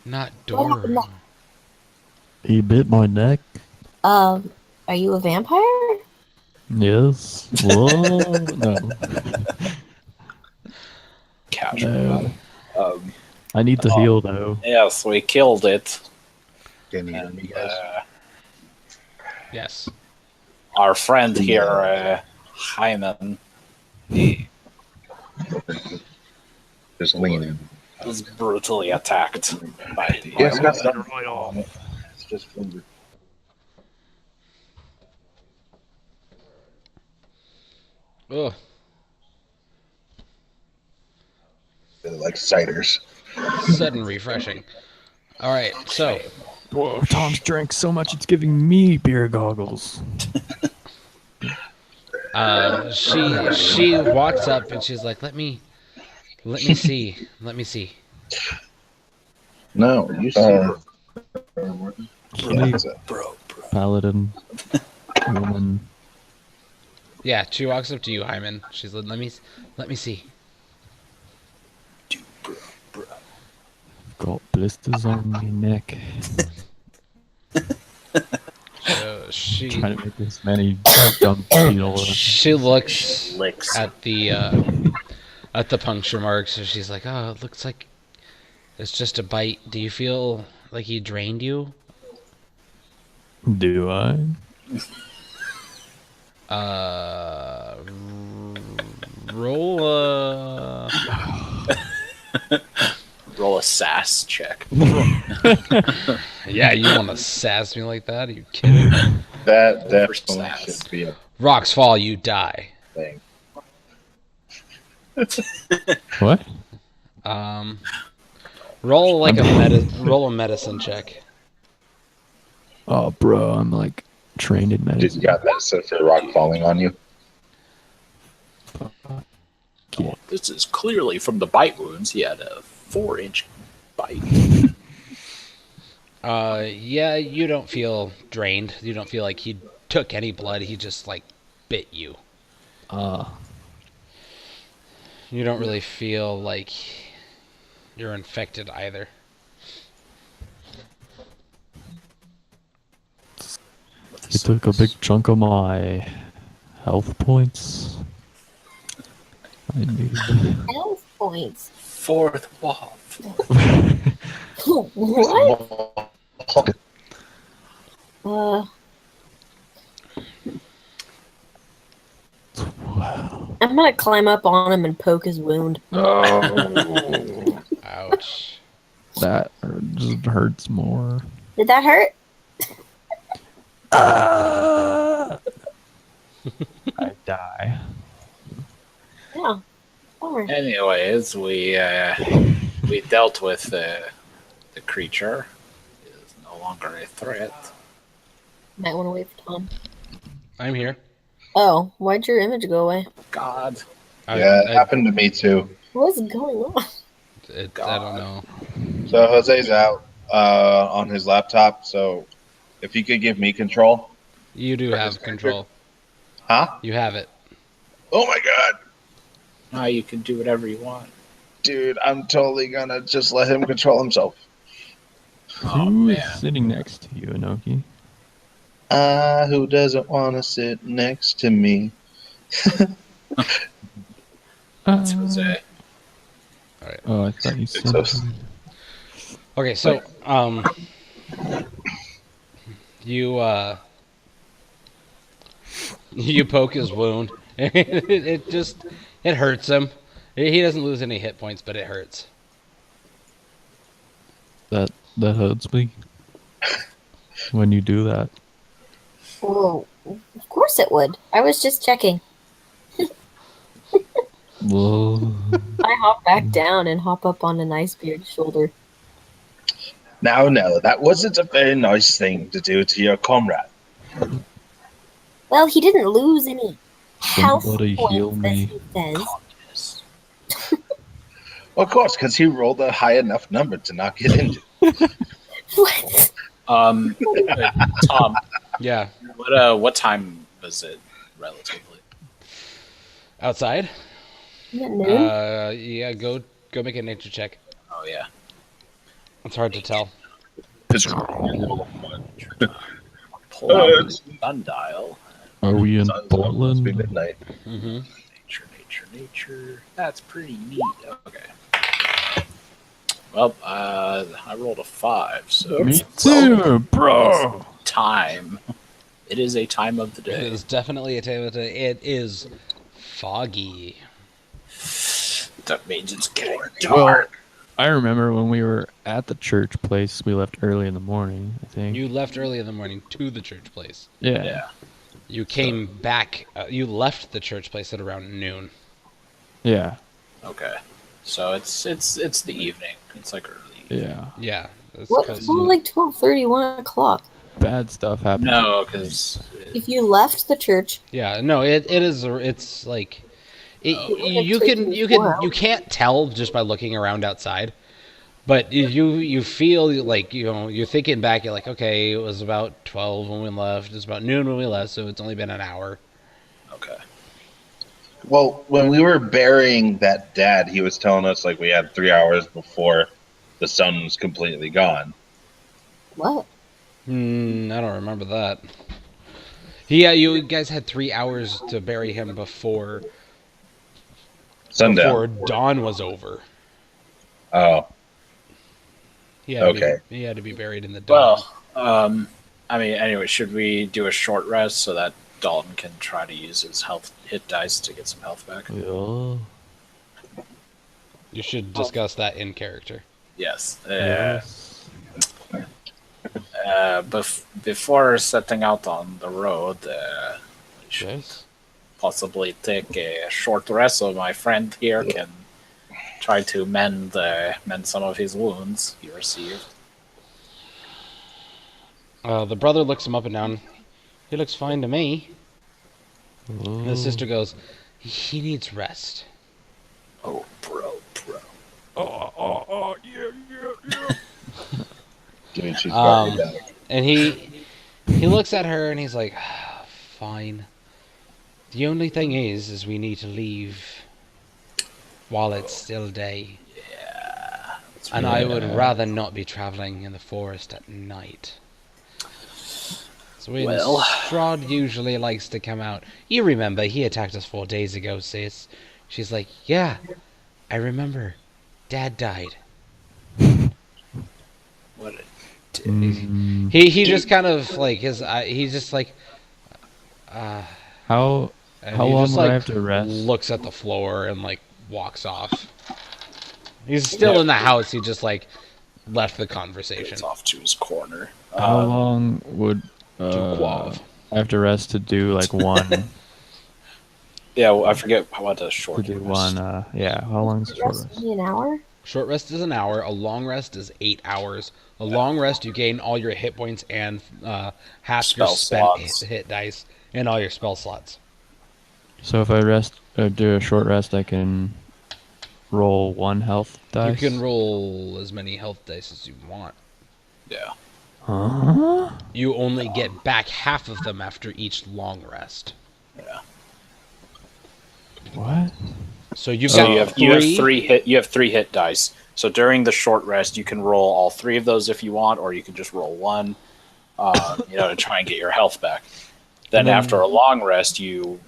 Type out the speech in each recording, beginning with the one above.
Not What happened? Doran. He bit my neck. Are you a vampire? Yes. Whoa. No. Casual. No. Um, I need to oh, heal though. yes, we killed it. Can you hear me, And guys? Yes. our friend here, Hyman, he Just lean in. was brutally attacked by the. Yes, that's right on it. It's just finger. Ugh. They're like ciders. Sudden refreshing. All right, so Whoa, Tom's drank so much it's giving me beer goggles. she walks up and she's like, "Let me see, let me see." No, you see. Really Bro. paladin woman. Yeah, she walks up to you, Hyman. She's like, let me see." Bro. Got blisters on my neck. So she Trying to make this many dumb beetle. she looks Licks. at the puncture mark, so she's like, "Oh, it looks like it's just a bite. Do you feel like he drained you?" Do I? Roll Roll a sass check. Yeah, you want to sass me like that? Are you kidding? That definitely sass. should be a Rocks fall, you die. thing. What? Roll like roll a medicine check. Oh, bro, I'm like trained in Did medicine. you got medicine for rock falling on you? Yeah. This is clearly from the bite wounds. He had a 4-inch bite. Yeah, you don't feel drained. You don't feel like he took any blood. He just like bit you. You don't really feel like you're infected either. He took a big chunk of my health points. I need. Health points. Fourth wall. What? Wow. I'm gonna climb up on him and poke his wound. Ouch. That just hurts more. Did that hurt? I die. Yeah. Bummer. Anyways, we dealt with the creature. It is no longer a threat. Might want to wait for Tom. I'm here. Oh, why'd your image go away? God. Yeah, it happened to me too. What is going on? I don't know. So Jose's out on his laptop. So if you could give me control, You do have control. huh? You have it. Oh my god, Now you can do whatever you want. dude! I'm totally gonna just let him control himself. Oh, Who is man. sitting next to you, Inoki? Who doesn't want to sit next to me? That's Jose. Oh, I thought you said. It's Okay, so you you poke his wound. it hurts him. He doesn't lose any hit points, but it hurts. That hurts me. When you do that. Well, of course it would. I was just checking. Whoa. I hop back down and hop up on an Icebeard's shoulder. Now, that wasn't a very nice thing to do to your comrade. Well, he didn't lose any health Somebody heal points, me. as he says. Yes. Of course, because he rolled a high enough number to not get injured. What? Tom, Yeah. what time was it relatively? Outside? Isn't it noon? Yeah, go make a nature check. Oh yeah. It's hard to tell. It's, Pull Oh, out it's- the sundial. Are we in Sun's about to be Portland? midnight. Mm-hmm. Nature. That's pretty neat. Okay. Well, I rolled a 5, so Me too, bro. time. It is a time of the It day. is definitely a time of the day. It is foggy. That means it's getting Well, dark. I remember when we were at the church place, we left early in the morning, I think. You left early in the morning to the church place. Yeah. Yeah. You came back. You left the church place at around noon. Yeah. Okay. So it's the evening. It's like early. Yeah. Yeah. That's What? 'cause It's more like 12:30, 1 o'clock. Bad stuff happened. No, because If you left the church, yeah. No. It is. It's like. It, It you took can. you You 4 can. You can't tell just by looking around outside. But you feel like you're thinking back. You're like, okay, it was about 12 when we left. It was about noon when we left, so it's only been an hour. okay. Well, when we were burying that dad, he was telling us like we had 3 hours before the sun was completely gone. what? I don't remember that. Yeah, you guys had 3 hours to bury him before Sundown. dawn was over. Oh, He had to Okay. he had to be buried in the dawn. Well, I mean, anyway, should we do a short rest so that Dalton can try to use his health hit dice to get some health back? Yeah. You should discuss that in character. Yes. Yes. Before setting out on the road, we should Yes. possibly take a short rest so my friend here can try to mend some of his wounds he received. The brother looks him up and down. He looks fine to me. And the sister goes, he needs rest. Oh, bro. Dimitri's Um, probably back. And he looks at her and he's like, fine. The only thing is we need to leave while it's still day. And I would rather not be traveling in the forest at night. So when Well. Strahd usually likes to come out. You remember, he attacked us 4 days ago, sis. She's like, yeah, I remember. Dad died. What a He just kind of like he's just like How and How he long just, would I like, have to rest? looks at the floor and like walks off. He's still in the house. He just like left the conversation. It's off to his corner. how long would Quav. I have to rest to do like one Yeah, well, I forget what a to short do rest. one yeah, how long is a short Rest rest? me an hour? Short rest is an hour. A long rest is 8 hours. A long rest, you gain all your hit points and half your Spell spent slots. hit dice and all your spell slots. So if I rest or do a short rest I can roll one health dice? You can roll as many health dice as you want. Yeah. Huh? You only get back half of them after each long rest. What? So you've So got you have three hit dice. So during the short rest, you can roll all 3 of those if you want, or you can just roll 1, to try and get your health back. Then And then- after a long rest, you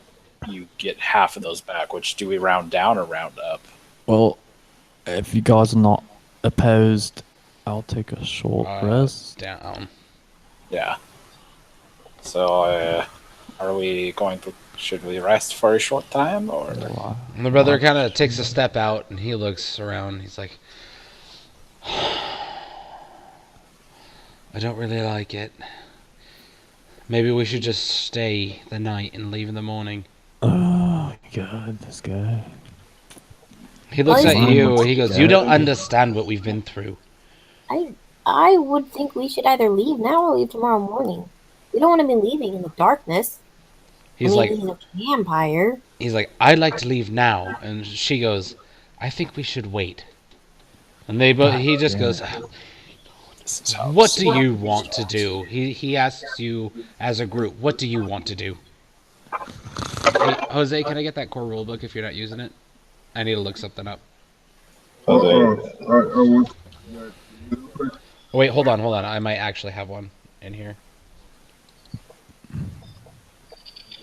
get half of those back. Which do we round down or round up? Well, if you guys are not opposed, I'll take a short rest. down. Yeah. So are we going to? Should we rest for a short time or? And the brother kind of takes a step out and he looks around. He's like, I don't really like it. Maybe we should just stay the night and leave in the morning. Oh my god, this guy. He looks at Fine. you. He goes, you don't understand what we've been through. I would think we should either leave now or leave tomorrow morning. We don't want to be leaving in the darkness. He's I like, mean, he's a vampire. I'd like to leave now. And she goes, I think we should wait. And they both, he just goes, This is how what this do you works. want to do? He asks you as a group, what do you want to do? Hey, Jose, can I get that core rulebook if you're not using it? I need to look something up. Jose, I want the person Oh, wait, hold on. I might actually have one in here.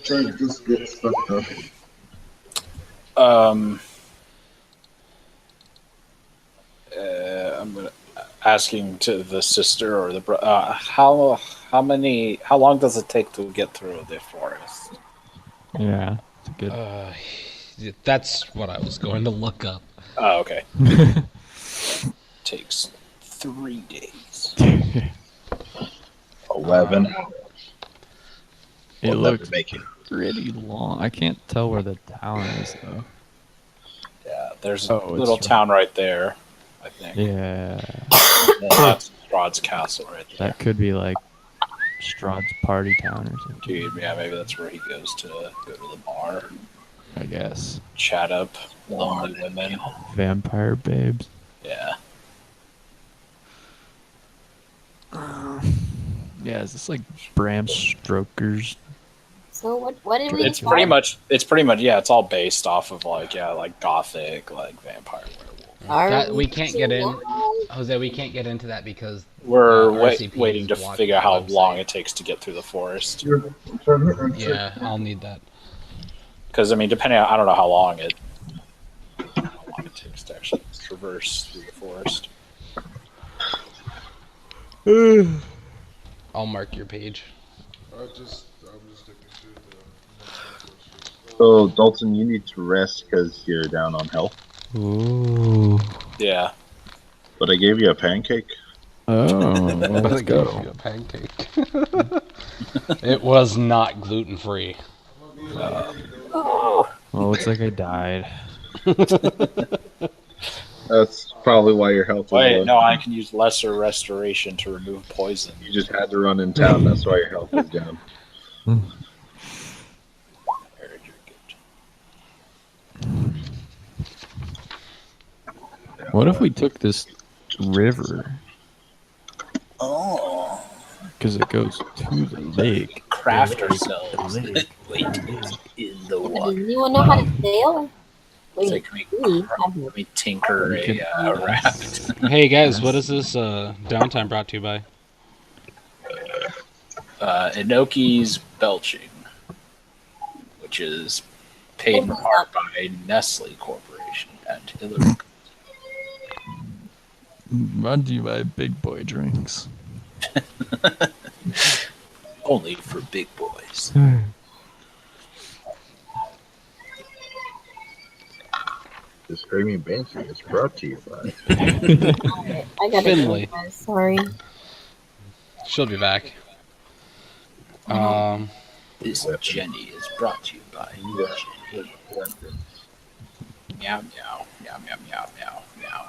Trying to just get stuff up. I'm gonna asking to the sister or the how long does it take to get through the forest? Yeah, it's a good. That's what I was going to look up. Oh, okay. Takes 3 days. 11 hours. It We'll looked never make it. pretty long. I can't tell where the town is though. Yeah, there's Oh, a it's little right- town right there, I think. Yeah, And that's Strahd's castle right there. that could be like Strahd's party town or something. Dude, yeah, maybe that's where he goes to go to the bar, I guess. chat up lonely women. Vampire babes. Yeah. Yeah, is this like Bram Stoker's? So what did we? It's pretty much yeah, it's all based off of like gothic, like vampire werewolf. That we can't get in, Jose. We can't get into that because We're RCP waiting to is blocked figure out how by the long website. it takes to get through the forest. Yeah, I'll need that. Because I mean, depending on I don't know how long it takes to actually traverse through the forest. I'll mark your page. I'm just sticking to So, Dalton, you need to rest because you're down on health. Ooh. Yeah. But I gave you a pancake. Oh, well, let's go. A pancake. It was not gluten free. Well, looks like I died. That's probably why your health was Wait, low. no, I can use lesser restoration to remove poison. You just had to run in town. That's why your health was down. Very good. What if we took this river? Oh. Because it goes to the lake. Craft ourselves. Wait in the Does water. anyone know how to sail? So Wait, can we have we tinker a raft? Hey guys, what is this downtime brought to you by? Inoki's Belching, which is paid in part by Nestle Corporation and Hillary. Brought to you by Big Boy Drinks. Only for big boys. The Screaming Banshee is brought to you by. I gotta Finley. go, guys. Sorry. She'll be back. This Jenny is brought to you by Jenny. Meow meow meow meow meow meow meow.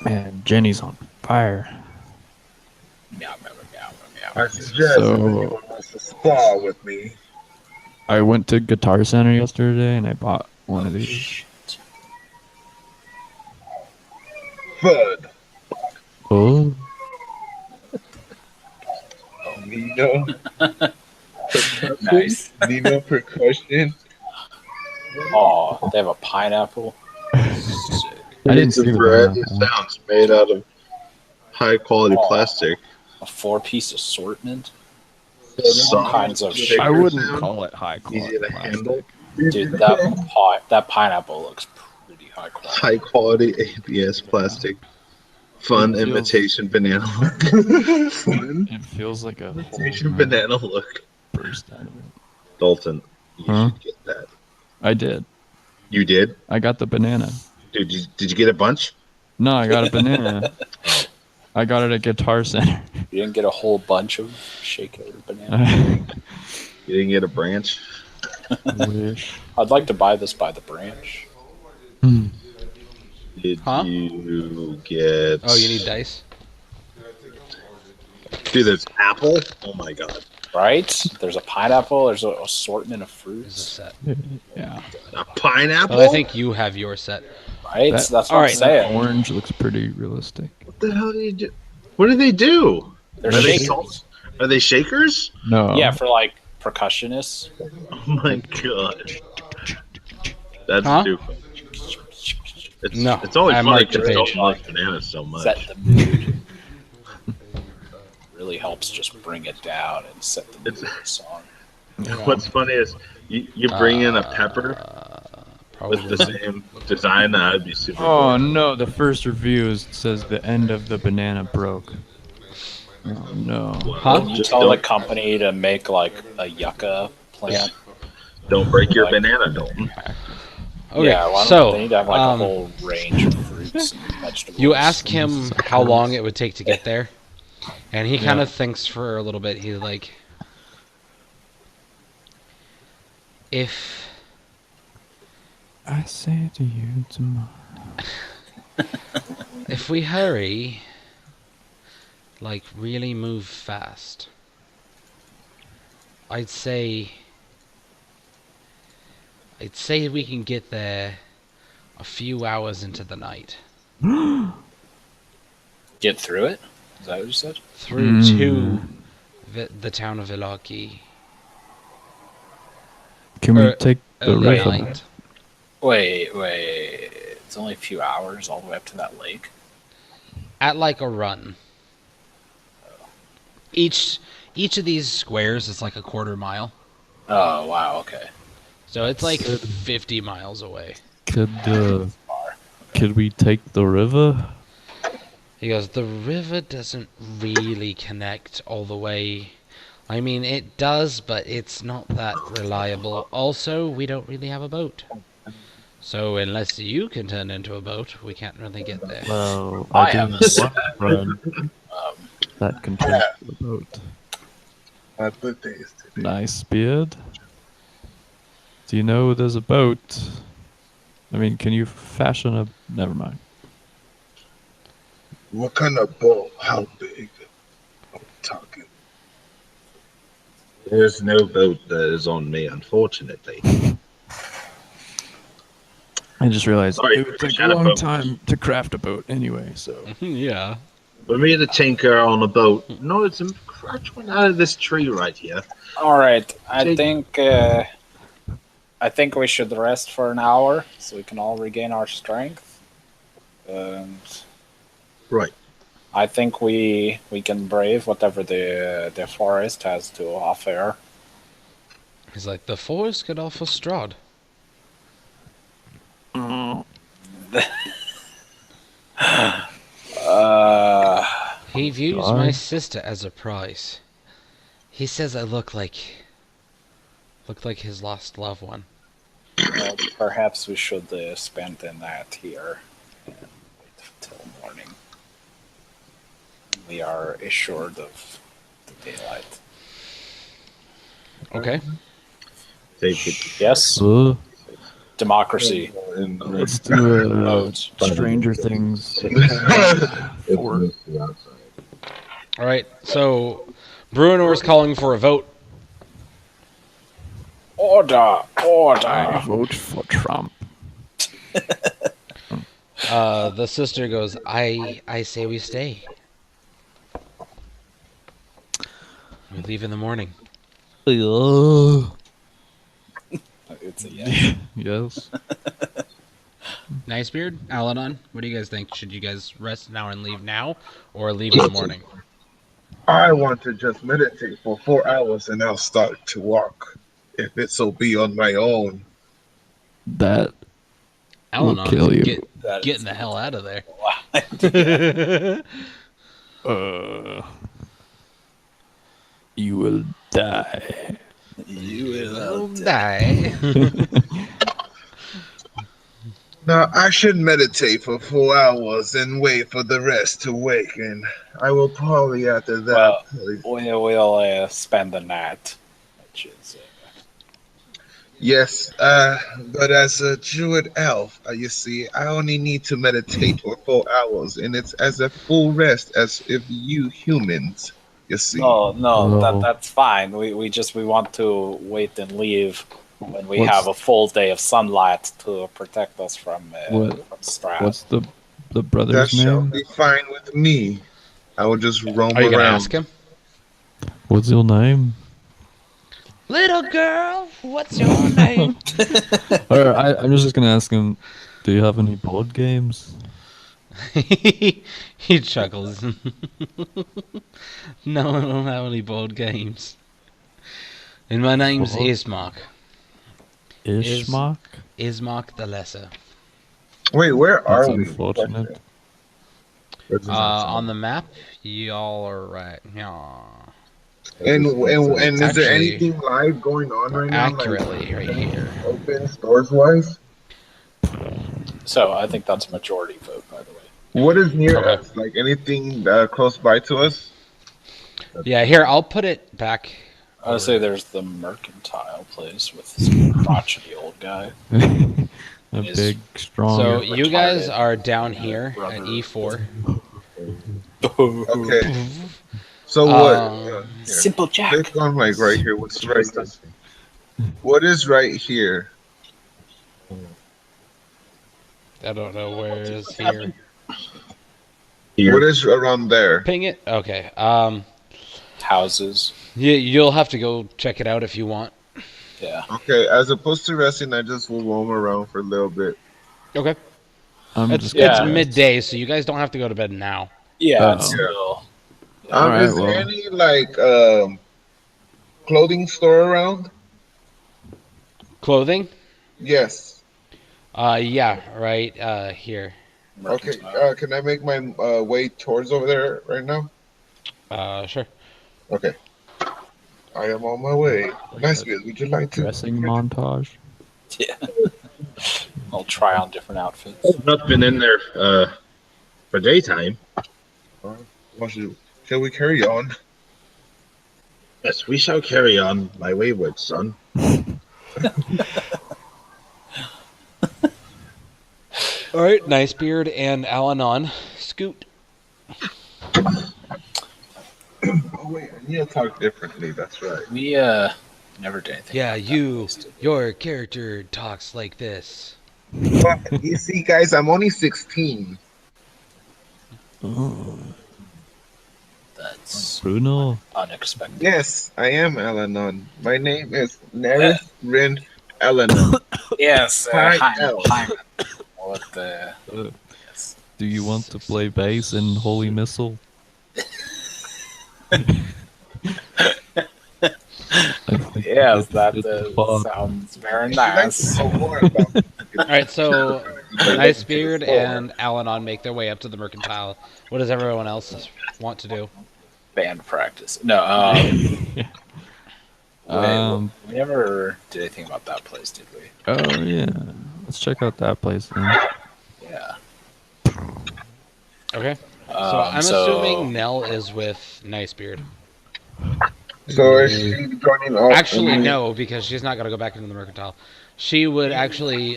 Man, Jenny's on fire. Meow meow meow meow I meow. suggest So- anyone wants to spa with me. I went to Guitar Center yesterday and I bought one of these. Shit. Bud. Oh, Nino. Nice. Nino percussion. Oh, they have a pineapple. Sick. I didn't It's a see the variety of pineapple. sounds made out of high quality Oh. plastic. A 4-piece assortment. Some kinds of shaker I wouldn't sound, call it high easy quality to handle. plastic. Dude, that pineapple looks pretty high quality. High quality ABS plastic. Fun It feels- imitation banana look. Fun It feels like a imitation whole banana look. burst out of it. Dalton, you Huh? should get that. I did. You did? I got the banana. Dude, did you get a bunch? No, I got a banana. I got it at Guitar Center. You didn't get a whole bunch of shaker banana. You didn't get a branch? Wish. I'd like to buy this by the branch. Hmm. Did Huh? you get... Oh, you need dice? Dude, there's apple? Oh my god. Right? There's a pineapple. There's an assortment of Is a fruits. set. Yeah. A pineapple? Well, I think you have your set. Right? That- That's what all I'm right, saying. Orange looks pretty realistic. What the hell do you do? What do they do? They're Are they shakers. salts? Are they shakers? No. Yeah, for like percussionists. Oh my god. That's Huh? stupid. No, it's always I funny marked the because page. I like bananas so much. Set the mood. Really helps just bring it down and set the mood of the song. What's funny is you bring in a pepper with the Probably. same design, that I'd be super. Oh bored. no, the first review says the end of the banana broke. Oh no. Well, Huh? You just tell the don't, company to make like a yucca plant. don't break your Like- banana, Dalton. Okay, Yeah, why don't so they need to have like a um, whole range of fruits and vegetables. you ask him how long it would take to get there, and he kind of thinks for a little bit. He's like, if I say to you tomorrow. if we hurry, like really move fast, I'd say we can get there a few hours into the night Get through it? Is that what you said? through to the town of Ilaki. Can we Or take the Early river? night. Wait. It's only a few hours all the way up to that lake. At like a run. Each of these squares is like a quarter mile. Oh wow, okay. So it's like 50 miles away. Could we take the river? He goes, the river doesn't really connect all the way. I mean, it does, but it's not that reliable. Also, we don't really have a boat. So unless you can turn into a boat, we can't really get there. Well, I do have know a one friend that can take the boat. My birthday is today. Nice beard. Do you know there's a boat? I mean, can you fashion a? Never mind. What kind of boat? How big? I'm talking. There's no boat that is on me, unfortunately. I just realized Sorry, it would take a forgot long about- time to craft a boat anyway. So Yeah. For me to tinker on a boat, no, it's a crutch one out of this tree right here. All right, I Jake- think we should rest for an hour so we can all regain our strength. And Right. I think we can brave whatever the forest has to offer. He's like, the forest could offer Strahd. He views my Strahd? sister as a prize. He says I look like his lost loved one. Well, perhaps we should spend the night here and wait till morning. We are assured of the daylight. Okay. Take it. Yes, democracy. let's do a Vote. Stranger Things. Or All right. So, Bruinor's calling for a vote. Order, I order. vote for Trump. The sister goes, I say we stay. We leave in the morning. It's a yes. Yes. Nice beard, Alanon. What do you guys think? Should you guys rest now and leave now, or leave in the morning? I want to just meditate for 4 hours and I'll start to walk. If it so be on my own. That will Alanon, kill you. getting the hell out of there. You will die. You will Die. Now, I should meditate for 4 hours and wait for the rest to waken. I will probably after that. Well, we will spend the night. Which is, Yes, but as a druid elf, you see, I only need to meditate for 4 hours, and it's as a full rest as if you humans, you see. no, No. that's fine. We want to wait and leave when we What's- have a full day of sunlight to protect us from Strahd. What's the That brother's shall name? be fine with me. I will just roam Are you gonna around. ask him? What's your name? Little girl, what's your name? I'm just gonna ask him. Do you have any board games? He chuckles. No, I don't have any board games. And my name's What? Ismark. Ishmak? Ismark the Lesser. Wait, where That's are we? unfortunate. On the map, y'all are right. Yeah. And is there Actually, anything live going on right now? Accurately, right here. Open stores wise. So I think that's a majority vote, by the way. What is near Okay. us? Like anything close by to us? Yeah, here, I'll put it back. I would say there's the mercantile place with some crotchety old guy. A Is- big, strong. So retarded you guys are down here brother. at E E4. Okay. So what? Here. Simple Jack. Click on like right here. What's right? What is right here? I don't know where is here. What is around there? Ping it? Okay. Houses. You'll have to go check it out if you want. Yeah. Okay, as opposed to resting, I just will roam around for a little bit. Okay. It's It's Yeah. midday, so you guys don't have to go to bed now. Yeah, Oh. it's still. Alright, Is there well. any like clothing store around? Clothing? Yes. Yeah, right here. Okay. mercantile. Can I make my way towards over there right now? Sure. Okay. I am on my way. Nice. Would you like to? dressing montage. Yeah. I'll try on different outfits. I've not been in there for daytime. Shall we carry on? Yes, we shall carry on, my wayward son. All right, Nicebeard and Alanon, scoot. Oh wait, I need to talk differently. That's right. We never did anything. Yeah, about that you. place, did we? Your character talks like this. But you see, guys, I'm only 16. Oh, That's Bruno. unexpected. Yes, I am Alanon. My name is Nerys Rin Alanon. Yes. Hi, Elf. What the? Uh, Yes. Do you want to play bass in Holy Missile? Yes, that It's fun. sounds very Would you like to nice. know more about it? All right, so Nicebeard and Alanon make their way up to the mercantile. What does everyone else want to do? Band practice. No, we never did anything about that place, did we? Oh yeah. Let's check out that place then. Yeah. Okay. So I'm assuming Nell is with Nicebeard. So is she joining all? Actually, no, because she's not going to go back into the mercantile. She would actually.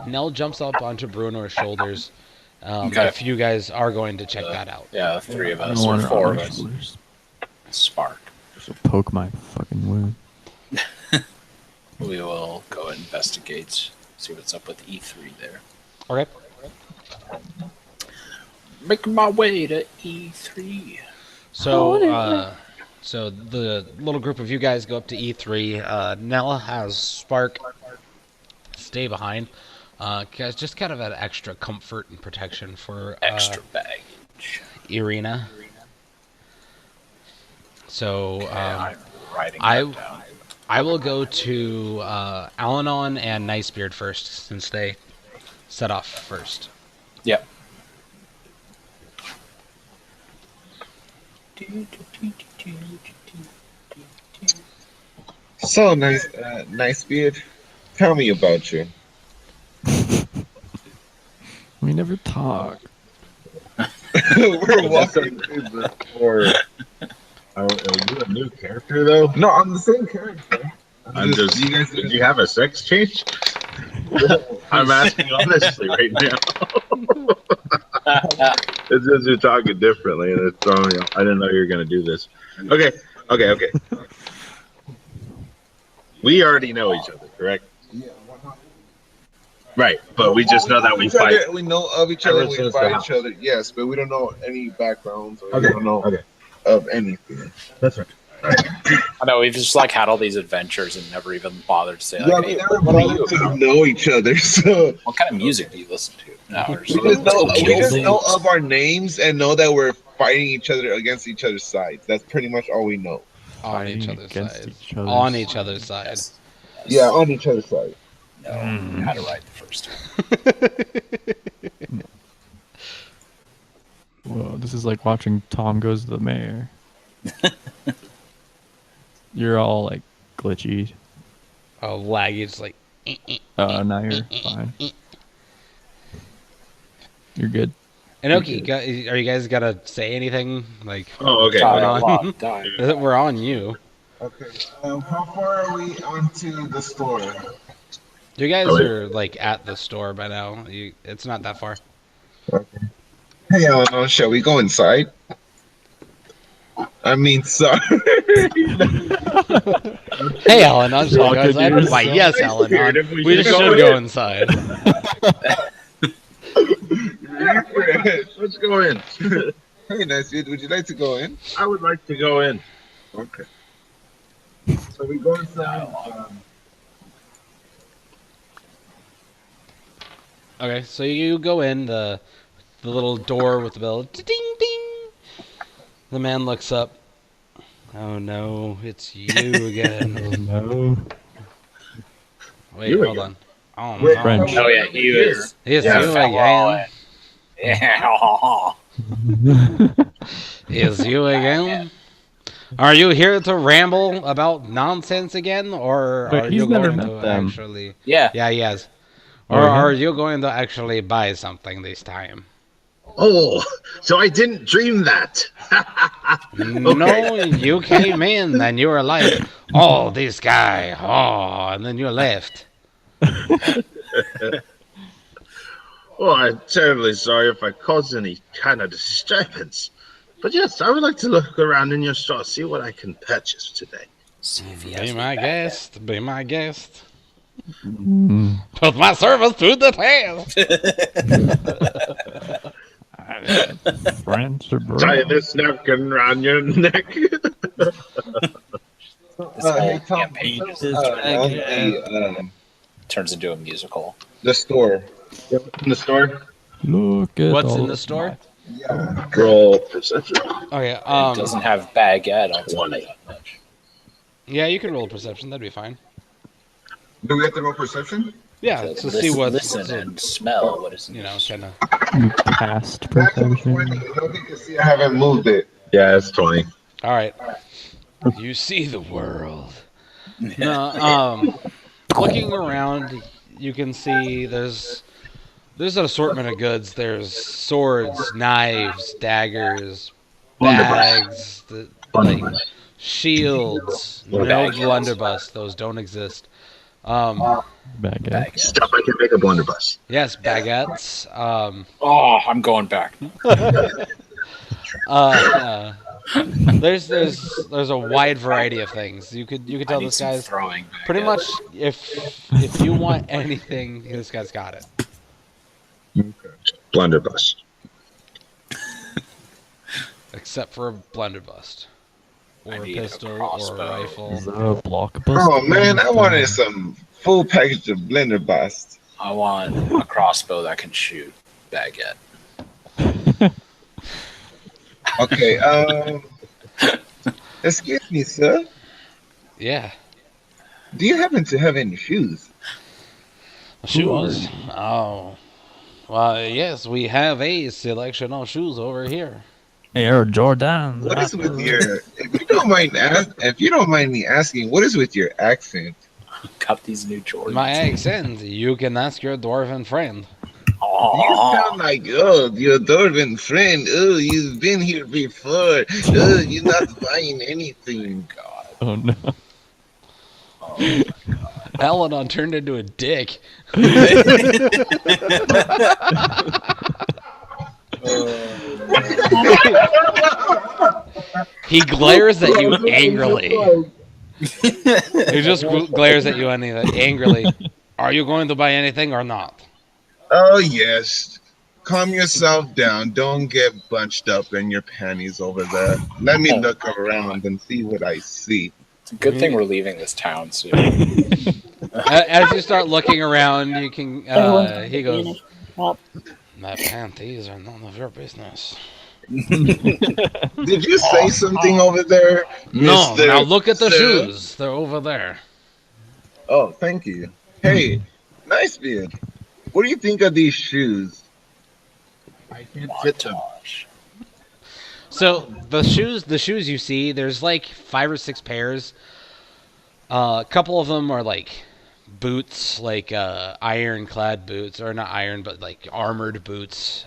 Nell jumps up onto Bruno's shoulders. Okay. If you guys are going to check that out. Yeah, the three of I us don't or want her four on of my us. shoulders. Spark. She'll poke my fucking wound. We will go investigate, see what's up with E3 there. Okay. Making my way to E3. So, so the little group of you guys go up to E3. Nella has Spark stay behind. Guys, just kind of an extra comfort and protection for Extra baggage. Irina. So, I'm writing I- that down. I will go to Alanon and Nicebeard first, since they set off first. Yep. So nice beard. Tell me about you. We never talk. We're walking through the store. Are you a new character though? No, I'm the same character. I'm just. You guys Did you have a sex change? I'm asking honestly right now. It's just you're talking differently, and it's throwing me off. I didn't know you were gonna do this. Okay. We already know each other, correct? Right, but we just know that we fight. We know of each other. Ever We since fight the each other. Yes, but we don't know any backgrounds or Okay, we don't know okay. of anything. That's right. I know we've just like had all these adventures and never even bothered to say like, Yeah, hey, we never what are you bothered to about? know each other, so What kind of music do you listen to? No, we're we just just know, like, we just know of our names and know that we're fighting each other against each other's sides. That's pretty much all we know. On each Fighting other's against sides. each other's On each other's side. Yes. Yeah, on each other's side. No, you had it right the first time. Whoa, this is like watching Tom Goes to the Mayor. You're all like glitchy. Oh, laggy. It's like. Now you're fine. You're good. Inoki, are you guys gonna say anything? Like, Oh, okay. Hold Die, on. lot, die. we're on you. Okay. How far are we onto the store? You guys Oh, wait. are like at the store by now. It's not that far. Hey, Eleanor, shall we go inside? I mean, sorry. Hey, Alan, I'm sorry, Talking guys. to yourself. Why, yes, Alan. Weird if we We should should go go in. inside. Let's go in. Hey, nice dude. Would you like to go in? I would like to go in. Okay. So we go inside. Okay, so you go in the little door with the bell. Ding ding. The man looks up. Oh no, it's you again. No. Wait, You hold again. on. Oh Wait, no. French. Oh yeah, he was. It's Yeah, you fellow. again. Yeah. Is you again? Are you here to ramble about nonsense again, or Wait, are he's you never going met to them. actually? Yeah. Yeah, he has. Oh, Or yeah? are you going to actually buy something this time? Oh, so I didn't dream that. No, you came in and you were like, "Oh, this guy," and then you left. Oh, I'm terribly sorry if I caused any kind of disturbance. But yes, I would like to look around in your store, see what I can purchase today. See if he Be has my any bad guest. Be my guest. Mm. Put my service to the test. French or bro? Tie this napkin around your neck. This whole Hey, Tom, campaign just turns into a musical. the store. In the store. Look at What's all in the of store? Yeah. Roll perception. Okay. It doesn't have baguette. I'll tell you that much. Yeah, you can roll perception. That'd be fine. Do we have to roll perception? Yeah, To to see what's listen and smell what is in you know, this. kind of. You cast Natural 20. perception. Nobody can see I haven't moved it. Yeah, it's 20. All right. You see the world. No, looking around, you can see there's an assortment of goods. There's swords, knives, daggers, bags, like shields. No Baguettes. blunderbuss; those don't exist. Baguette. Stuff I can make a blunderbuss. Yes, baguettes. Oh, I'm going back. There's a wide variety of things. You could I tell need this some guy's throwing. pretty baguette. much if you want anything, this guy's got it. Blunderbuss. Except for a blunderbuss. Or I a need a pistol or a crossbow. rifle. Is that a blockbuster? Oh man, I wanted some full package of blunderbuss. I want a crossbow that can shoot baguette. Okay, excuse me, sir. Yeah. Do you happen to have any shoes? Shoes. Oh. Well, yes, we have a selection of shoes over here. Air Jordan. What is with your? If you don't mind me asking, what is with your accent? Got these new Jordans. My accent, you can ask your dwarven friend. You Oh, sound like your dwarven friend. Oh, you've been here before. Oh, you're not buying anything. God. Oh no. Alanon turned into a dick. He glares at you angrily. He just glares at you angrily. Are you going to buy anything or not? Oh yes. calm yourself down. Don't get bunched up in your panties over there. Let me Oh look my around and see what I see. It's a good thing we're leaving this town soon. As you start looking around, you can. Everyone's He goes, vanished. Help. "My panties are none of your business." Did you say something over there, No, Mister? now look at the Sir? shoes. They're over there. Oh, thank you. Hey, nice beard. What do you think of these shoes? I can't fit them. Montage. So the shoes you see, there's like 5 or 6 pairs. A couple of them are like boots, like ironclad boots, or not iron, but like armored boots.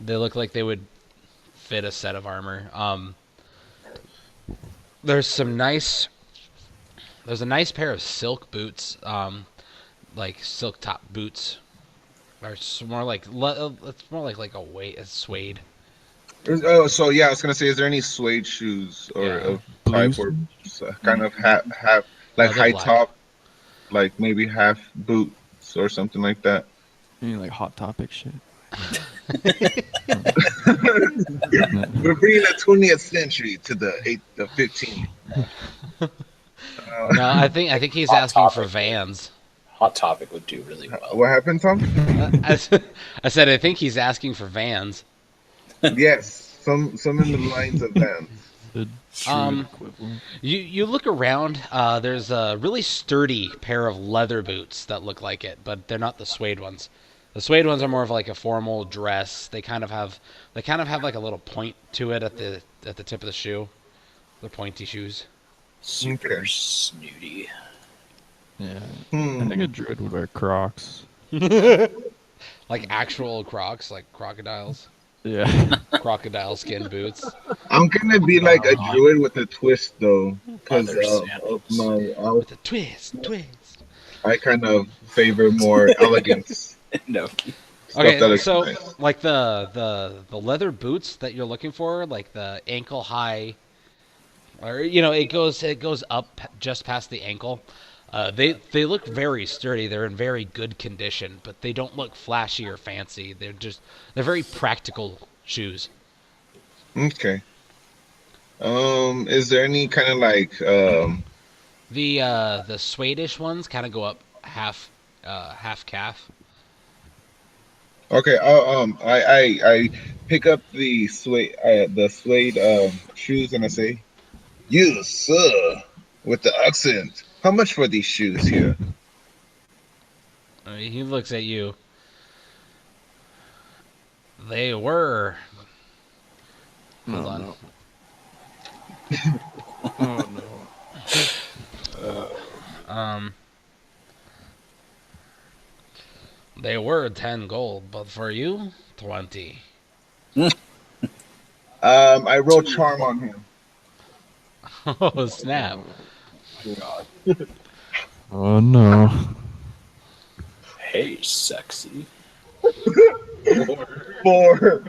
They look like they would fit a set of armor. There's some nice. There's a nice pair of silk boots, like silk top boots. It's more like it's more like a suede. Oh, so yeah, I was gonna say, is there any suede shoes or Yeah. of type or kind of half like they're high black. top, like maybe half boots or something like that? You mean like Hot Topic shit? We're bringing the 20th century to the 15th. No, I think he's Hot asking for Topic. Vans. Hot Topic would do really well. What happened, Tom? I said I think he's asking for Vans. Yes, some in the lines of them. The true equivalent. You look around. There's a really sturdy pair of leather boots that look like it, but they're not the suede ones. The suede ones are more of like a formal dress. They kind of have like a little point to it at the tip of the shoe. They're pointy shoes. Super Okay. snooty. Yeah. I think a druid would wear Crocs. Like actual Crocs, like crocodiles. Yeah. Crocodile skin boots. I'm gonna be like a druid with a twist though, because Leather of sandals. With a twist. I kind of favor more elegance. No. Stuff Okay, that looks so nice. like the leather boots that you're looking for, like the ankle high, or it goes up just past the ankle. They look very sturdy. They're in very good condition, but they don't look flashy or fancy. They're very practical shoes. Okay. Is there any kind of like The Swedish ones kind of go up half calf. Okay, I pick up the suede shoes and I say, "You sir," with the accent. How much for these shoes here? He looks at you. They were. Hold on. Oh no. They were 10 gold, but for you, 20. I roll charm on him. Oh snap! Oh no. Hey, sexy. 4.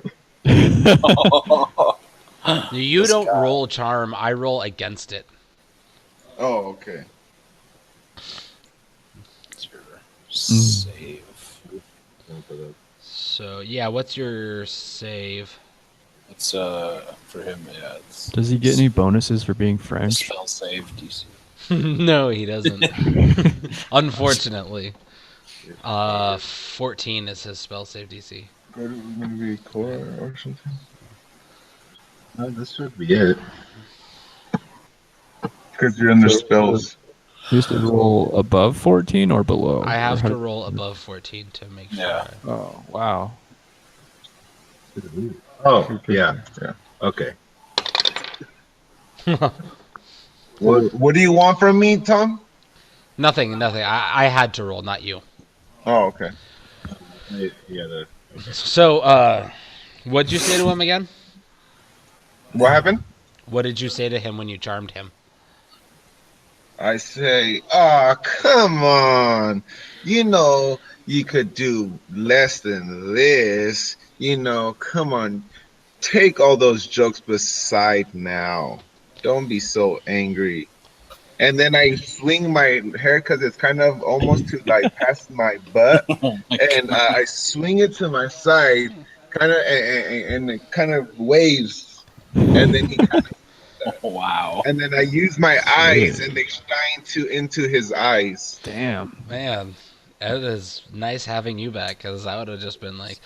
You This don't guy. roll charm. I roll against it. Oh, okay. It's your save. So yeah, what's your save? It's for him. Yeah, it's Does he get any bonuses for being a French? spell save DC. No, he doesn't. Unfortunately. 14 is his spell save DC. Gonna be core or something. No, this should be it. Because you're under spells. He has to roll above 14 or below? I have Or how to do- roll above 14 to make sure. Yeah. Oh, wow. Oh, yeah. Okay. What do you want from me, Tom? Nothing. I had to roll, not you. Oh, okay. So, what'd you say to him again? What happened? What did you say to him when you charmed him? I say, oh, come on. You know, you could do less than this. You know, come on. Take all those jokes beside now. Don't be so angry. and then I swing my hair because it's kind of almost to like past my butt, and I swing it to my side, kind of, and it kind of waves, and then Wow. and then I use my eyes, and they shine into his eyes. Damn. Man, it is nice having you back, because I would have just been like,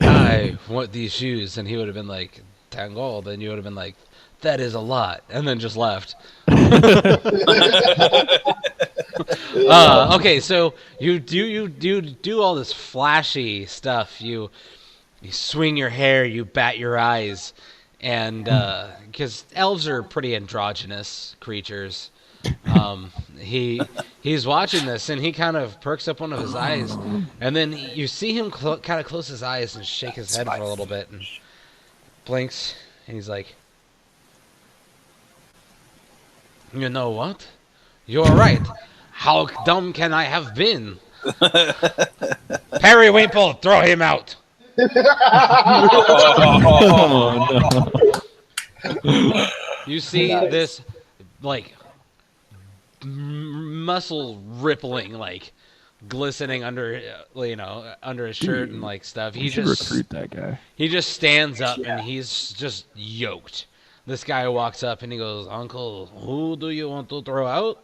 I want these shoes, and he would have been like, 10 gold, and you would have been like, that is a lot, and then just left. Okay, so you do all this flashy stuff. You swing your hair, you bat your eyes, and because elves are pretty androgynous creatures, he's watching this, and he kind of perks up one of his eyes, and then you see him kind of close his eyes and shake his head for a little bit, and blinks, and he's like, "You know what? You're right. How dumb can I have been? Periwinkle, throw him out." Oh, no. You see this, like, muscle rippling, like, glistening under, under his shirt and, like, stuff. You should recruit that guy. He just stands up and he's just yoked. This guy walks up and he goes, "Uncle, who do you want to throw out?"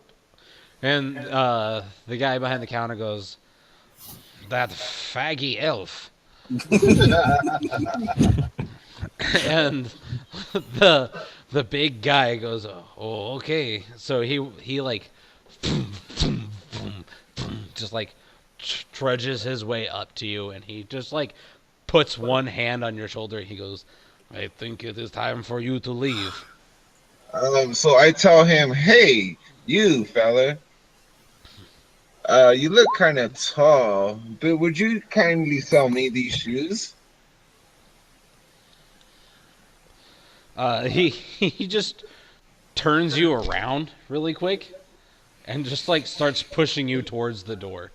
And the guy behind the counter goes, "That faggy elf." And the big guy goes, "Oh, okay." So he like just like trudges his way up to you, and he just like puts one hand on your shoulder. He goes, "I think it is time for you to leave." So I tell him, "Hey, you fella, you look kind of tall, but would you kindly sell me these shoes?" He just turns you around really quick, and just like starts pushing you towards the door.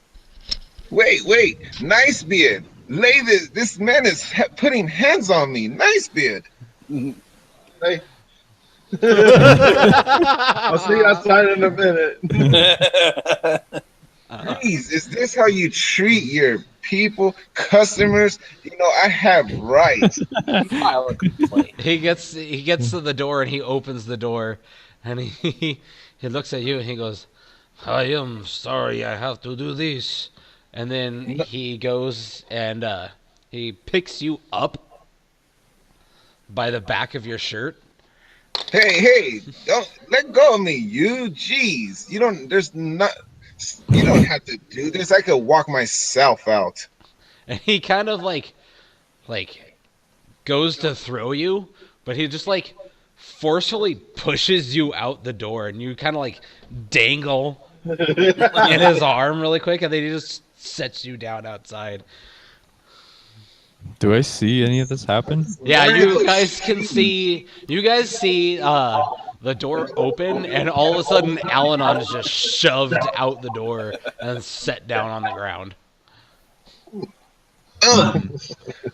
Wait, Nice Beard. Lay this man is putting hands on me. Nice Beard. Hey. I'll see you outside in a minute. Please, is this how you treat your people, customers? I have rights. File a complaint. He gets to the door, and he opens the door, and he looks at you and he goes, "I am sorry, I have to do this." And then he goes and he picks you up by the back of your shirt. Hey, don't let go of me, you. Jeez, you don't have to do this. I could walk myself out. And he kind of like goes to throw you, but he just like forcefully pushes you out the door, and you kind of like dangle in his arm really quick, and then he just sets you down outside. Do I see any of this happen? Yeah, you guys see the door open, and all of a sudden Al-Anon is just shoved out the door and set down on the ground.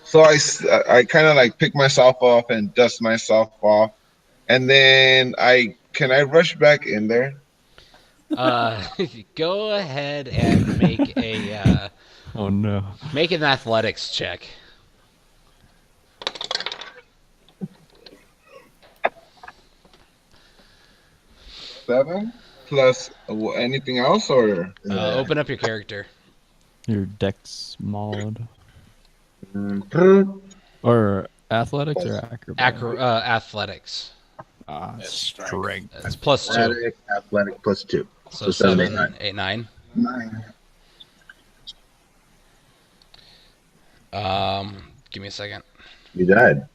So I kind of like pick myself off and dust myself off, and then can I rush back in there? Go ahead and make a Oh no. make an athletics check. 7 plus anything else, or Open up your character. Your dex mod. Or athletics or acrobatics? Athletics. Strength. It's +2. Athletic plus 2. So 7, 7, 8, 9. 9. Give me a second. You died.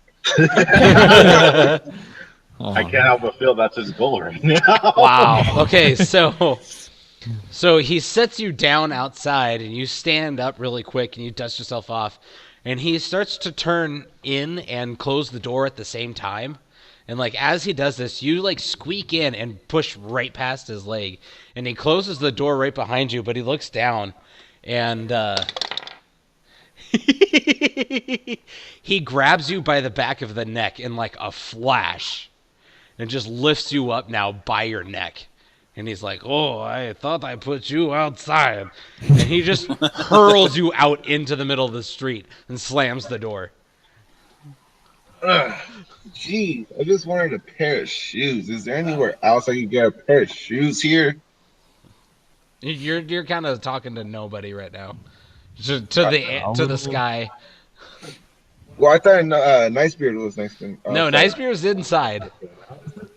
Oh, I can't help but feel that's his goal right now. Wow. Okay, so he sets you down outside, and you stand up really quick, and you dust yourself off, and he starts to turn in and close the door at the same time. And like as he does this, you like squeak in and push right past his leg, and he closes the door right behind you. But he looks down, and he grabs you by the back of the neck in like a flash, and just lifts you up now by your neck. And he's like, "Oh, I thought I put you outside." And he just hurls you out into the middle of the street and slams the door. Geez, I just wanted a pair of shoes. Is there anywhere else I could get a pair of shoes here? You're kind of talking to nobody right now. To the sky. Well, I thought Nicebeard was next to No, Nicebeard's inside.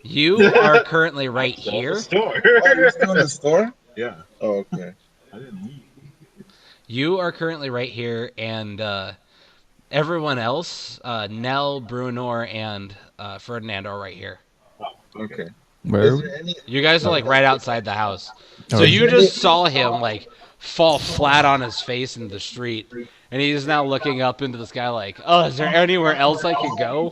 You are currently right here. Store. Oh, you're still in the store? Yeah. Oh, okay. I didn't leave. You are currently right here, and everyone else, Nell, Brunor, and Ferdinand are right here. Okay. Where? Is there any? You guys are like right outside the house. So Oh. you just saw him like fall flat on his face in the street, and he's now looking up into the sky like, "Oh, is there anywhere else I could go?"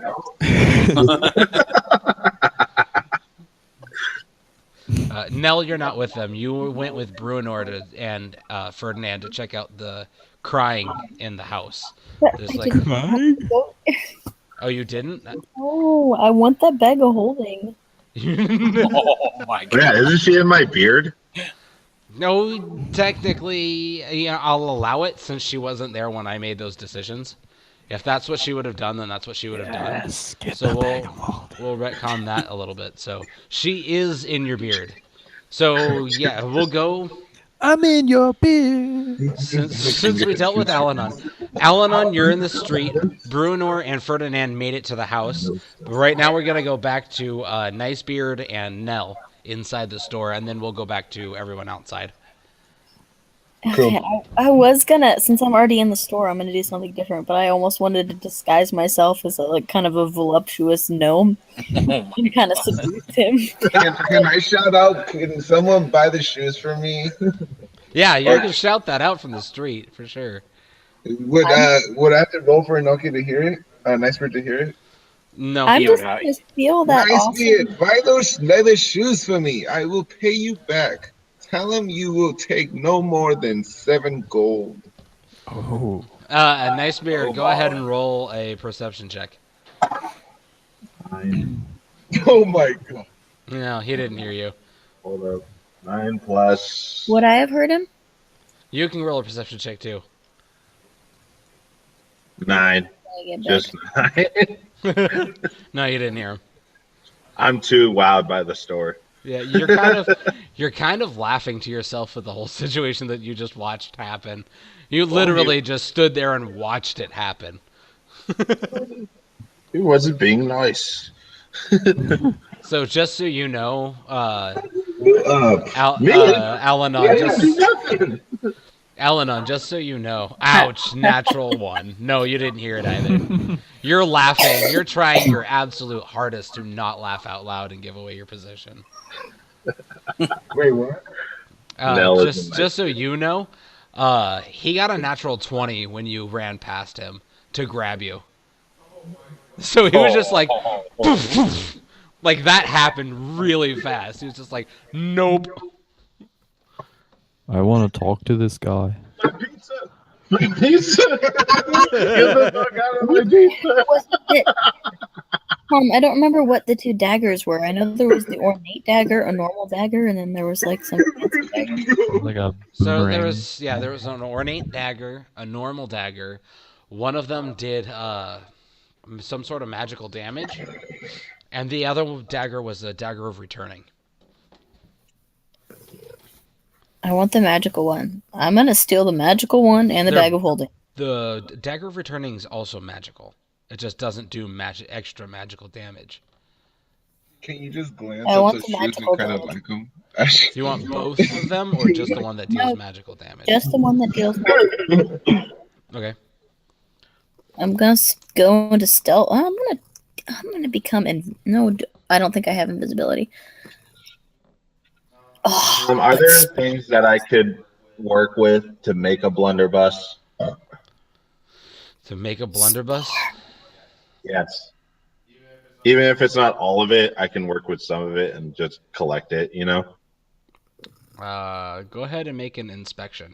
Nell, you're not with them. You went with Brunor and Ferdinand to check out the crying in the house. There's like, oh, you didn't? Oh, I want that bag of holding. Oh my god. Yeah, isn't she in my beard? No, technically, yeah, I'll allow it since she wasn't there when I made those decisions. If that's what she would have done, then that's what she would have done. Yes, get So the bag of holding. we'll retcon that a little bit. So she is in your beard. So yeah, we'll go. I'm in your beard. Since we dealt with Alanon. Alanon, you're in the street. Brunor and Ferdinand made it to the house. But right now we're going to go back to Nicebeard and Nell inside the store, and then we'll go back to everyone outside. Okay, I was gonna, since I'm already in the store, I'm gonna do something different, but I almost wanted to disguise myself as kind of a voluptuous gnome and kind of seduce him. Can I shout out? Can someone buy the shoes for me? Yeah, you can shout that out from the street, for sure. Would I have to roll for Inoki to hear it? Nicebeard to hear it. No, I'm he just would- gonna steal that Nicebeard, buy those leather shoes for me. I will pay you back. Tell him you will take no more than 7 gold. Oh. Nicebeard, go ahead and roll a perception check. 9. Oh my god. No, he didn't hear you. Hold up. 9 plus. Would I have heard him? You can roll a perception check too. 9. I get back. Just 9. No, you didn't hear him. I'm too wowed by the store. Yeah, you're kind of laughing to yourself with the whole situation that you just watched happen. You literally just stood there and watched it happen. He wasn't being nice. So just so you know, Me? Alanon, just so you know, ouch, natural one. No, you didn't hear it either. You're laughing. You're trying your absolute hardest to not laugh out loud and give away your position. Wait, what? Nell isn't Just so you know, he got a natural 20 when you ran past him to grab you. So he was just like, poof, poof. Like that happened really fast. He was just like, nope. I want to talk to this guy. My pizza! My pizza! Get the fuck out of my pizza! I don't remember what the 2 daggers were. I know there was the ornate dagger, a normal dagger, and then there was like some fancy dagger. Like a So boomerang. there was an ornate dagger, a normal dagger. One of them did some sort of magical damage, and the other dagger was a dagger of returning. I want the magical one. I'm gonna steal the magical one and the They're- bag of holding. The dagger of returning is also magical. It just doesn't do extra magical damage. Can you just glance I at want the the shoes magical and kind of gold. like them? Do you want both of them, or just the one that deals No. magical damage? Just the one that deals magic. Okay. I'm gonna go into stealth. I'm gonna become no. I don't think I have invisibility. Oh, Are there things that I could work with to make a blunderbuss? To make a blunderbuss? Yes. Even if it's not all of it, I can work with some of it and just collect it, you know? Go ahead and make an inspection.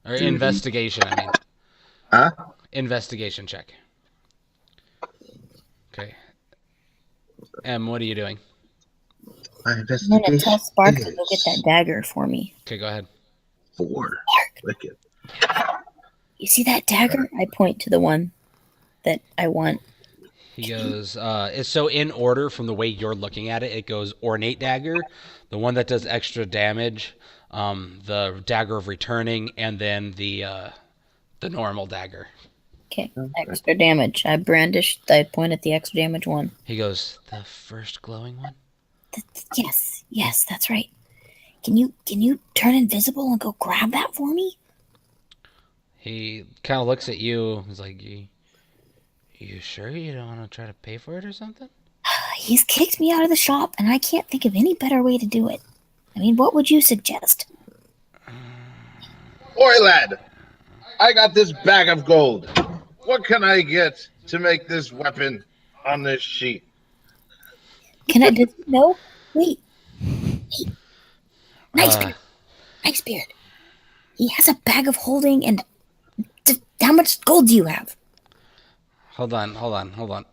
Or investigation, I mean. Huh? Investigation check. Okay. Em, what are you doing? My I'm gonna investigation tell Spark to go get is that dagger for me. Okay, go ahead. 4. Wicked. You see that dagger? I point to the one that I want. He goes, so in order from the way you're looking at it, it goes ornate dagger, the one that does extra damage, the dagger of returning, and then the normal dagger. Okay, extra damage. I point at the extra damage one. He goes, the first glowing one? Yes, that's right. Can you turn invisible and go grab that for me? He kind of looks at you. He's like, you sure you don't want to try to pay for it or something? He's kicked me out of the shop, and I can't think of any better way to do it. I mean, what would you suggest? Boy, lad, I got this bag of gold. What can I get to make this weapon on this sheet? Can I? No. Wait. Nice beard. Nice beard. He has a bag of holding, and how much gold do you have? Hold on. I'm Hold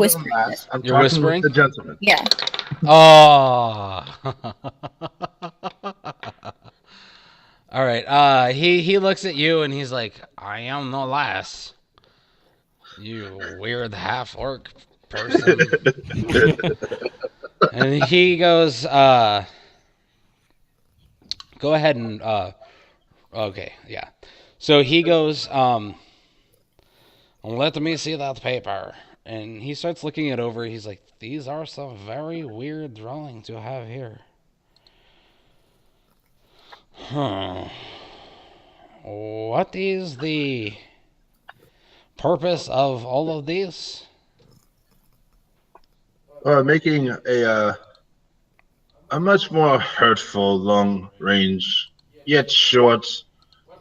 whispering. on, lass. I'm You're talking whispering? with the gentleman. Yeah. Oh. All right. He looks at you and he's like, I am no lass. You weird half orc person. And he goes, go ahead and okay, yeah. So he goes, let me see that paper. And he starts looking it over. He's like, these are some very weird drawings you have here. What is the purpose of all of these? Making a much more hurtful, long-range, yet short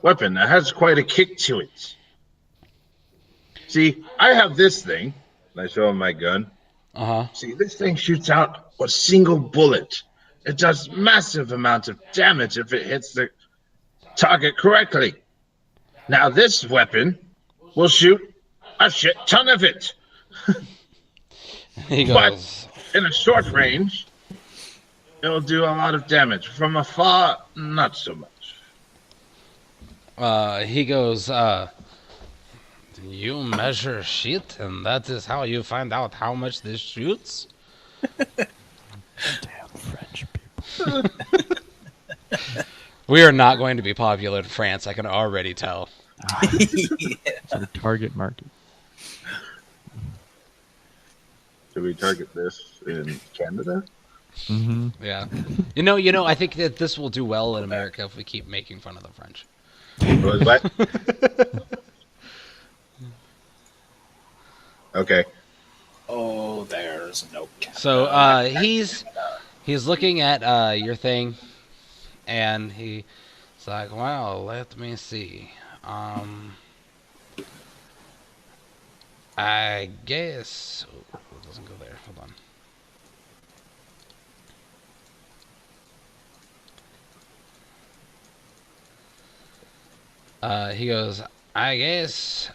weapon that has quite a kick to it. See, I have this thing. And I show him my gun. Uh-huh. See, this thing shoots out a single bullet. It does massive amounts of damage if it hits the target correctly. Now, this weapon will shoot a shit ton of it. He But goes, in a short range, it'll do a lot of damage. From afar, not so much. he goes, you measure shit, and that is how you find out how much this shoots? Damn French people. We are not going to be popular in France, I can already tell. It's our target market. Should we target this in Canada? Mm-hmm. Yeah. You know, I think that this will do well in America if we keep making fun of the French. What? Okay. Oh, there's no. So he's looking at your thing, and he's like, "Well, let me see. I guess it doesn't go there. Hold on." He goes, "I guess."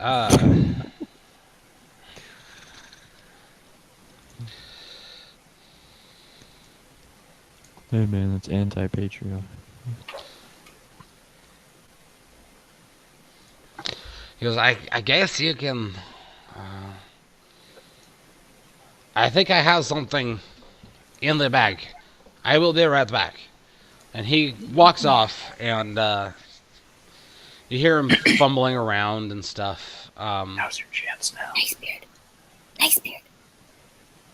Hey man, that's anti-patriot. He goes, I guess you can. I think I have something in the bag. I will be right back. And he walks off, and you hear him fumbling around and stuff. Now's your chance now. Nice beard. Nice beard.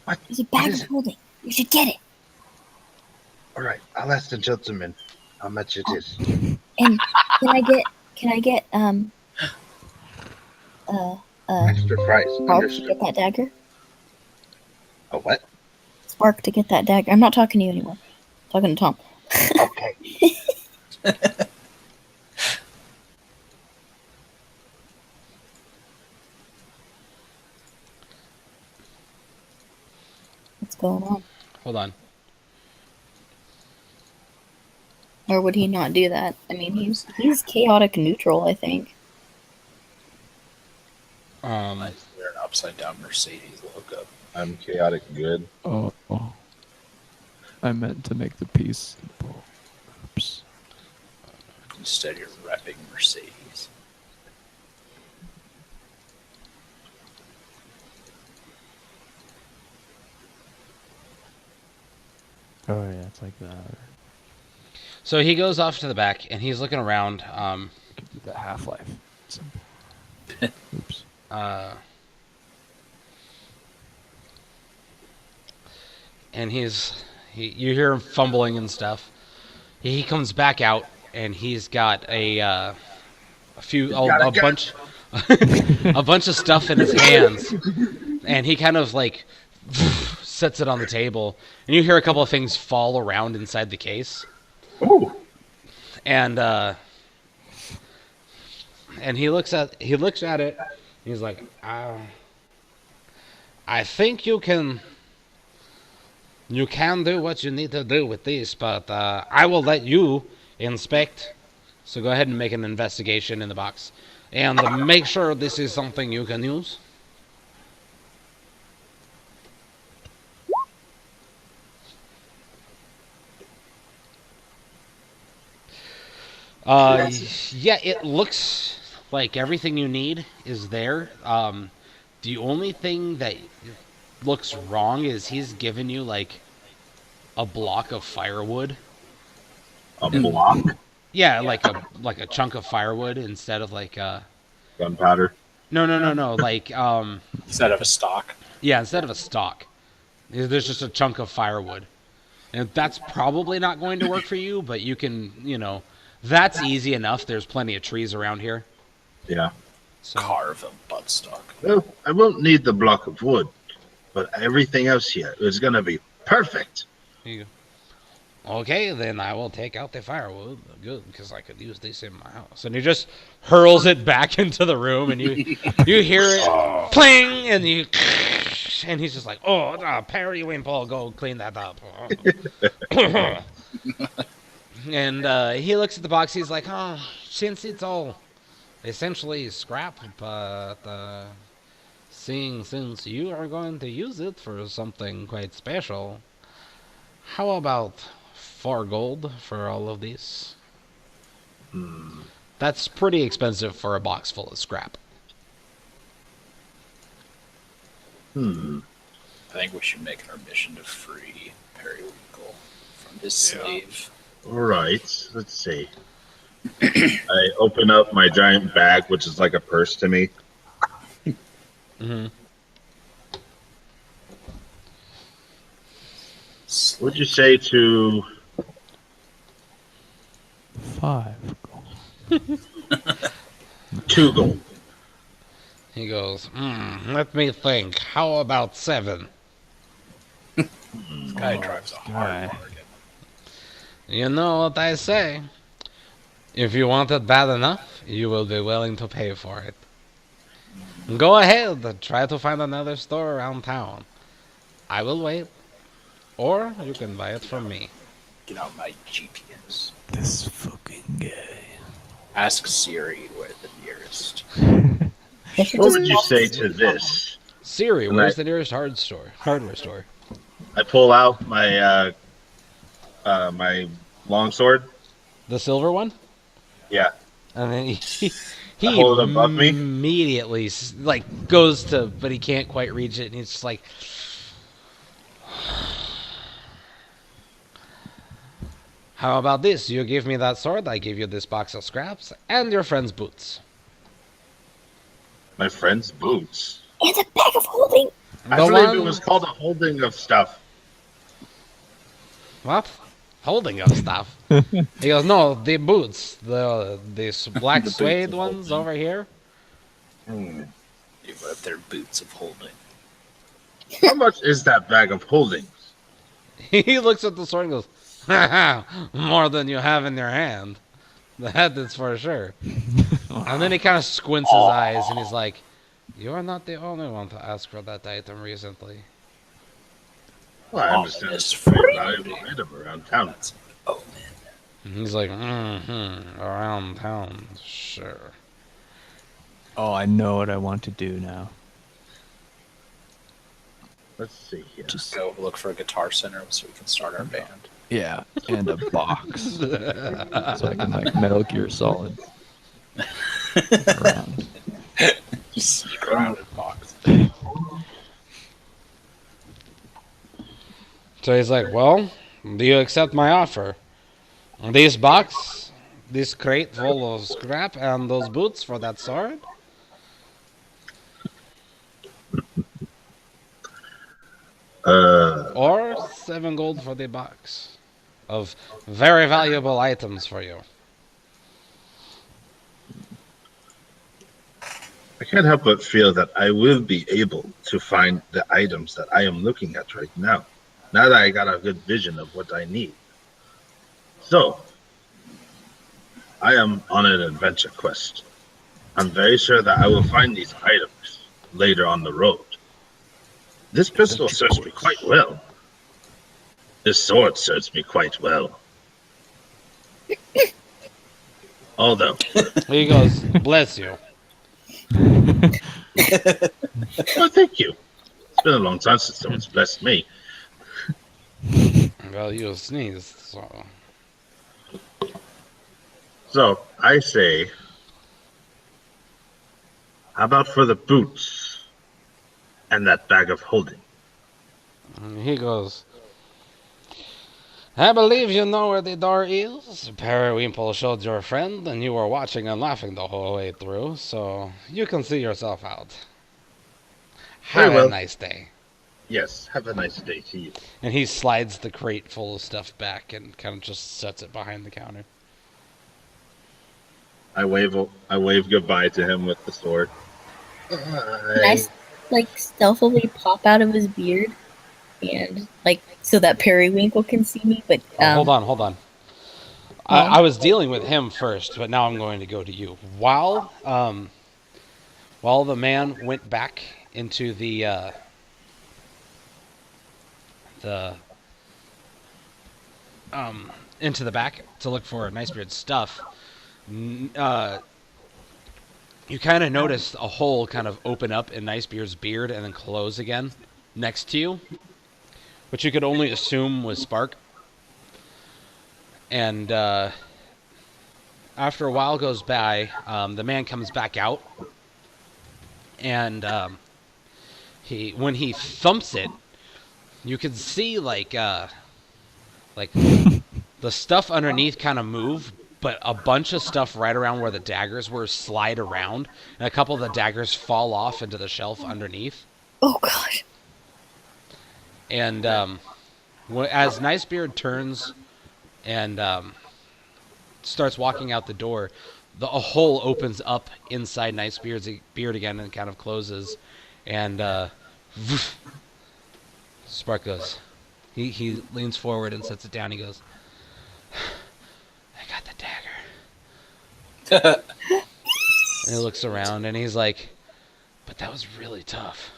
What? There's a What bag is of it? holding. You should get it. All right. I'll ask the gentleman how much it is. And can I get Extra price. Spark to Understood. get that dagger? A what? Spark to get that dagger. I'm not talking to you anymore. I'm talking to Tom. Okay. What's going on? Hold on. Or would he not do that? I mean, he's chaotic neutral, I think. We're an upside down Mercedes logo. I'm chaotic good. Oh. I meant to make the piece. Oops. Instead, you're repping Mercedes. Oh yeah, it's like that. So he goes off to the back and he's looking around. The Half-Life. symbol. Oops. And you hear him fumbling and stuff. He comes back out and he's got a bunch a bunch of stuff in his hands, and he kind of like sets it on the table, and you hear a couple of things fall around inside the case. Ooh. And he looks at it. And he's like, I think you can do what you need to do with these, but I will let you inspect. So go ahead and make an investigation in the box, and make sure this is something you can use. Yeah, it looks like everything you need is there. The only thing that looks wrong is he's given you like a block of firewood. A block. Yeah, like a chunk of firewood instead of like Gunpowder. No. Like Instead of a stock. yeah, instead of a stalk. There's just a chunk of firewood. And that's probably not going to work for you, but you can, that's easy enough. There's plenty of trees around here. Yeah. So Carve a buttstock. Well, I won't need the block of wood, but everything else here is gonna be perfect. here you go. Okay, then I will take out the firewood. Good, because I could use this in my house. And he just hurls it back into the room, and you hear it pling, and and he's just like, "Oh, periwinkle, go clean that up." And he looks at the box. He's like, "Oh, since it's all essentially scrap, but seeing since you are going to use it for something quite special, how about 4 gold for all of these?" That's pretty expensive for a box full of scrap. Hmm. I think we should make it our mission to free Periwinkle from his slave. All right. Let's see. I open up my giant bag, which is like a purse to me. Mm-hmm. What'd you say to 5 gold. 2 gold? He goes, let me think. How about 7? This guy drives a hard guy. bargain. You know what I say. If you want it bad enough, you will be willing to pay for it. Go ahead, try to find another store around town. I will wait. Or you can buy it from me. Get out my GPS. This fucking guy. Ask Siri where the nearest. What would you say to this? Siri, where's the nearest hardware store? I pull out my my longsword. The silver one? Yeah. And then he I hold it above me? immediately like goes to, but he can't quite reach it, and he's just like, "How about this? You give me that sword, I give you this box of scraps, and your friend's boots." My friend's boots. And a bag of holding. I The believe one- it was called a holding of stuff. What? Holding up stuff. He goes, "No, the boots, these black The boots suede of ones holding. over here." Hmm. You have their boots of holding. How much is that bag of holdings? He looks at the sword and goes, "Ha ha, more than you have in your hand. That is for sure." And then he kind of squints his eyes and he's like, "You are not the only one to ask for that item recently." Well, I understand Ominous it's a very foreboding. valuable item around town. That's an omen. And he's like, around town, sure. Oh, I know what I want to do now. Let's see here. Just Go look for a Guitar Center so we can start our band. yeah, and a box, so I can like Metal Gear Solid around. Just sneak around in a box. So he's like, well, do you accept my offer? This box, this crate full of scrap, and those boots for that sword? Or 7 gold for the box of very valuable items for you. I can't help but feel that I will be able to find the items that I am looking at right now. Now that I got a good vision of what I need. So, I am on an adventure quest. I'm very sure that I will find these items later on the road. This pistol serves me quite well. This sword serves me quite well. Although, He goes, bless you. well, thank you. It's been a long time since someone's blessed me. Well, you sneezed, so... So, I say, how about for the boots and that bag of holding? And he goes, I believe you know where the door is. Periwinkle showed your friend, and you were watching and laughing the whole way through, so you can see yourself out. Very Have well. a nice day. Yes, have a nice day to you. And he slides the crate full of stuff back and kind of just sets it behind the counter. I wave goodbye to him with the sword. Nice, like stealthily pop out of his beard, and like so that Periwinkle can see me. But Oh, hold on. I was dealing with him first, but now I'm going to go to you. While the man went back into the into the back to look for Nicebeard's stuff, you kind of noticed a hole kind of open up in Nicebeard's beard and then close again next to you, which you could only assume was Spark. And after a while goes by, the man comes back out, and when he thumps it, you can see like the stuff underneath kind of move, but a bunch of stuff right around where the daggers were slide around, and a couple of the daggers fall off into the shelf underneath. oh gosh, And as Nicebeard turns and starts walking out the door, a hole opens up inside Nicebeard's beard again and kind of closes. And Spark goes. He leans forward and sets it down. He goes, I got the dagger. And he looks around and he's like, but that was really tough.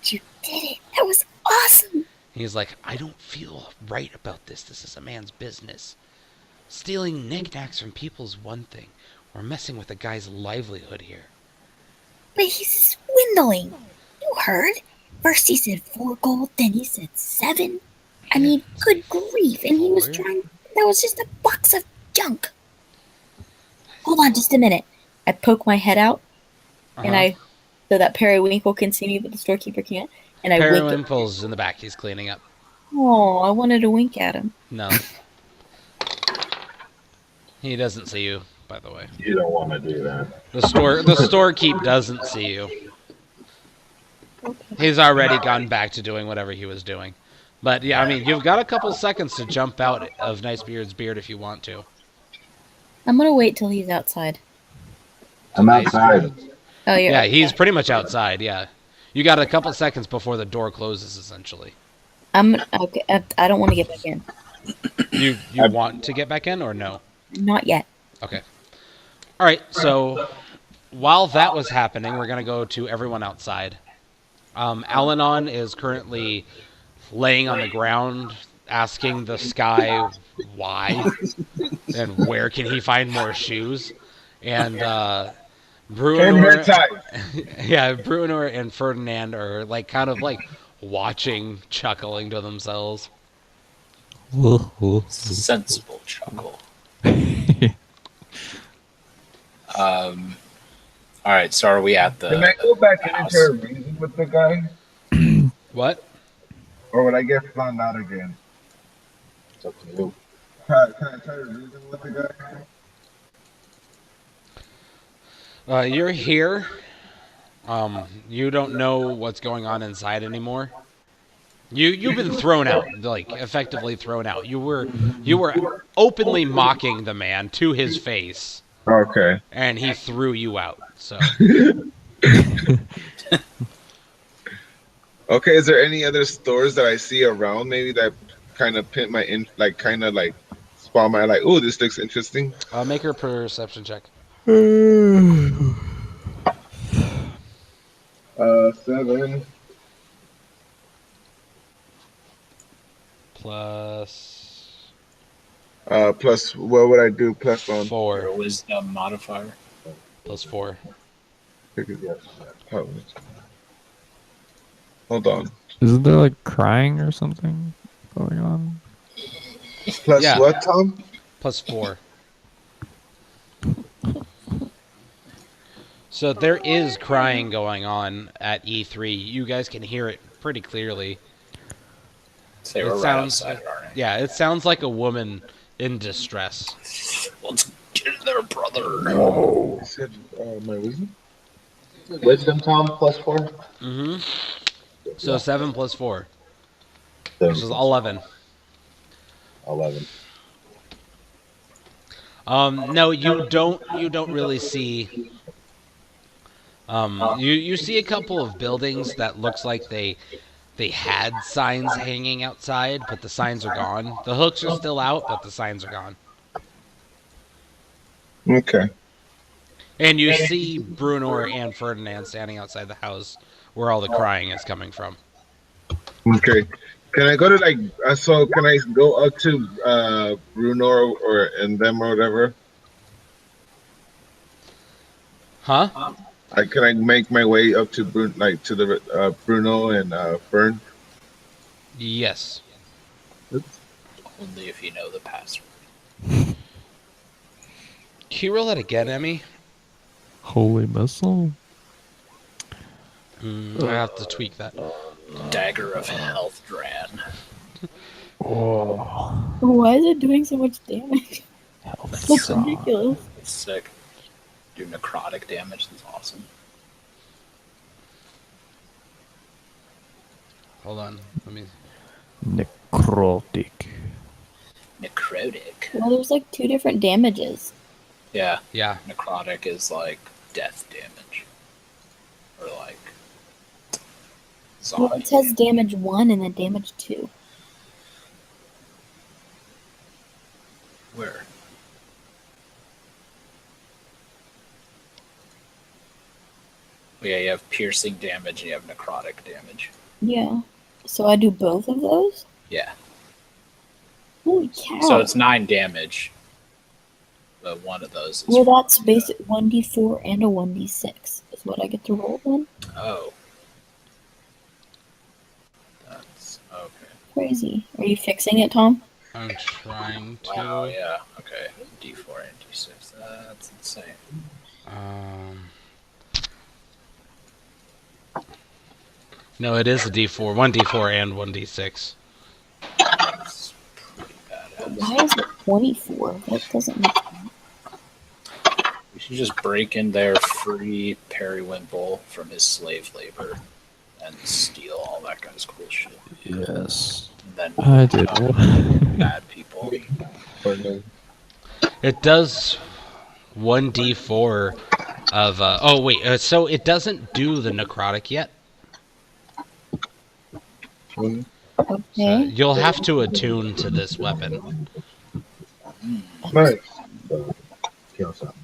but you did it! That was awesome. He's like, I don't feel right about this. This is a man's business. Stealing knickknacks from people's one thing. We're messing with a guy's livelihood here. But he's swindling. You heard? First he said 4 gold, then he said 7. I mean, good grief! And he was trying. That was just a box of junk. Hold on, just a minute. I poke my head out, and so that Periwinkle can see me, but the storekeeper can't. And I wink. Periwinkle's in the back. He's cleaning up. Oh, I wanted to wink at him. No. He doesn't see you, by the way. You don't want to do that. The storekeep doesn't see you. He's already gone back to doing whatever he was doing. But yeah, I mean, you've got a couple seconds to jump out of Nicebeard's beard if you want to. I'm gonna wait till he's outside. I'm outside. Oh, you're Yeah, he's pretty much outside. Yeah, you got a couple seconds before the door closes. Essentially, I'm okay. I don't want to get back in. you want to get back in or no? Not yet. Okay. All right. So while that was happening, we're gonna go to everyone outside. Alanon is currently laying on the ground, asking the sky why and where can he find more shoes. And Came here Bruenor, tight. yeah, Bruenor and Ferdinand are like kind of like watching, chuckling to themselves. Sensible chuckle. All right, so are we at the? Can I go back house? into a reason with the guy, What? or would I get found out again? It's up to you. Can I try to reason with the guy? You're here. You don't know what's going on inside anymore. You've been thrown out, like effectively thrown out. You were openly mocking the man to his face, Okay. and he threw you out. So Okay. Is there any other stores that I see around, maybe that kind of pin my spawn my like? Oh, this looks interesting. make her perception check. 7. Plus Plus, what would I do? Plus on. Your 4. wisdom modifier. Plus 4. Oh, hold on. Isn't there like crying or something going on? Plus Yeah. what, Tom? Plus 4. So there is crying going on at E3. You guys can hear it pretty clearly. Say It we're right sounds- outside, aren't Yeah, it sounds like a woman in distress. we? Let's get in there, brother. I said my wisdom. Wisdom, Tom, plus 4. Mm-hmm. So 7 plus 4, which is 11. 11. No, you don't really see. You see a couple of buildings that looks like they had signs hanging outside, but the signs are gone. The hooks are still out, but the signs are gone. Okay. And you see Bruenor and Ferdinand standing outside the house where all the crying is coming from. Okay. Can I go to so can I go up to Bruno or and them or whatever? Huh? Can I make my way up to to the Bruno and Fern? Yes. Only if you know the password. Can you roll that again, Emmy? Holy missile? I have to tweak that. Dagger of Health, Dran. Oh, Why is it doing so much damage? That's suck. ridiculous. It's sick. Do necrotic damage. That's awesome. Hold on. Let me. Necrotic. Necrotic. Well, there's like 2 different damages. Yeah. Yeah. Necrotic is like death damage. Or like Well, zombie it says damage 1 and then damage 2. Where? Yeah, you have piercing damage and you have necrotic damage. Yeah. So I do both of those? Yeah. Holy cow. So it's 9 damage. But one of those is Well, that's basic 1d4 and a 1d6 is what I get to roll then. Oh. That's okay. Crazy. Are you fixing it, Tom? I'm trying to. Wow, yeah. Okay. D4 and D6. That's insane. No, it is a D4. 1d4 and 1d6. That's pretty badass. Why is it 24? That doesn't make sense. We should just break in there, free Periwinkle from his slave labor, and steal all that guy's cool shit. Yes. And then I did. bad people. It does 1d4 of. Oh, wait. So it doesn't do the necrotic yet. So Okay. you'll have to attune to this weapon. Nice. Kill something.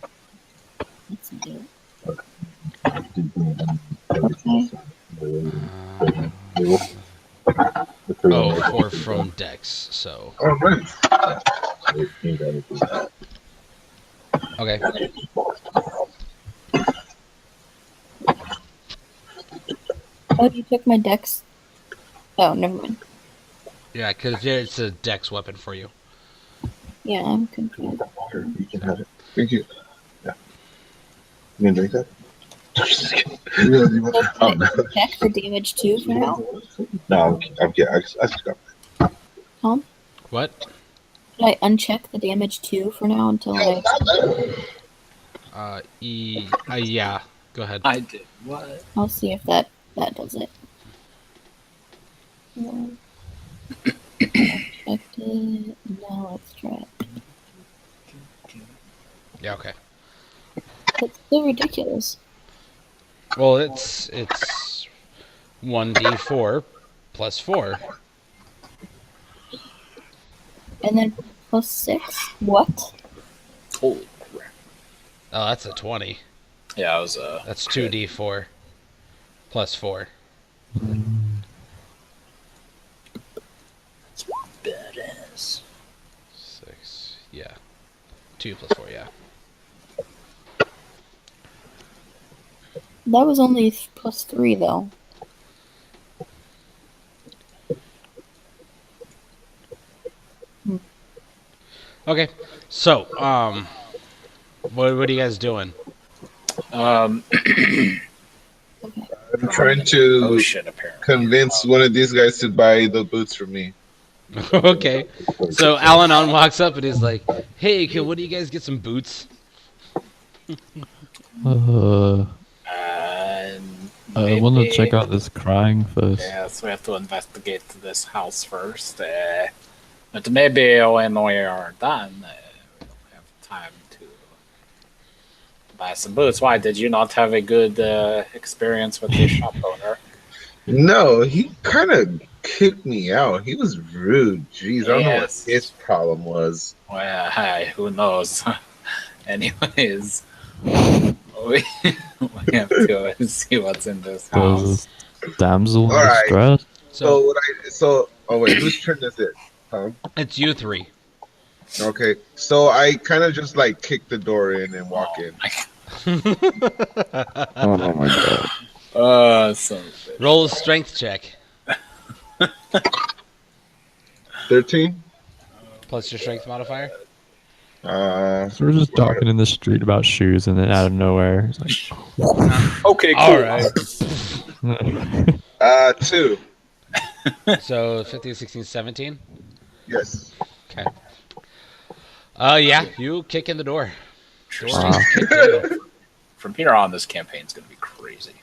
Let's do it. Oh, 4 from Dex. So. Oh, nice. Okay. Oh, you took my dex. Oh, never mind. Yeah, because it's a dex weapon for you. Yeah, I'm confused. Water, you can have it. Thank you. Yeah. You gonna drink that? Just kidding. Yeah, you want- So oh, can no. I check for damage too for now? No, I'm kidding. I just got. Tom? What? Should I uncheck the damage too for now until I... Yeah. Go ahead. I did what? I'll see if that does it. Checked it. Now let's try it. Yeah. Okay. That's so ridiculous. Well, it's 1d4 plus 4. And then plus 6? What? Holy crap. Oh, that's a 20. Yeah, I was That's 2d4 plus 4. badass. 6. Yeah. 2 plus 4. Yeah. That was only plus 3 though. Okay. So, what are you guys doing? I'm Okay. trying to Ocean apparently. convince one of these guys to buy the boots for me. Okay. So Al-Anon walks up and he's like, "Hey, what do you guys get some boots?" And I want to maybe- check out this crying first. Yes, we have to investigate this house first. But maybe when we are done, we'll have time to buy some boots. Why did you not have a good experience with the shop owner? No, he kind of kicked me out. He was rude. Jeez, I don't know what Yes. his problem was. Well, hey, who knows? Anyways, we have to see what's in this house. There's a damsel in Alright. distress. So Oh wait, whose turn is it? it's you three. Okay, so I kind of just like kick the door in and walk in. Oh my god. Son of a bitch. Roll a strength check 13. plus your strength modifier. Uh, So we're just talking in the street about shoes, and then out of nowhere, it's Okay, cool. All right. like, 2. So 15, 16, 17. Yes. Okay. Yeah, you kick in the door. Door Wow. is kicked in. From here on, this campaign's gonna be crazy.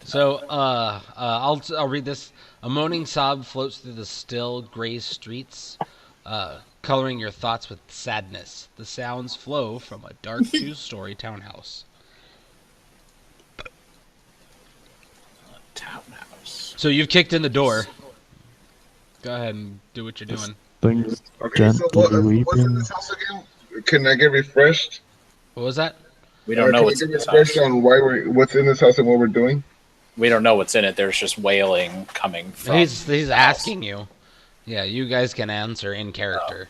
So, I'll read this. A moaning sob floats through the still, gray streets, coloring your thoughts with sadness. The sounds flow from a dark two-story townhouse. Townhouse. So you've kicked in the door. Go ahead and do what you're doing. things Okay, so what's in weeping. this house again? Can I get refreshed? What was that? We don't know Can what's I in get this refreshed house. on what's in this house and what we're doing? We don't know what's in it. There's just wailing coming from. He's asking you. Yeah, you guys can answer in character.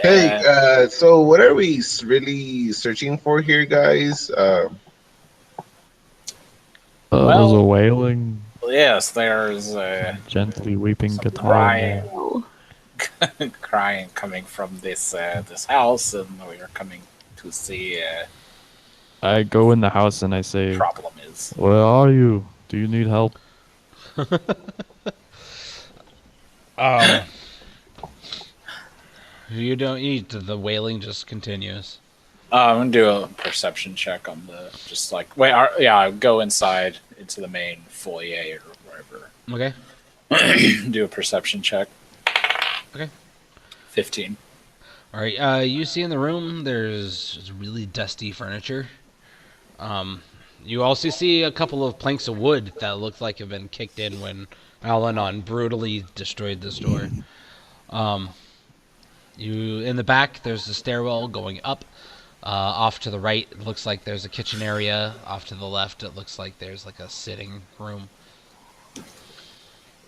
Hey, so what are we really searching for here, guys? There's Well- a wailing, Yes, there's gently weeping some guitar. crying, Oh. crying coming from this this house, and we are coming to see I go in the house and I say, problem is. "Where are you? Do you need help?" You don't eat. The wailing just continues. I'm gonna do a perception check on the just like wait. Yeah, go inside into the main foyer or wherever. Okay. Do a perception check. Okay. 15. All right. You see in the room there's really dusty furniture. You also see a couple of planks of wood that look like have been kicked in when Al-Anon brutally destroyed this door. You in the back there's a stairwell going up. Off to the right, it looks like there's a kitchen area. Off to the left, it looks like there's like a sitting room.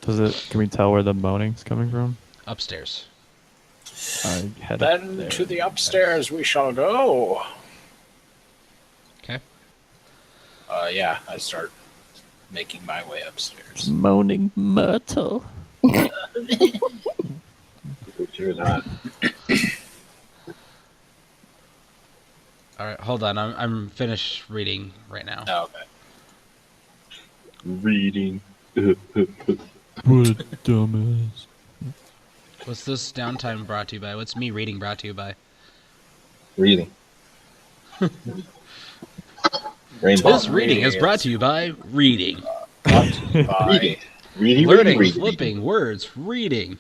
Can we tell where the moaning's coming from? Upstairs. I head up Then there. to the upstairs we shall go. Okay. Yeah, I start making my way upstairs. Moaning Myrtle. Which you're not. All right, hold on. I'm finished reading right now. Oh, okay. Reading. What a dumbass. What's this downtime brought to you by? What's me reading brought to you by? Reading. Rainbow. This reading is brought to you by reading. Bye. Reading. Learning, Reading. flipping words, reading.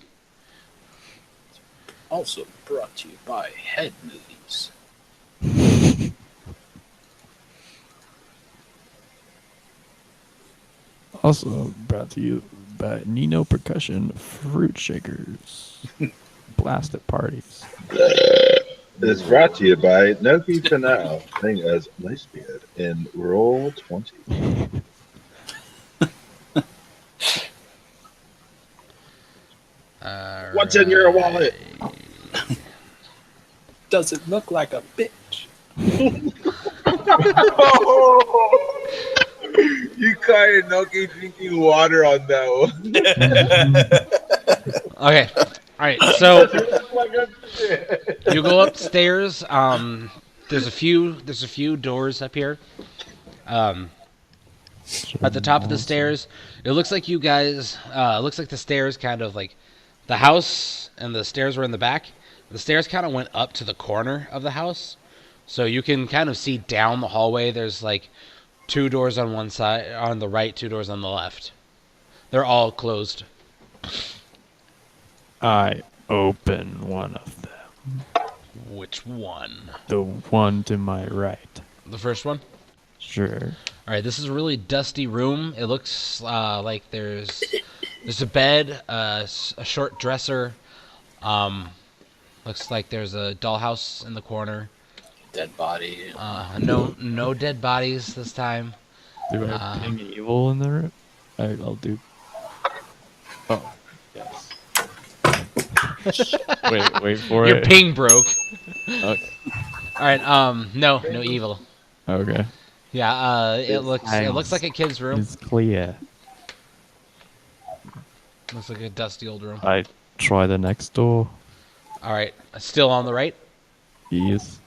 Also brought to you by Head Movies. Also brought to you by Nino Percussion Fruit Shakers. Blast at parties. It's brought to you by Noki Tanao, playing as Nicebeard in Roll 20. What's in your wallet? Does it look like a bitch? You caught Noki drinking water on that one. Okay. All right. So you go upstairs. There's a few doors up here. At the top of the stairs, it looks like you guys. Looks like the stairs kind of like the house and the stairs were in the back. The stairs kind of went up to the corner of the house, so you can kind of see down the hallway. There's like 2 doors on one side, on the right, 2 doors on the left. They're all closed. I open one of them. Which one? The one to my right. The first one? Sure. All right, this is a really dusty room. It looks like there's a bed, a short dresser. Looks like there's a dollhouse in the corner. Dead body. No dead bodies this time. Do I ping evil in the room? I'll do. Oh, yes. wait for Your it. ping broke. Okay. All right, no evil. Okay. Yeah, it looks like a kid's room. It's clear. Looks like a dusty old room. I try the next door. All right, still on the right. Yes.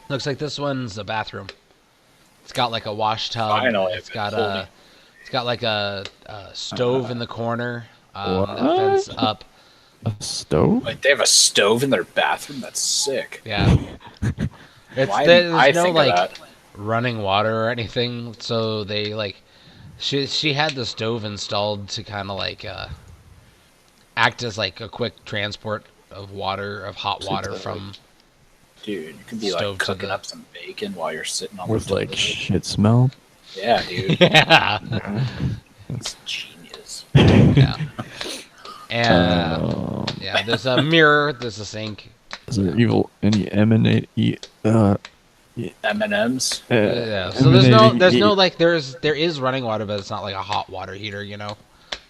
Looks like this one's a bathroom. It's got like a wash tub. Finally, It's got like a stove in the corner. That What? vents up. A stove? Wait, they have a stove in their bathroom? That's sick. Yeah. Why didn't I There's no think of like that? running water or anything, so they like she had the stove installed to kind of like act as like a quick transport of hot water from. Dude, you could be Stove like to cooking the- up some bacon while you're sitting on With the like toilet. shit smell? Yeah, dude. Yeah. It's genius. Yeah. And Oh. yeah, there's a mirror, there's a sink. Is there evil any emanate? M&M's. Yeah. So there's no like there is running water, but it's not like a hot water heater, you know.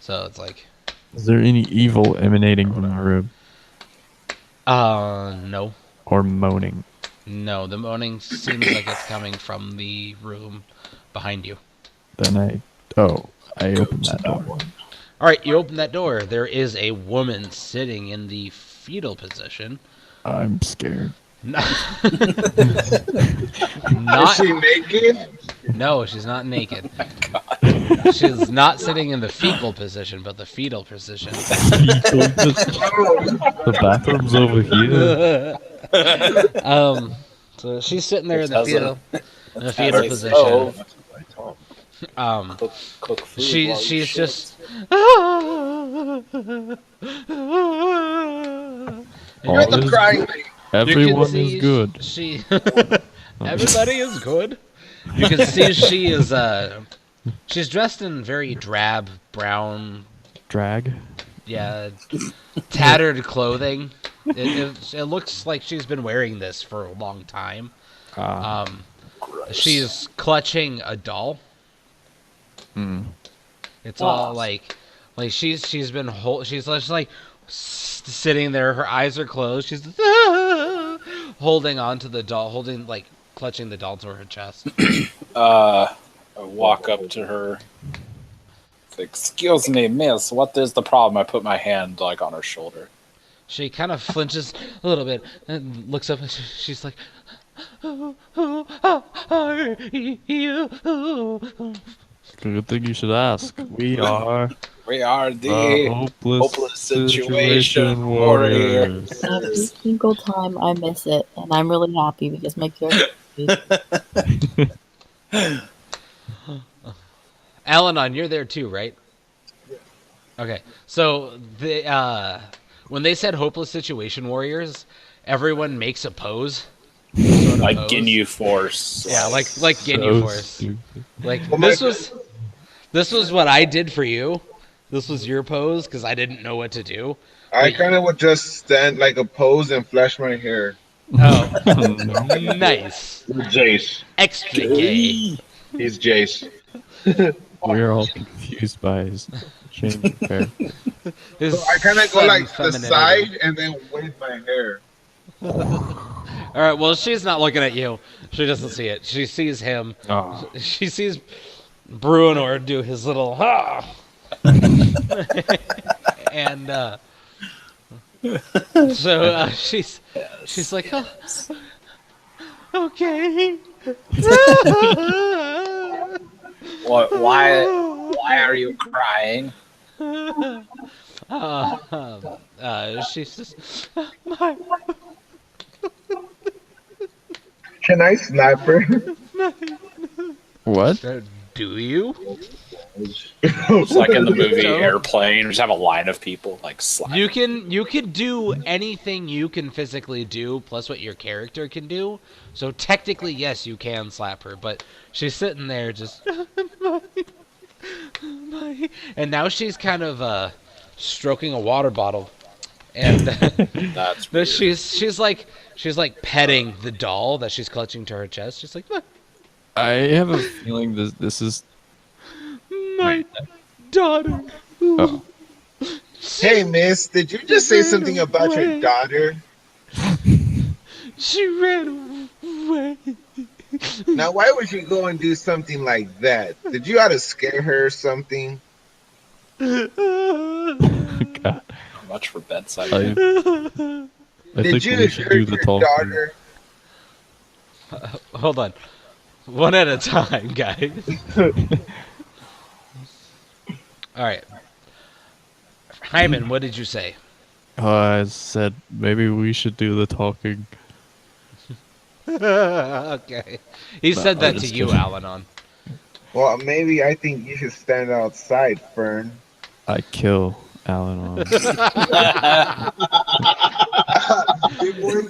So it's like Is there any evil emanating from the room no. or moaning? No, the moaning seems like it's coming from the room behind you. Then I open that door. All right, you open that door. There is a woman sitting in the fetal position. I'm scared. Not, Is she naked? no, she's not naked. She's not sitting in the fecal position, but the fetal position. The bathroom's over here. So she's sitting there in the Has fetal Has a position. stove. Cook food while you She's shit. just. You're the is- crying baby. Everyone see is good. She. Everybody is good. You can see she is. She's dressed in very drab brown. Drag. Yeah, tattered clothing. It looks like she's been wearing this for a long time. She's clutching a doll. It's all like she's been she's just like sitting there. Her eyes are closed. She's holding on to the doll, clutching the doll to her chest. I walk up to her. It's like, excuse me, miss, what is the problem? I put my hand like on her shoulder. She kind of flinches a little bit and looks up and she's like, "Who are you?" Good thing you should ask. We are We are the the hopeless situation warriors. Every single time I miss it, and I'm really happy because my character. Alanon, you're there too, right? Okay, so when they said hopeless situation warriors, everyone makes a pose. Sort of like pose. Ginyu Force. Yeah, like Ginyu So Force. stupid. Like Oh my this was what I did for you. This was your pose because I didn't know what to do. I kind of would just stand like a pose and flash my hair. Oh, No. nice, Jace. extra gay. He's Jace. We're all confused by his change of hair. His So I kind of go sudden like the femininity. side and then wave my hair. All right, well, she's not looking at you. She doesn't see it. She sees him. Oh, She sees Bruenor do his little ha, and so she's like, oh, okay. What? Why are you crying? She's just my Can I slap her? what? do you? It's like in the movie So- Airplane. Just have a line of people like slap. You can do anything you can physically do plus what your character can do. So technically, yes, you can slap her, but she's sitting there just and now she's kind of stroking a water bottle, and That's weird. she's like petting the doll that she's clutching to her chest. She's like, I have a feeling this is. my daughter. Oh. Hey, miss, did you just say something about your daughter? She ran away. Now, why would you go and do something like that? Did you ought to scare her or something? God. Much for bedside. I Did think you we should hurt do the your talking. daughter? Hold on, one at a time, guys. All right, Hyman, what did you say? I said maybe we should do the talking. Okay, he No, said that I'm to just you, kidding. Alanon. Well, maybe I think you should stand outside, Fern. I kill Alan.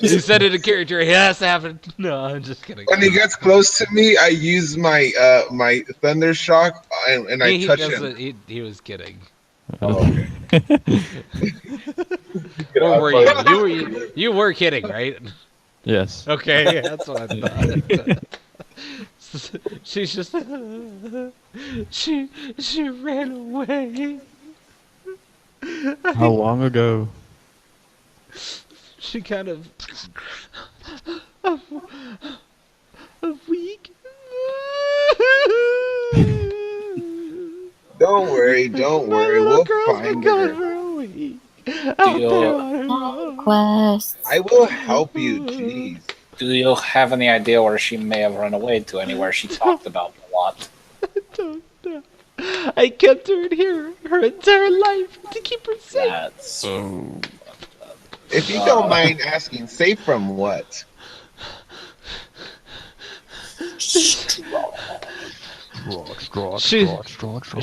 You said it in character. He has to have it. No, I'm just kidding. When he gets close to me, I use my my thunder shock and I He touch doesn't- him. he was kidding. Oh, okay. Or were you? You were kidding, right? Yes. Okay, that's what I thought. She's just she ran away. How long ago? She kind of a week. Don't worry, don't My worry. little We'll girl's been find gone her. for a week. Out there on her own. Quests. I will help you, jeez. Do you have any idea where she may have run away to? Anywhere she talked about a lot? Don't know. I kept her in here her entire life to keep her safe. That's Oh. If you don't mind asking, safe from what?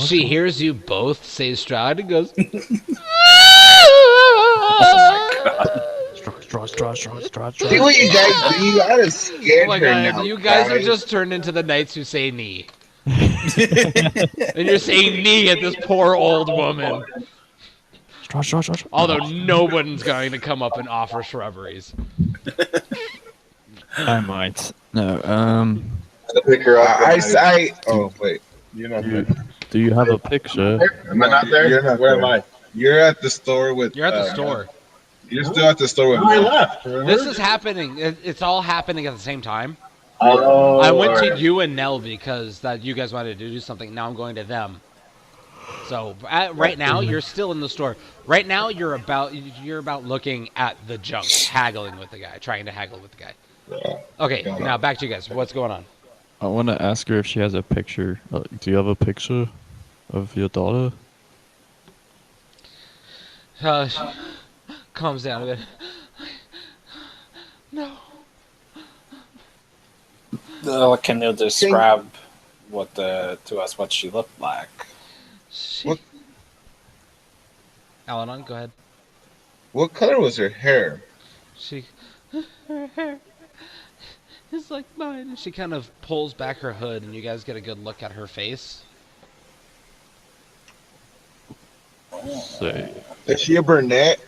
She hears you both say Strahd and goes, See what you guys do? You oughta scared oh my her god, now. you guys are guys. just turned into the knights who say knee. And you're saying knee at this poor old woman. Although no one's going to come up and offer shrubberies. I might. No. Pick her up. Oh wait, you're not there. Do you have a picture? Am I not there? You're not Where there. am I? You're at the store with. You're at the store. You're still at the store with. I left. Remember? This is happening. It's all happening at the same time. Oh, I went to alright. you and Nell because that you guys wanted to do something. Now I'm going to them. So right now you're still in the store. Right now you're about looking at the junk, haggling with the guy, trying to haggle with the guy. Okay, now back to you guys. What's going on? I want to ask her if she has a picture. Do you have a picture of your daughter? She calms down a bit. No. Can you describe to us what she looked like? What? Al-Anon, go ahead. What color was her hair? Her hair is like mine. And she kind of pulls back her hood, and you guys get a good look at her face. Say, Is she a brunette?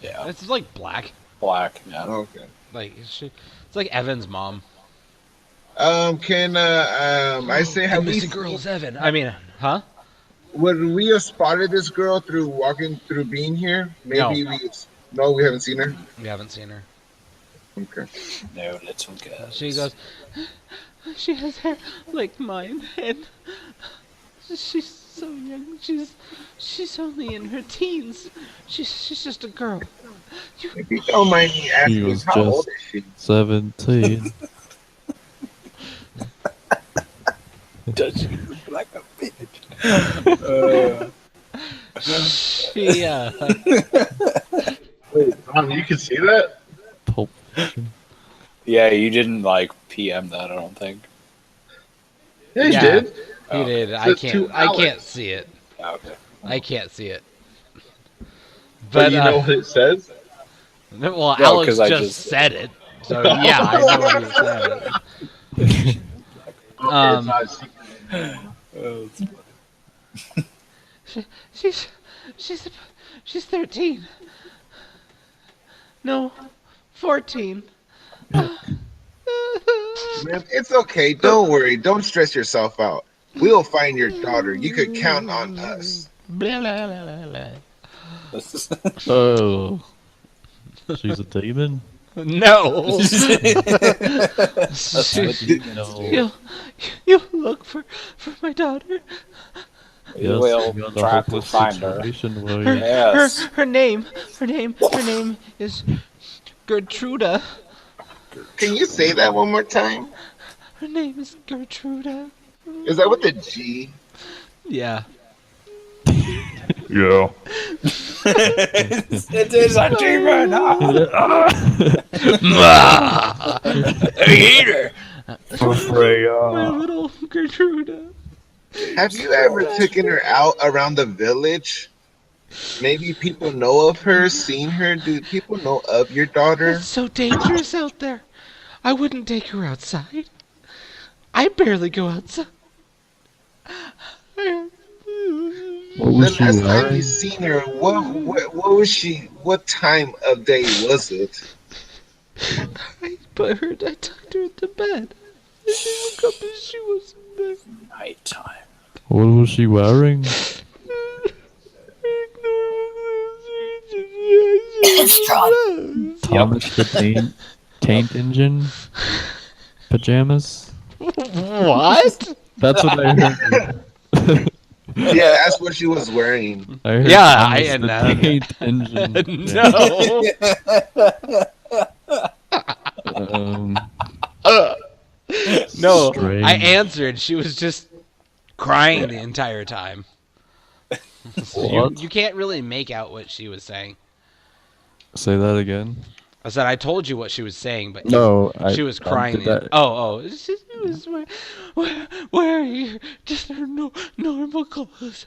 Yeah, It's like black. black. Yeah. Okay. Like it's like Evan's mom. Can I say The have we missing girl is Evan. I mean, huh? would we have spotted this girl through walking through being here? Maybe we haven't seen her. We haven't seen her. Okay. No little girl. She goes. She has hair like mine, and she's so young. She's only in her teens. She's just a girl. If you don't mind me she asking, was how old just is she? 17. Does she look like a bitch? She Wait, you can see that? Pulp Fiction. Yeah, you didn't like PM that. I don't think. Yeah, he Yeah. did. He did. Says I 2 can't hours. see it. Okay. I can't see it. But you know what it says? Well, No, Alex 'cause I just just- said it. So yeah, I know what he said. It's not a secret. She's 13. No, 14. Man, it's okay. Don't worry. Don't stress yourself out. We'll find your daughter. You could count on us. Blah, blah, blah, blah, blah. Oh. She's a demon? No. That's what you know. You look for my daughter. We will you're in a try to hopeless find her. situation where Her, you- Yes. her name is Gertruda. Can you say that one more time? Her name is Gertruda. Is that with the G? Yeah. Yeah. It is a demon. I hate her. For Freya. My little Gertruda. Have you ever taken her out around the village? Maybe people know of her, seen her. Do people know of your daughter? It's so dangerous out there. I wouldn't take her outside. I barely go outside. What The was she last time wearing? you seen her, what was she? What time of day was it? I tucked her into bed. And she woke up and she was in bed. Nighttime. What was she wearing? Thomas the Taint Engine pajamas? What? That's what I heard. Yeah, that's what she was wearing. I heard Yeah, Thomas I- the no. Taint Engine. No. No. Strange. I answered. She was just crying the entire time. So What? you can't really make out what she was saying. Say that again. I said I told you what she was saying, but No, she was crying. did that- It was where are you? Just normal clothes.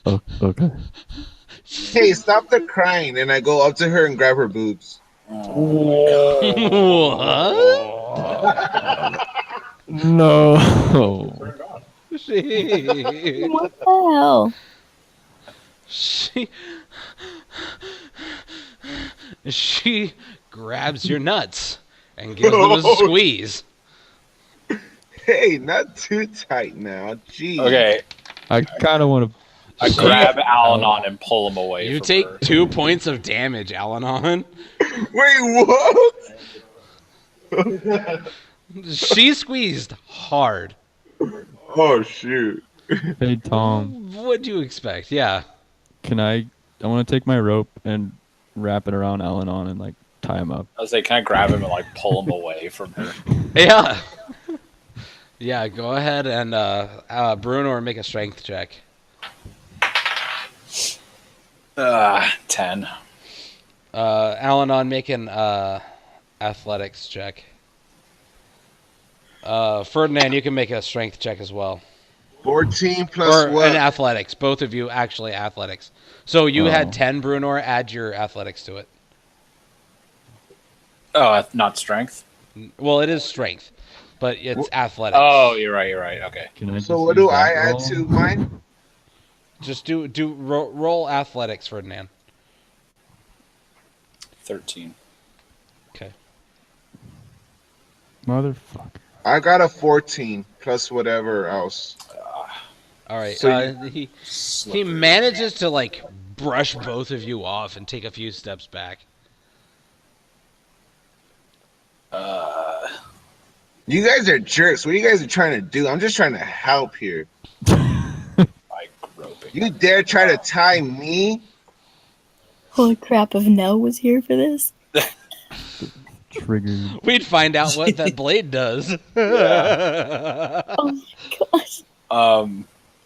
Oh, okay. Hey, stop the crying, and I go up to her and grab her boobs. What? No. She, What the hell? she grabs your nuts and gives them a squeeze. Hey, not too tight now. Gee. Okay, I kind of want to. I grab Al-Anon and pull him away. You from take her. 2 points of damage, Al-Anon. Wait, what? She squeezed hard. Oh shoot! Hey Tom, What'd you expect? Yeah. I want to take my rope and wrap it around Al-Anon and like tie him up. I was like, can I grab him and like pull him away from her? Yeah. Yeah, go ahead and Bruno make a strength check. 10. Al-Anon make an athletics check. Ferdinand, you can make a strength check as well. 14 plus Or what? an athletics. Both of you actually athletics. So you Oh. had 10, Bruno, add your athletics to it. Oh, not strength. Well, it is strength, but it's athletics. Oh, you're right. Okay. Can I So just what do use I that add roll? to mine? Just roll athletics, Ferdinand. 13. Okay. Motherfucker. I got a 14 plus whatever else. All right. So He manages to like brush both of you off and take a few steps back. You guys are jerks. What are you guys are trying to do? I'm just trying to help here. By groping. You dare try to tie me? Holy crap! If Nell was here for this, Triggered. We'd find out what that blade does. oh my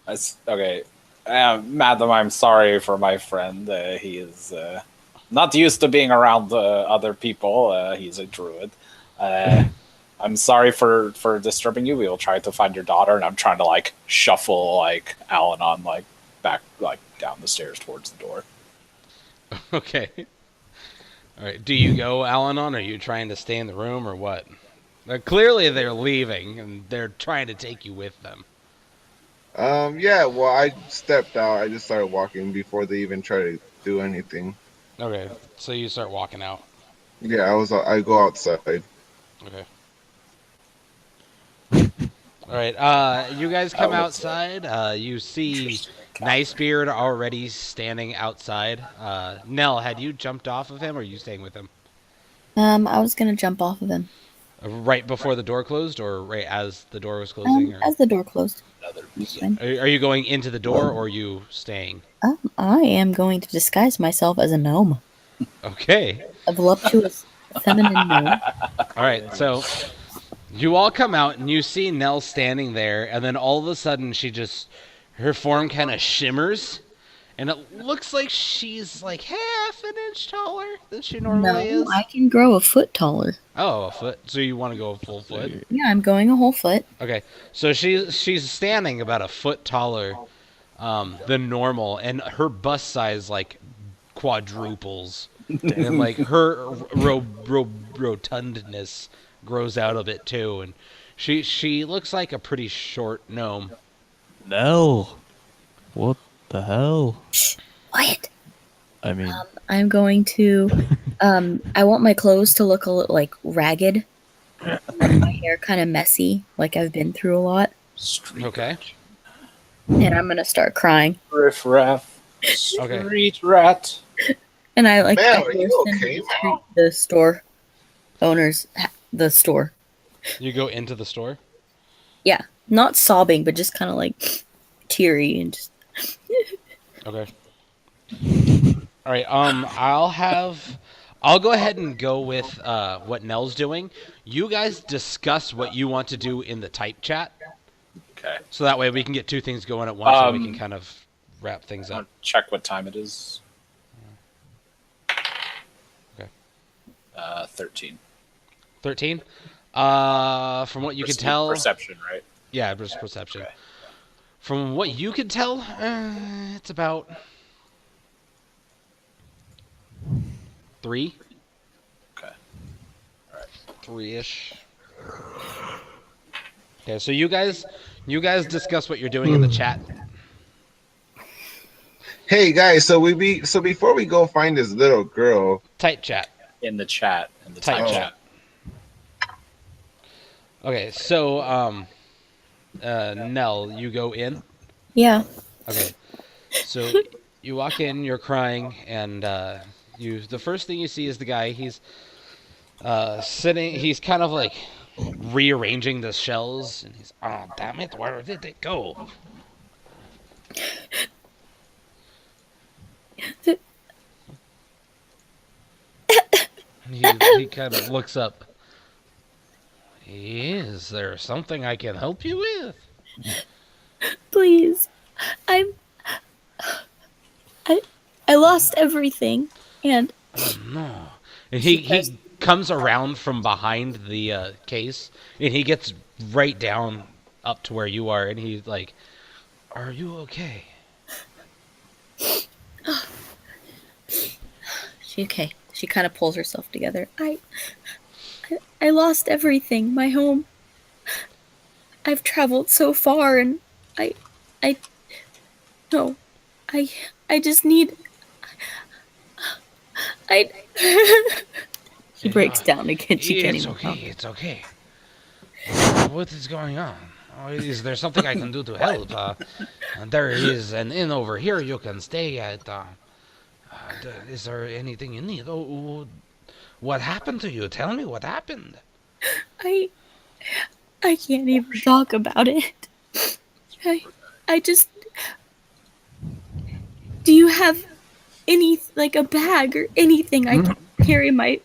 gosh! Okay. Madam, I'm sorry for my friend. He is not used to being around other people. He's a druid. I'm sorry for disturbing you. We will try to find your daughter, and I'm trying to like shuffle like Al-Anon like back like down the stairs towards the door. Okay. All right. Do you go, Al-Anon? Or are you trying to stay in the room, or what? Clearly, they're leaving, and they're trying to take you with them. Yeah, well, I stepped out. I just started walking before they even try to do anything. Okay. So you start walking out. Yeah, I go outside. Okay. All right. You guys come outside. You see Nicebeard already standing outside. Nell, had you jumped off of him, or are you staying with him? I was gonna jump off of him. Right before the door closed, or right as the door was closing? Or... As the door closed. Another It's fine. Are you going into the door, or are you staying? I am going to disguise myself as a gnome, Okay. a voluptuous feminine gnome. All right. So you all come out, and you see Nell standing there, and then all of a sudden, her form kind of shimmers, and it looks like she's like half an inch taller than she normally No, is. I can grow a foot taller. Oh, a foot. So you want to go a full foot? Yeah, I'm going a whole foot. Okay. So she's standing about a foot taller than normal, and her bust size like quadruples, and like her rotundness grows out of it too, and she looks like a pretty short gnome. Nell. What the hell? Quiet. I mean, I'm going to. I want my clothes to look a little like ragged, and my hair kind of messy, like I've been through a lot. Okay. And I'm gonna start crying. Riff raff. Okay. Street rat. And I like Mel, I are you burst into okay, the street- the store owners, the store. You go into the store. Yeah, not sobbing, but just kind of like teary and just. Okay. All right. I'll go ahead and go with what Nell's doing. You guys discuss what you want to do in the type chat, Okay. so that way we can get two things going at once, and we can Um, kind of wrap things I'll up. check what time it is. Okay. 13. 13. From what you can tell, Perception, right? yeah, just perception. Okay. From what you can tell, it's about 3. Okay. 3-ish. Okay, so you guys discuss what you're doing in the chat. Hey guys, so before we go find this little girl, Type chat. In the chat. In the Type type chat. chat. Okay, so Nell, you go in. Yeah. Okay, so you walk in, you're crying, and the first thing you see is the guy. sitting. He's kind of like rearranging the shells, and he's, oh damn it, where did it go? He kind of looks up. Is there something I can help you with? Please, I'm. I lost everything, and No. And he comes around from behind the case, and he gets right down up to where you are, and he's like, "Are you okay?" she okay. She kind of pulls herself together. I lost everything. My home. I've traveled so far, and no, I just need. I. She breaks down again. She can't It's even okay. talk. It's okay. What is going on? Is there something I can do to help? There is an inn over here you can stay at. Is there anything you need? Oh, what happened to you? Tell me what happened. I can't even talk about it. I just. Do you have any, like, a bag or anything I can carry my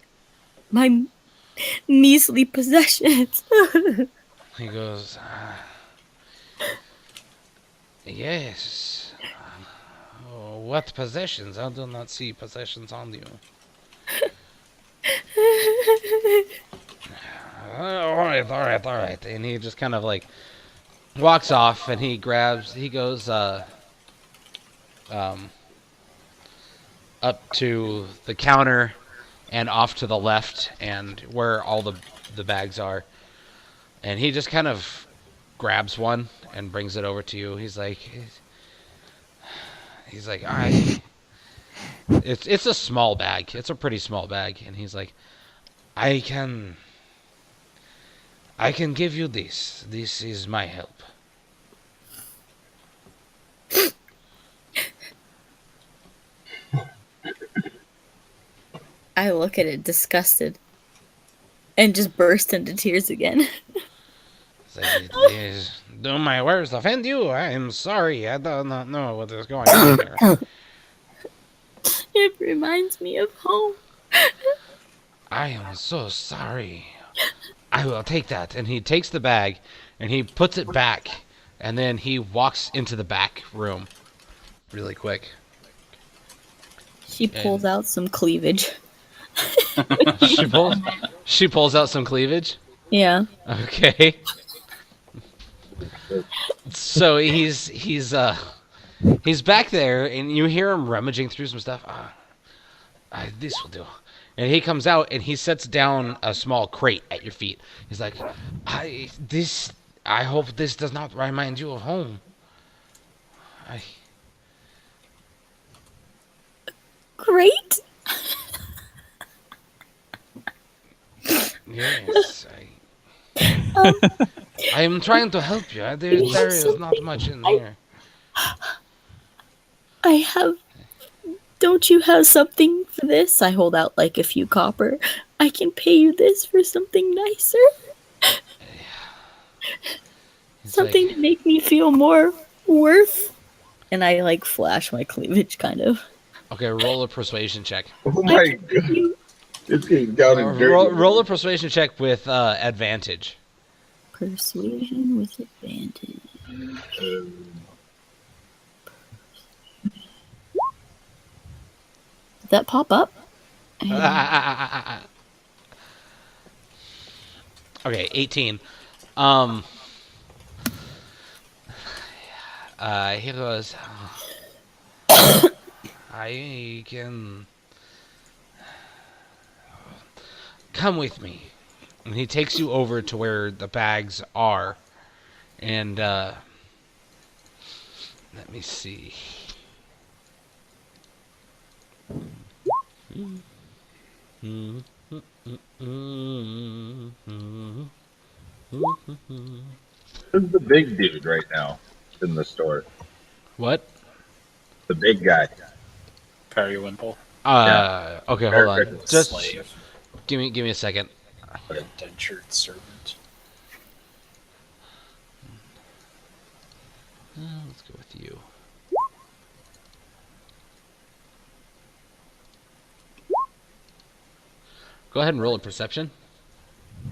measly possessions? He goes, yes. What possessions? I do not see possessions on you. All right. And he just kind of like walks off, and he goes up to the counter and off to the left, and where all the bags are. And he just kind of grabs one and brings it over to you. He's like, it's a small bag. It's a pretty small bag, and he's like, I can give you this. This is my help. I look at it disgusted and just burst into tears again. It's like, do my words offend you? I'm sorry. I do not know what is going on here. It reminds me of home. I am so sorry. I will take that. And he takes the bag, and he puts it back, and then he walks into the back room really quick. She pulls out some cleavage. She pulls out some cleavage? Yeah. Okay. So he's back there, and you hear him rummaging through some stuff. This will do. And he comes out, and he sets down a small crate at your feet. He's like, I hope this does not remind you of home. Great. Yes, I am trying to help you. There is not much in here. I have. Don't you have something for this? I hold out like a few copper. I can pay you this for something nicer. It's Something like, to make me feel more worth. And I like flash my cleavage, kind of. okay, roll a persuasion check. Oh my god. It's getting down and dirty. Roll a persuasion check with advantage. Persuasion with advantage. Did that pop up? Okay, 18. He goes, I can come with me. And he takes you over to where the bags are. And let me see. Who's the big dude right now in the store? What? The big guy. Periwinkle. Okay, hold on. Just Slave. Give me a second. Indentured servant. Let's go with you. Go ahead and roll a perception.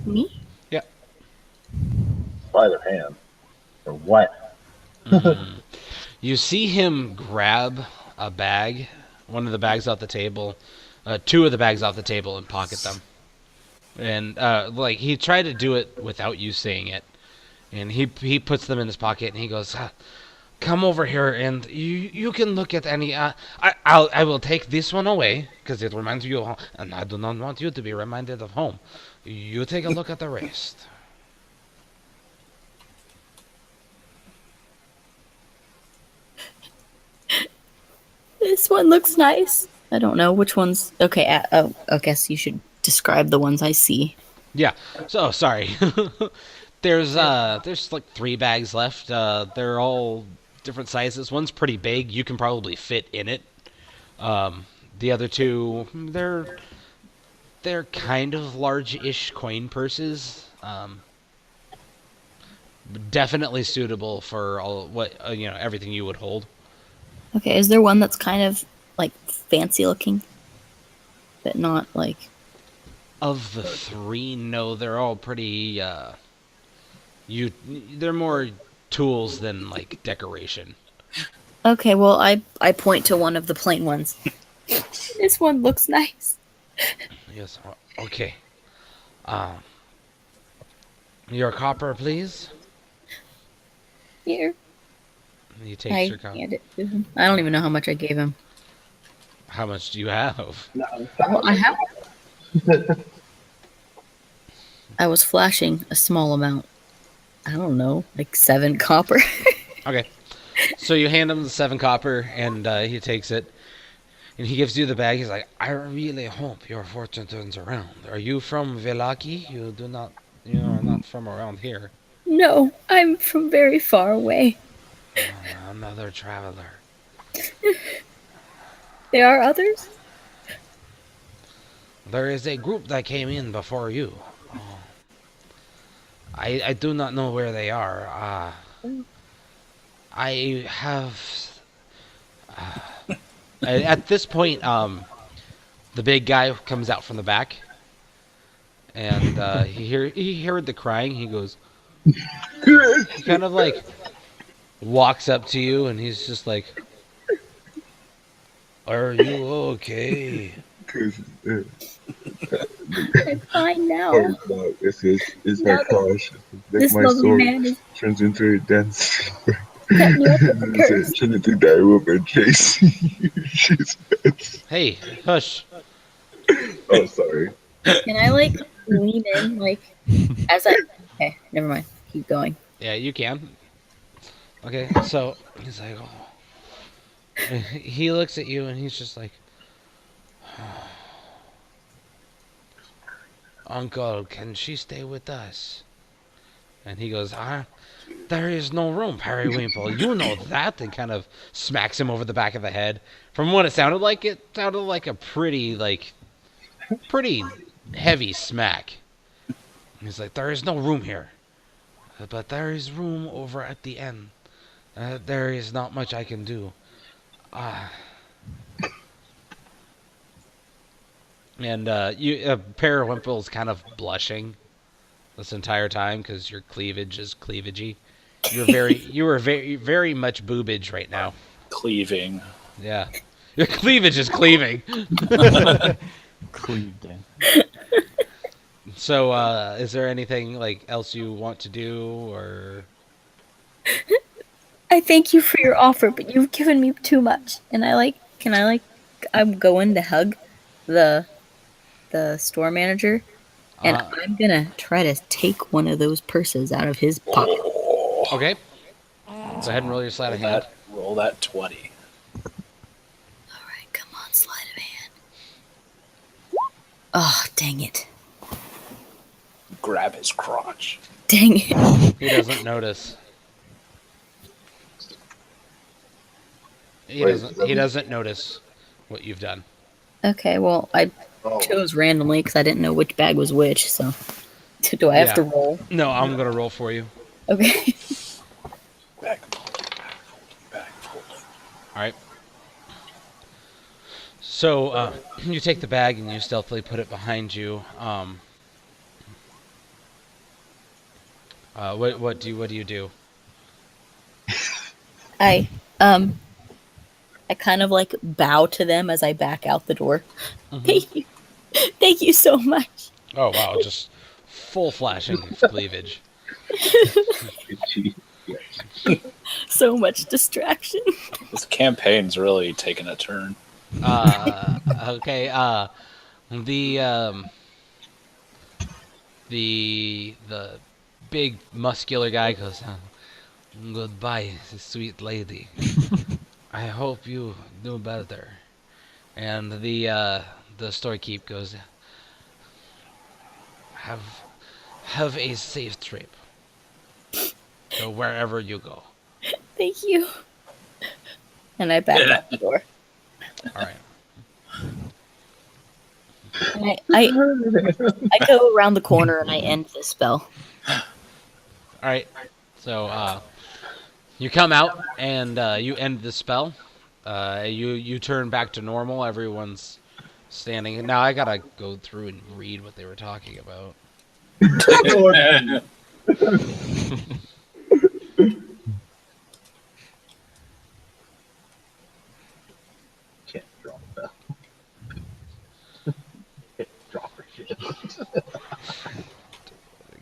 Me? Sleight of hand. Or what? You see him grab a bag, one of the bags off the table, two of the bags off the table, and pocket them. And like he tried to do it without you seeing it, and he puts them in his pocket, and he goes, "Come over here, and you can look at any. I will take this one away because it reminds you of home, and I do not want you to be reminded of home. You take a look at the rest." This one looks nice. I don't know which one's okay. I guess you should describe the ones I see. Yeah. So sorry. There's like 3 bags left. They're all different sizes. One's pretty big. You can probably fit in it. The other 2, they're kind of large-ish coin purses. Definitely suitable for all what everything you would hold. Okay, is there one that's kind of like fancy looking, but not like? Of the 3, no, they're all pretty. They're more tools than like decoration. Okay, well I point to one of the plain ones. This one looks nice. Yes. Okay. Your copper, please. Here, He takes I your copper. hand it to him. I don't even know how much I gave him. How much do you have? Well, I have. I was flashing a small amount. I don't know, like 7 copper. Okay. So you hand him the 7 copper, and he takes it, and he gives you the bag. He's like, "I really hope your fortune turns around. Are you from Velaki? You are not from around here. No, I'm from very far away. Another traveler. There are others? There is a group that came in before you. I do not know where they are. I have. At this point, the big guy comes out from the back, and he heard the crying. He goes. He kind of like walks up to you, and he's just like, "Are you okay?" I'm fine now. It's her crush. This My lovely sword man is turns into a dance. cutting you up with a curse. She didn't think that I would chase you. She's Hey, hush. oh sorry. Can I like lean in like as I? Okay, never mind. Keep going. Yeah, you can. Okay, so he's like, "Oh." He looks at you, and he's just like, "Uncle, can she stay with us?" And he goes, "There is no room, Periwinkle. You know that." And kind of smacks him over the back of the head. From what it sounded like a pretty heavy smack. He's like, "There is no room here. But there is room over at the end. There is not much I can do." And Periwinkle's kind of blushing this entire time because your cleavage is cleavagey. You are very, very much boobage right now. Cleaving. Yeah, your cleavage is cleaving. Cleaved in. So, is there anything like else you want to do, or? I thank you for your offer, but you've given me too much. And I'm going to hug the store manager, and I'm gonna try to take one of those purses out of his pocket. Okay. Go ahead and roll your sleight of hand. Roll that 20. Alright, come on, sleight of hand. Oh, dang it. Grab his crotch. Dang it. He doesn't notice. He Wait, doesn't. He doesn't notice what you've done. Okay, well, I Oh, chose randomly because I didn't know which bag was which. So, do I have to Yeah. roll? No, I'm gonna roll for you. Okay. Back folding. All right. So you take the bag and you stealthily put it behind you. What do you do? I I kind of like bow to them as I back out the door. Mhm. Thank you so much. Oh wow, just full flashing cleavage. So much distraction. This campaign's really taking a turn. Okay. The the big muscular guy goes, "Goodbye, sweet lady. I hope you do better." And the storekeep goes, "Have a safe trip. Go wherever you go." Thank you. And I back out the door. All right. And I go around the corner and I end the spell. All right. So you come out and you end the spell. You turn back to normal. Everyone's standing. Now I gotta go through and read what they were talking about. Can't drop that. Can't drop her shit.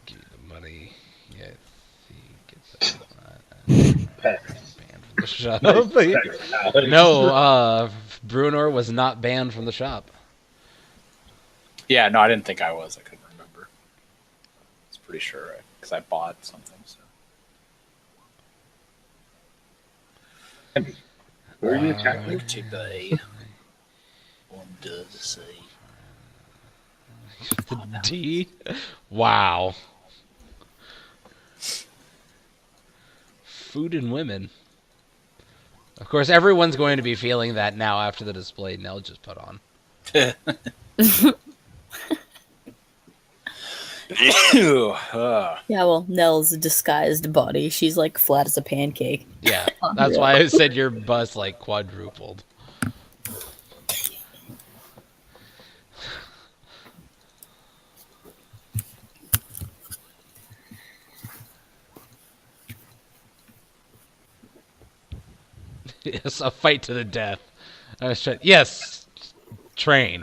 Give you the money. Yeah. See, get that. Pass. Banned from the shop. No, Brunor was not banned from the shop. Yeah, no, I didn't think I was. I couldn't remember. I was pretty sure because I bought something. So. Where are you attacking? Take the A. One does say. The D? Wow. Food and women. Of course, everyone's going to be feeling that now after the display Nell just put on. Ew. Yeah, well, Nell's a disguised body. She's like flat as a pancake. Yeah, that's why I said your bust like quadrupled. Yes, a fight to the death. I was trying, yes, train.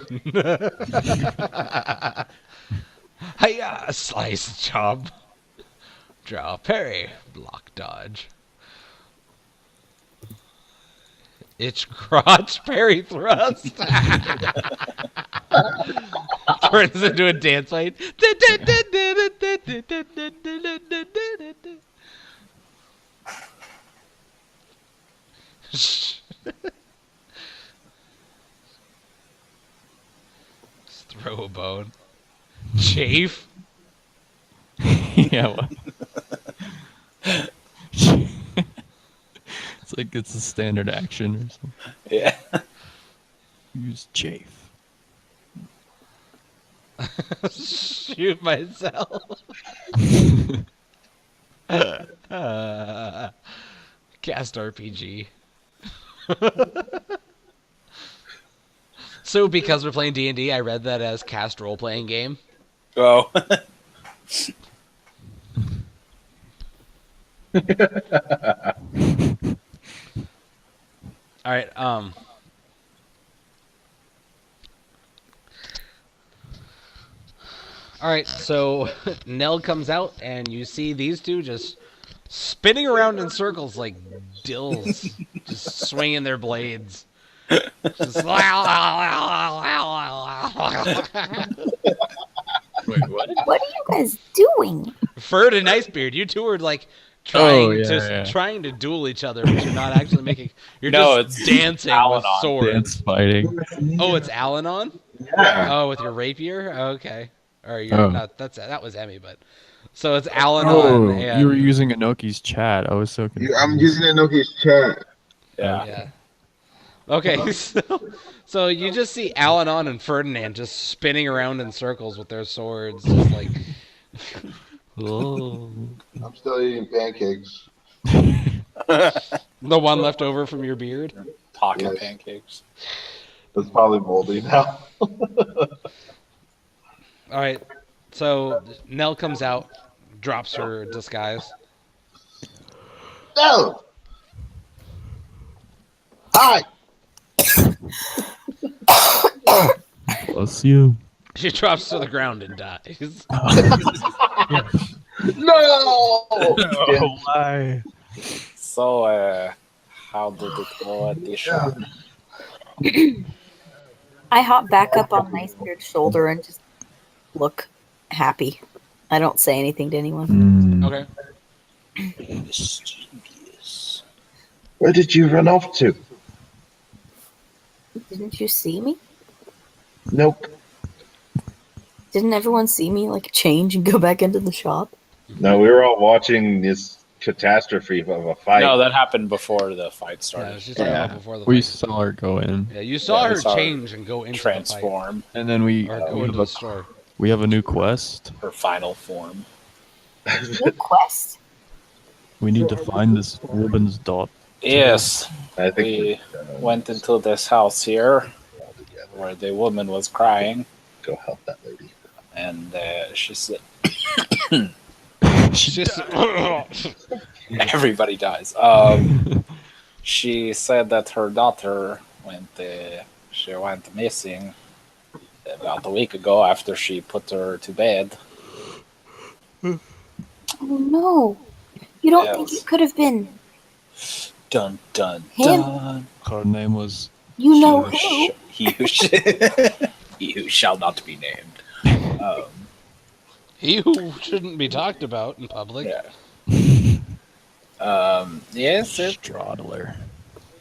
Hiya, slice, chop. Draw, parry, block, dodge. Itch, crotch, parry, thrust. Turns into a dance fight. Just throw a bone. Chafe. Yeah. What? It's like it's a standard action or something. Yeah. Use chafe. Shoot myself. Cast RPG. So because we're playing D&D, I read that as cast role-playing game. Oh. All right. All right. So Nell comes out, and you see these two just spinning around in circles like dills, just swinging their blades. Just Wait, what? What are you guys doing? Ferd and Icebeard, you two are like trying to duel each other, but you're not actually making. You're No, just it's dancing with Al-Anon. swords. Dance fighting. Oh, it's Al-Anon? Yeah. Oh, with your rapier? Okay. Or you're Oh. not. That was Emmy, but so it's Al-Anon. Oh, and, you were using Anoki's chat. I was so confused. I'm using Anoki's chat. Yeah. Yeah. Okay, so you just see Alanon and Ferdinand just spinning around in circles with their swords, just like Oh. I'm still eating pancakes. the one left over from your beard. Pocket Yes. pancakes. It's probably moldy now. All right, so Nell comes out, drops her disguise. No. Hi. Bless you. She drops to the ground and dies. No. Why? So, how did it go at the shop? I hop back up on Nicebeard's shoulder and just look happy. I don't say anything to anyone. Mm. Okay. Mischievous. Where did you run off to? Didn't you see me? Nope. Didn't everyone see me like change and go back into the shop? No, we were all watching this catastrophe of a fight. No, that happened before the fight Yeah, started. she's talking Yeah. about before the We fight. saw her go in, Yeah, you saw Yeah, we her saw her change and go into Transform and then we the fight, or we go into have the a, store. we have a new quest. her final form. New quest? We need to find this woman's daughter. Yes, I think we went into this house here where the woman was crying, go help that lady. and she said, She's just "Everybody dies." She said that her daughter she went missing about a week ago after she put her to bed. Oh no. You don't think Yes. it could have been Dun dun Him? dun. Her name was. you know He who? he who shall not be named. he who shouldn't be talked about in public. Yeah. Yes, it Stradler.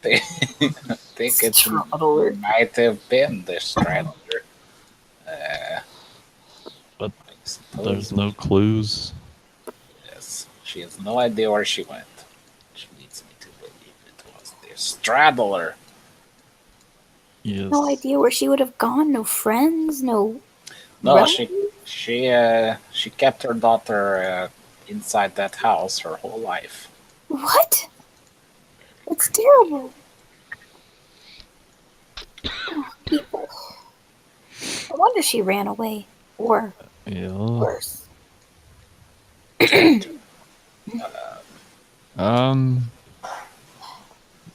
I think it Straddler. might have been the Straddler. But I suppose. There's no clues. Yes, she has no idea where she went. She leads me to believe it was the Straddler. Yes. No idea where she would have gone. No friends. No. No, relatives? she kept her daughter inside that house her whole life. What? It's terrible. Oh, people. I wonder she ran away. Or Yeah. worse.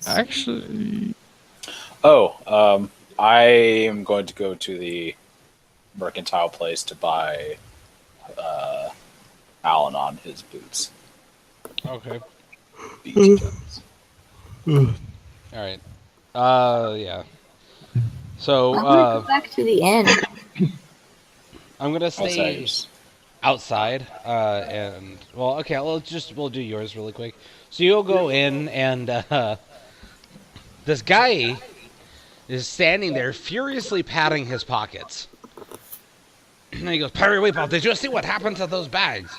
Actually, Oh, I am going to go to the mercantile place to buy Alan on his boots. Okay. Beach boots. All right. Yeah. So I'm gonna go back to the end. I'm gonna stay Outsiders. outside. And well, okay. We'll do yours really quick. So you'll go in, and this guy is standing there furiously patting his pockets. And he goes, "Perry Weeple, did you see what happened to those bags?"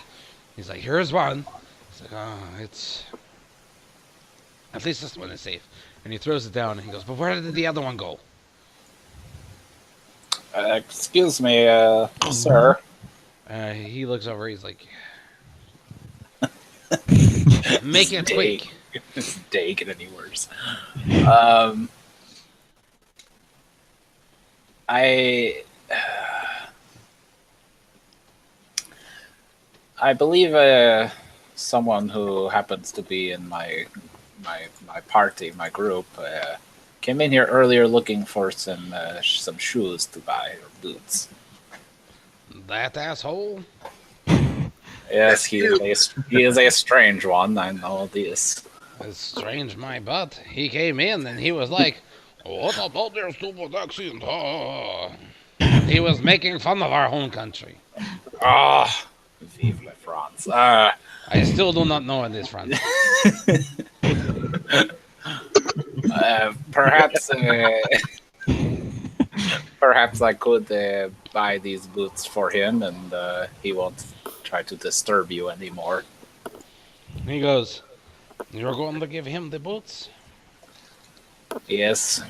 He's like, "Here's one." He's like, "Oh, it's at least this one is safe." And he throws it down, and he goes, "But where did the other one go?" Excuse me, sir. He looks over. He's like, "Make it quick." This day get any worse. I believe someone who happens to be in my party, my group, came in here earlier looking for some shoes to buy or boots. That asshole. Yes, he is a strange one. I know this. It's strange, my butt. He came in and he was like, "What about their stupid accent?" Oh. He was making fun of our home country. Ah, vive la France. I still do not know what is France. Perhaps perhaps I could buy these boots for him, and he won't try to disturb you anymore. He goes, "You're going to give him the boots?" Yes.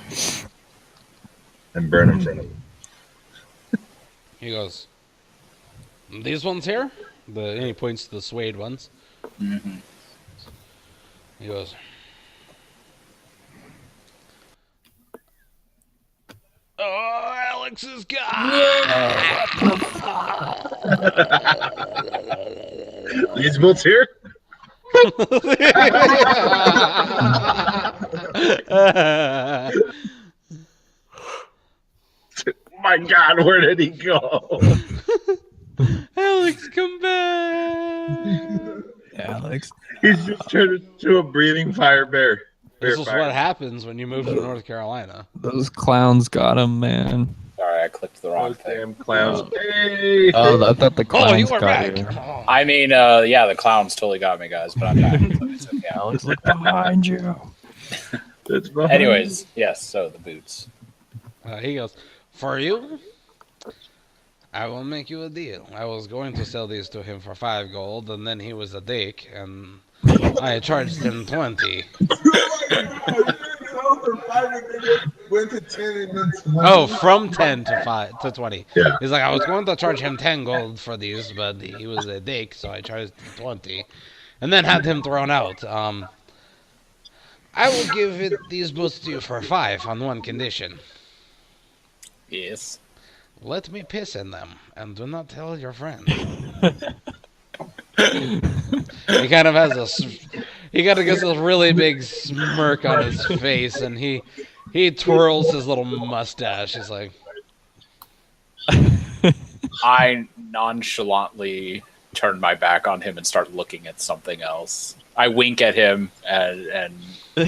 And burn in front of him. He goes, these ones here? And he points to the suede ones. Mm-hmm. He goes, oh, Alex is gone! These boots here? My God, where did he go? Alex, come back! Alex. He's just turned into a breathing fire bear. This Bear is fire. what happens when you move to North Carolina. Those clowns got him, man. Sorry, I clicked the wrong Those thing. damn clowns. Hey! Oh, I thought the clowns Oh, you are got back! you. I mean, yeah, the clowns totally got me, guys, but I'm back. So it's okay. Alex, look behind you. It's behind Anyways, yes, so the boots. He goes, for you, I will make you a deal. I was going to sell these to him for 5 gold, and then he was a dick, and I charged him 20. Went to 10 and then 20. Oh, from 10 to 20. Yeah. He's like, I was going to charge him 10 gold for these, but he was a dick, so I charged him 20. And then had him thrown out. I will give these boots to you for 5 on one condition. Yes. Let me piss in them, and do not tell your friend. He kind of has he kind of gets a really big smirk on his face, and he twirls his little mustache. He's like, I nonchalantly turn my back on him and start looking at something else. I wink at him and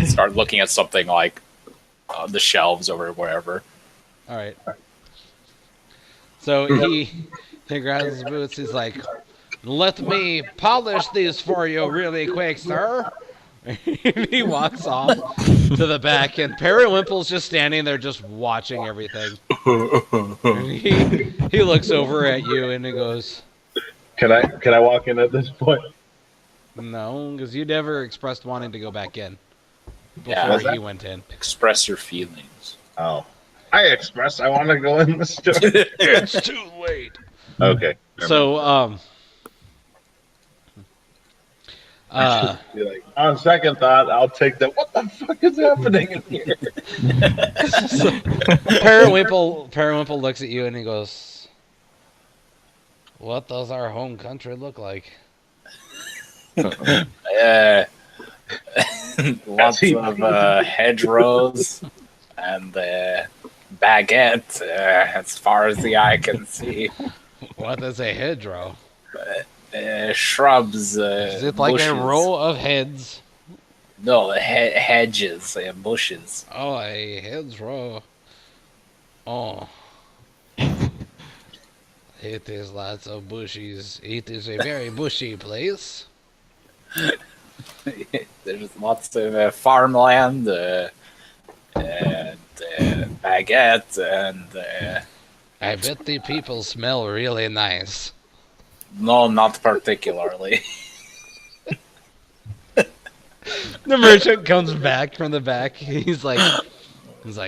start looking at something like on the shelves or wherever. all right. So he grabs his boots. He's like, let me polish these for you really quick, sir. He walks off to the back, and Periwimple's just standing there just watching everything. And he looks over at you and he goes, Can I walk in at this point? no, because you never expressed wanting to go back in before Yeah. he went in. Express your feelings. Oh. I express I want to go in the store. It's too late. Okay. So, Be like, on second thought, I'll take that. What the fuck is happening in here? Periwimple looks at you and he goes, what does our home country look like? Lots of hedgerows and baguette as far as the eye can see. What is a hedgerow? Shrubs. Is it like bushes. a row of heads? No, hedges and bushes. Oh, a hedgerow. Oh. It is lots of bushes. It is a very bushy place. There's lots of farmland and baguette and I bet the people smell really nice. no, not particularly. The merchant comes back from the back. He's like,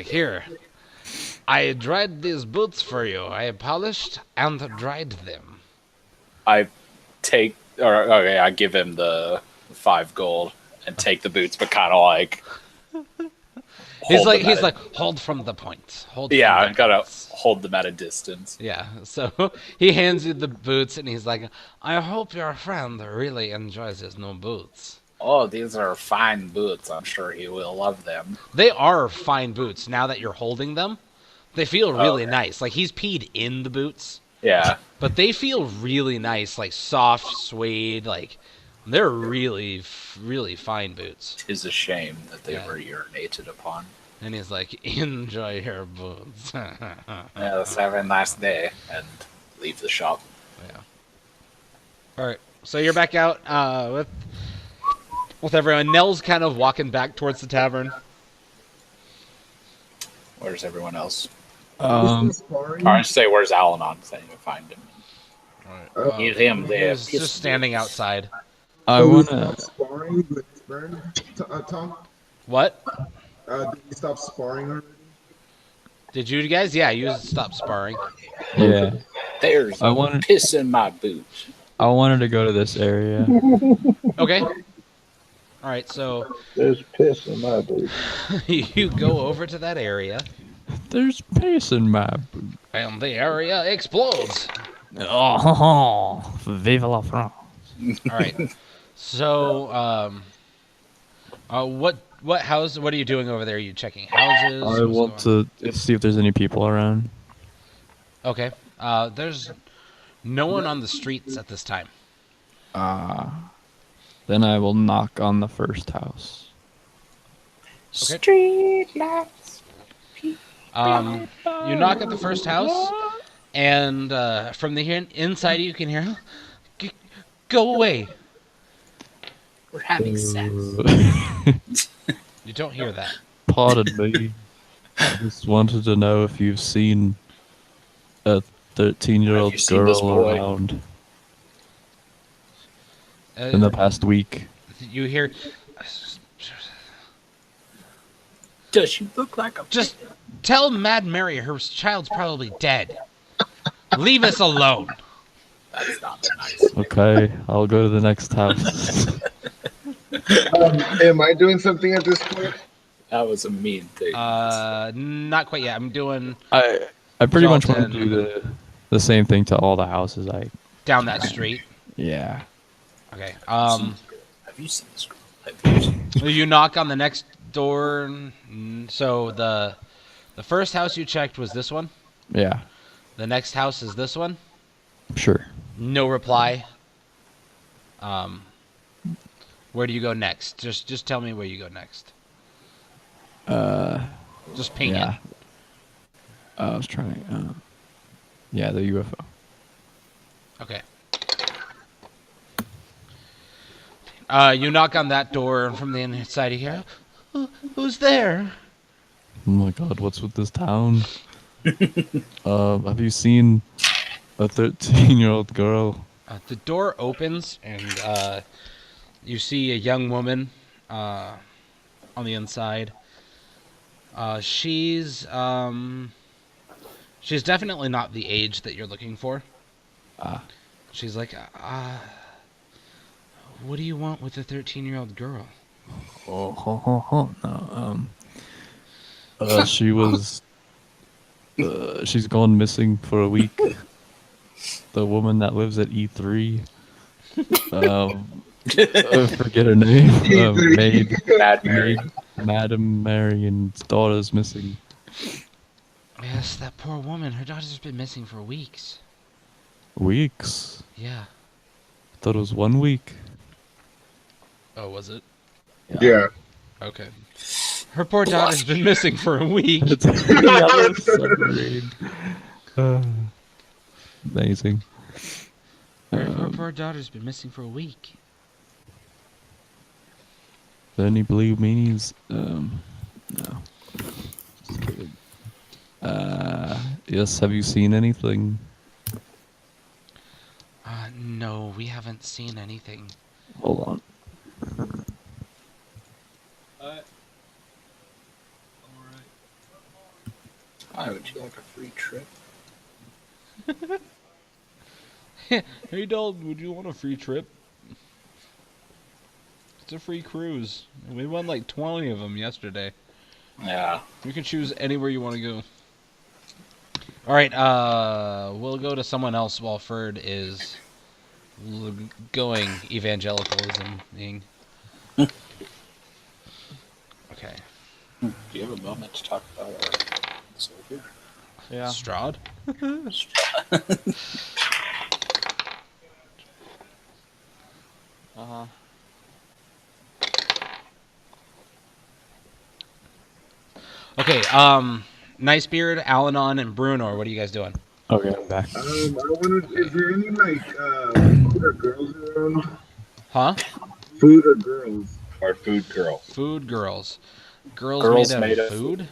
here. I dried these boots for you. I polished and dried them. I give him the 5 gold and take the boots, but kind of like. He's hold them at like, hold from the point. Hold. yeah, from I the gotta points." hold them at a distance. Yeah. So he hands you the boots, and he's like, I hope your friend really enjoys his new boots. Oh, these are fine boots. I'm sure he will love them. They are fine boots. Now that you're holding them, they feel really Okay. nice. Like he's peed in the boots. Yeah. But they feel really nice, like soft suede, like they're really, really fine boots. Tis a shame that they Yeah. were urinated upon. And he's like, enjoy your boots. Yes, have a nice day. And leave the shop. All right, so you're back out with everyone. Nell's kind of walking back towards the tavern. Where's everyone else? Um, Or I should say, where's Al-Anon? So I can find him. Give him He the was just standing outside. I wanna. Sparring with Burn, Tom? What? Did we stop sparring already? Did you guys? Yeah, you stopped sparring. Yeah, There's I wanted piss in my boot. to go to this area. Okay. All right, so There's piss in my boot. you go over to that area, There's piss in my boot. and the area explodes. Oh, vive la France. All right. So, what house? What are you doing over there? Are you checking houses? I What's want going to see if there's any people around. on? Okay. There's no one on the streets at this time. Then I will knock on the first house. Okay. Street lights. You knock at the first house, and from the inside you can hear, "Go away." We're having sex. You don't hear that. Pardon me. I just wanted to know if you've seen a 13-year-old Have you seen this girl boy? around in the past week. You hear, Does she look like a just tell Mad Mary her child's probably dead. Leave us alone. That's not nice. Okay, I'll go to the next house. Am I doing something at this point? That was a mean thing. Not quite yet. I'm doing I pretty much want Dalton. to do the same thing to all the houses. down that street. Yeah. Okay. Have you seen this girl? Have you seen this? You knock on the next door. So the first house you checked was this one. Yeah. The next house is this one. Sure. No reply. Where do you go next? Just tell me where you go next. Just ping Yeah. it. I was trying. Yeah, the UFO. Okay. You knock on that door, and from the inside you hear, "Who's there?" Oh my god, what's with this town? Have you seen a 13-year-old girl? The door opens, and you see a young woman on the inside. She's definitely not the age that you're looking for. She's like, what do you want with a 13-year-old girl? No. She was. She's gone missing for a week. The woman that lives at E3. I forget her name. Mad Mary. Madam Marion's daughter's missing. Yes, that poor woman. Her daughter's been missing for weeks. Weeks? Yeah. I thought it was 1 week. Oh, was it? Yeah. Okay. Her poor daughter's been missing for a week. Yellow submarine. Amazing. Her poor daughter's been missing for a week. Any blue meanies? No. Just kidding. Yes, have you seen anything? No, we haven't seen anything. Hold on. Hi, would you like a free trip? Hey, Dalton, would you want a free trip? It's a free cruise. We won like 20 of them yesterday. Yeah. You can choose anywhere you want to go. All right, we'll go to someone else while Ferd is going evangelicalism. Okay. Do you have a moment to talk about our Savior? Yeah. Strahd? Uh-huh. Okay, Nicebeard, Alanon, and Bruno, what are you guys doing? Okay, I'm back. I wanted. Is there any food or girls around? Huh? Food or girls? Or food girl. Food girls. Girls, Girls made out of food?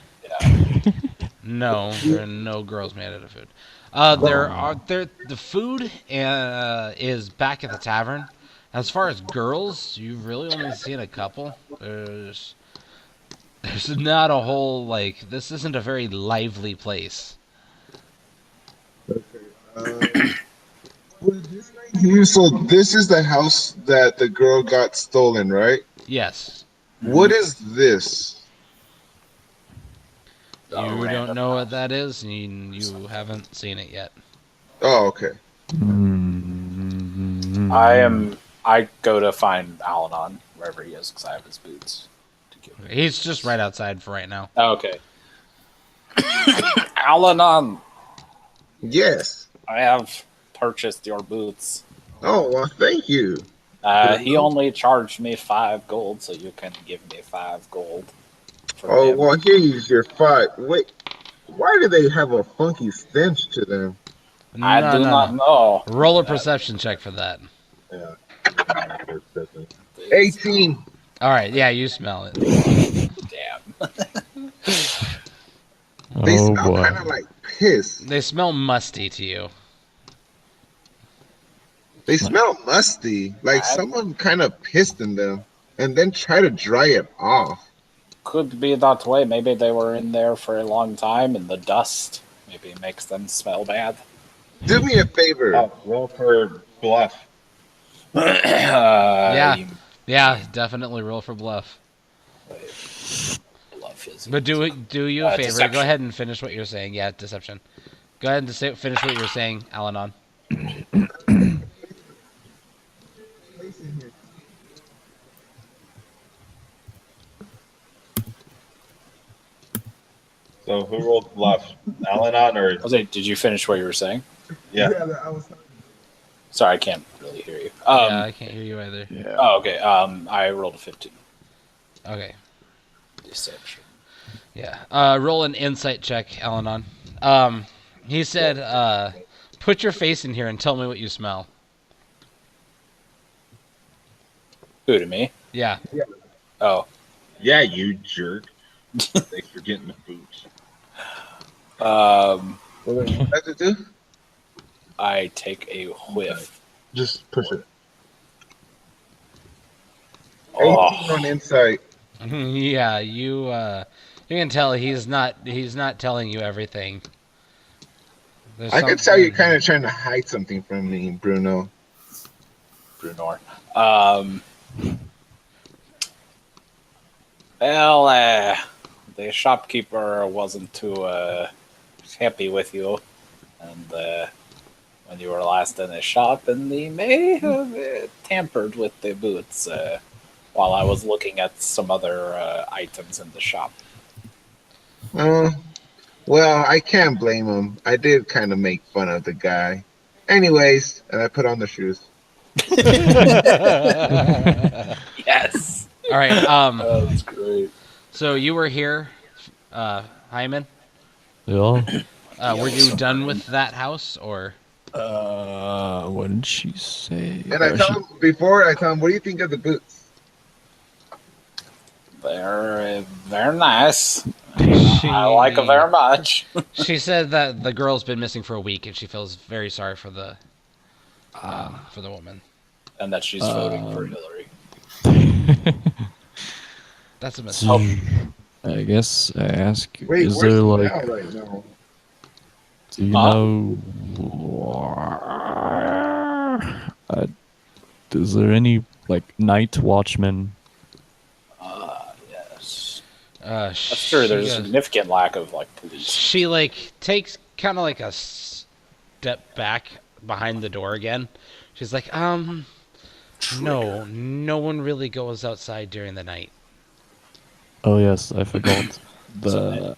No, there are no girls made out of food. The food is back at the tavern. As far as girls, you've really only seen a couple. There's There's not a whole, like, this isn't a very lively place. So this is the house that the girl got stolen, right? Yes. What is this? You A don't random know what house. that is, and you haven't seen it yet. Oh, okay. Mm, I go to find Al-Anon wherever he is because I have his boots. To give him. He's just right outside for right now. Oh, okay. Al-Anon, Yes. I have purchased your boots. Oh, well, thank you. He only charged me 5 gold, so you can give me 5 gold. For Oh, him. well, here's your 5. Wait, why do they have a funky stench to them? I do not know. Roll a perception check for that. Yeah. 18. All right, yeah, you smell it. Damn. They oh smell boy. kind of like piss. They smell musty to you. They smell musty. Like someone kind of pissed in them and then try to dry it off. Could be that way. Maybe they were in there for a long time, and the dust maybe makes them smell bad. Do me a favor. Roll for bluff. Yeah. Yeah, definitely roll for bluff. Bluff is. But do you a favor. Deception. Go ahead and finish what you're saying. Yeah, deception. Go ahead and finish what you're saying, Al-Anon. So who rolled bluff? Al-Anon or I was like, did you finish what you were saying? yeah? Sorry, I can't really hear you. Yeah, I can't hear you either. Yeah. Oh, okay. I rolled a 15. Okay. Deception. Yeah. Roll an insight check, Al-Anon. He said, put your face in here and tell me what you smell. Who, to me? Yeah. Oh. Yeah, you jerk. Thanks for getting the boots. What do I have to do? I take a whiff. Just push it. Oh, 18 on insight. Yeah, you can tell he's not telling you everything. There's I can tell you're something- kind of trying to hide something from me, Bruno. Brunor. Well, the shopkeeper wasn't too happy with you, and when you were last in the shop, and he may have tampered with the boots while I was looking at some other items in the shop. Well, I can't blame him. I did kind of make fun of the guy. Anyways, and I put on the shoes. Yes, All right. that's great. So you were here, Hyman. Yeah. Were you done with that house, or? What did she say? And I tell him before I tell him, what do you think of the boots? They're nice. She, I like them very much. She said that the girl's been missing for a week, and she feels very sorry for the woman. And that she's voting for Hillary. That's a mistake. I guess I ask, Wait, is where's there the like, now right now? do you Huh? know, is there any like night watchmen? Yes. That's That's true. There's a significant lack of police. She takes kind of like a step back behind the door again. She's like, no one really goes outside during the night. Oh yes, I forgot.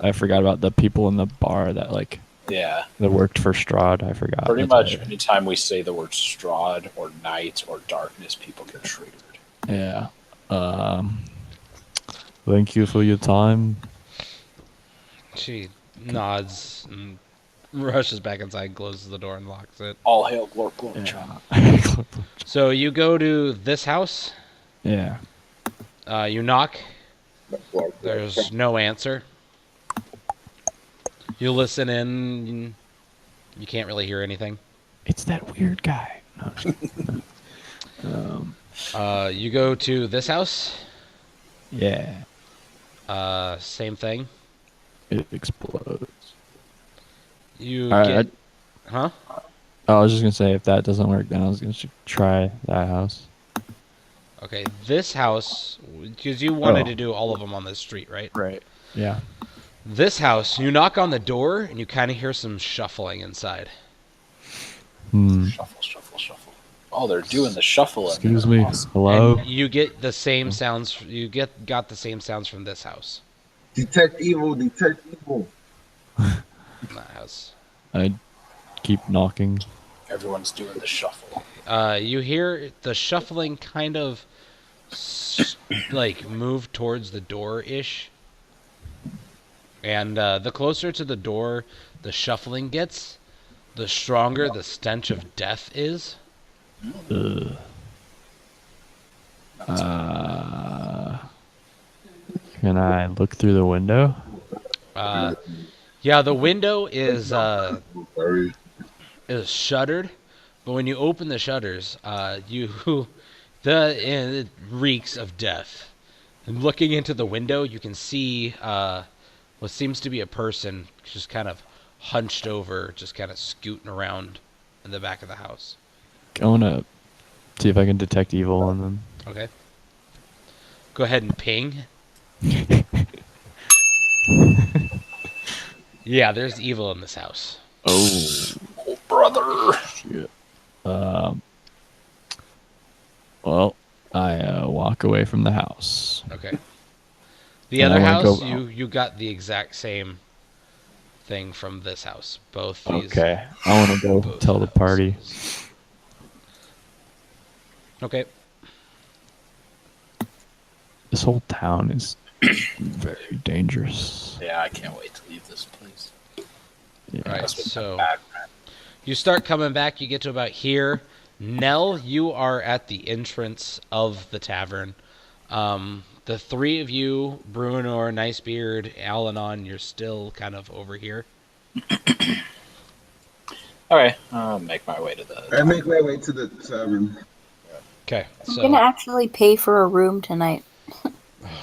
I forgot about the people in the bar that Yeah. that worked for Strahd. I forgot. Pretty That's much right. anytime we say the word Strahd or night or darkness, people get triggered. Yeah. Thank you for your time. She nods and rushes back inside, closes the door, and locks it. All hail Glorp Glorp. Yeah. So you go to this house. Yeah. You knock. There's no answer. You listen in. You can't really hear anything. It's that weird guy. No. You go to this house. Yeah. Same thing. It explodes. You Alright, get, huh? I was just gonna say if that doesn't work, then I was gonna try that house. Okay, this house, because you wanted Oh. to do all of them on this street, right? Right. Yeah. This house, you knock on the door and you kind of hear some shuffling inside. Hmm. Shuffle, shuffle, shuffle. Oh, they're doing the shuffle. in Excuse there. me. Awesome. Hello. And you get the same sounds. You got the same sounds from this house. Detect evil, detect evil. From that house. I keep knocking. Everyone's doing the shuffle. You hear the shuffling kind of like move towards the door ish. And the closer to the door the shuffling gets, the stronger the stench of death is. Ugh. Can I look through the window? Yeah, the window is Sorry. shuttered, but when you open the shutters, it reeks of death. And looking into the window, you can see what seems to be a person just kind of hunched over, just kind of scooting around in the back of the house. I wanna see if I can detect evil on them. Okay. Go ahead and ping. Yeah, there's evil in this house. Oh. Oh, brother. Shit. Well, I walk away from the house. Okay. The And other I wanna house, go- you got the exact same thing from this house. Both these. Okay. I want to go both tell the party. houses. Okay. This whole town is very dangerous. Yeah, I can't wait to leave this place. Yeah. All right. That's what's So bad, man. you start coming back. You get to about here. Nell, you are at the entrance of the tavern. The three of you, Bruenor, Nicebeard, Alanon, you're still kind of over here. Okay, I'll make my way to the. I make my way to the tavern. Okay. I'm So gonna actually pay for a room tonight.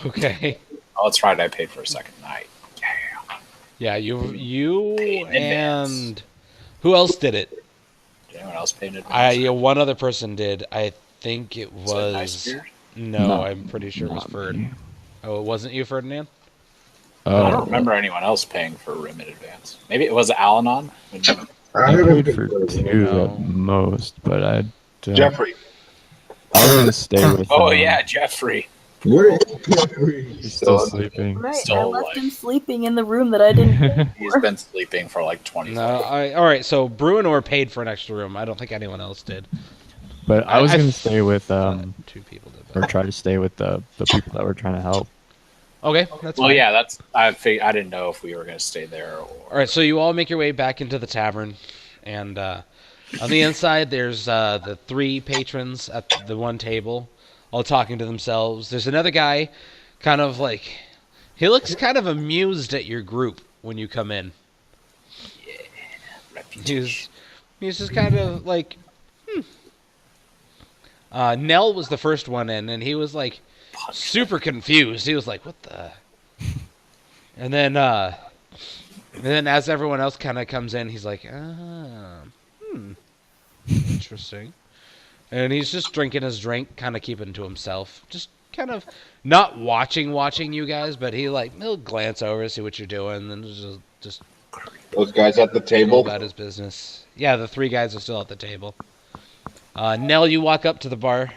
okay. Oh, that's right. I paid for a second night. Yeah. Yeah, you Paid in advance. and who else did it? Did anyone else pay in advance? One other person did. I think it Was it was. Nicebeard? No, No, I'm pretty sure it was not Ferd. me. Oh, it wasn't you, Ferdinand? I Oh, don't remember anyone else paying for a room in advance. Maybe it was Al-Anon. I haven't paid for been- 2 No. at most, but I Jeffrey. I was gonna stay with. Oh yeah, Jeffrey. Where is Jeffrey? He's still sleeping. Right, I Still left like- him sleeping in the room that I didn't. He's been sleeping for like 20 No. All right. So Bruenor paid for an extra room. I don't think anyone else did. But I was I gonna f- stay with Thought two people did. or But... try to stay with the people that were trying to help. Okay, that's Well, fine. yeah, that's. I didn't know if we were gonna stay there or. All right. So you all make your way back into the tavern, and on the inside there's the three patrons at the one table, all talking to themselves. There's another guy, kind of like, he looks kind of amused at your group when you come in. Reputation. He's just kind of like, Nell was the first one in, and he was like super confused. He was like, "What the?" And then as everyone else kind of comes in, he's like, interesting." And he's just drinking his drink, kind of keeping to himself, just kind of not watching you guys, but he'll glance over, see what you're doing, and just Those guys at the go table. about his business. Yeah, the three guys are still at the table. Nell, you walk up to the bar,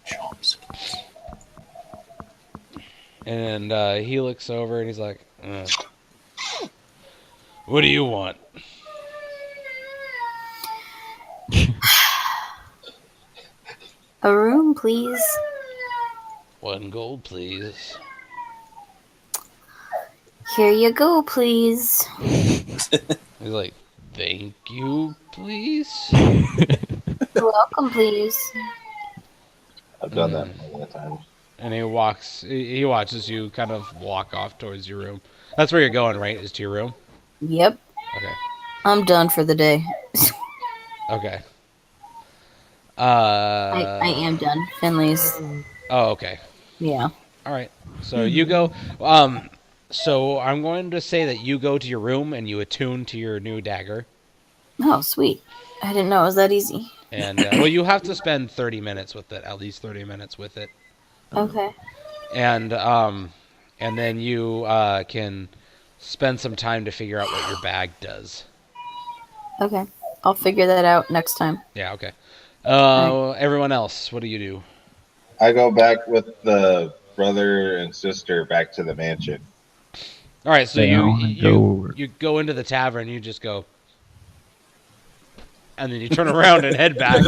Chomsky. and he looks over and he's like, "What do you want?" A room, please. 1 gold, please. Here you go, please. He's like, "Thank you, please." You're welcome, please. I've done that many times. And he watches you kind of walk off towards your room. That's where you're going, right? Is to your room? Yep, Okay. I'm done for the day. Okay. I am done. Finley's. Oh, okay. Yeah. All right. So you go. So I'm going to say that you go to your room and you attune to your new dagger. Oh, sweet. I didn't know it was that easy. And well, you have to spend 30 minutes with it, at least 30 minutes with it. Okay. And then you can spend some time to figure out what your bag does. Okay. I'll figure that out next time. Yeah, okay. Everyone else, what do you do? I go back with the brother and sister back to the mansion. All right, so Yeah, I wanna go- you go into the tavern, you just go, and then you turn around and head back.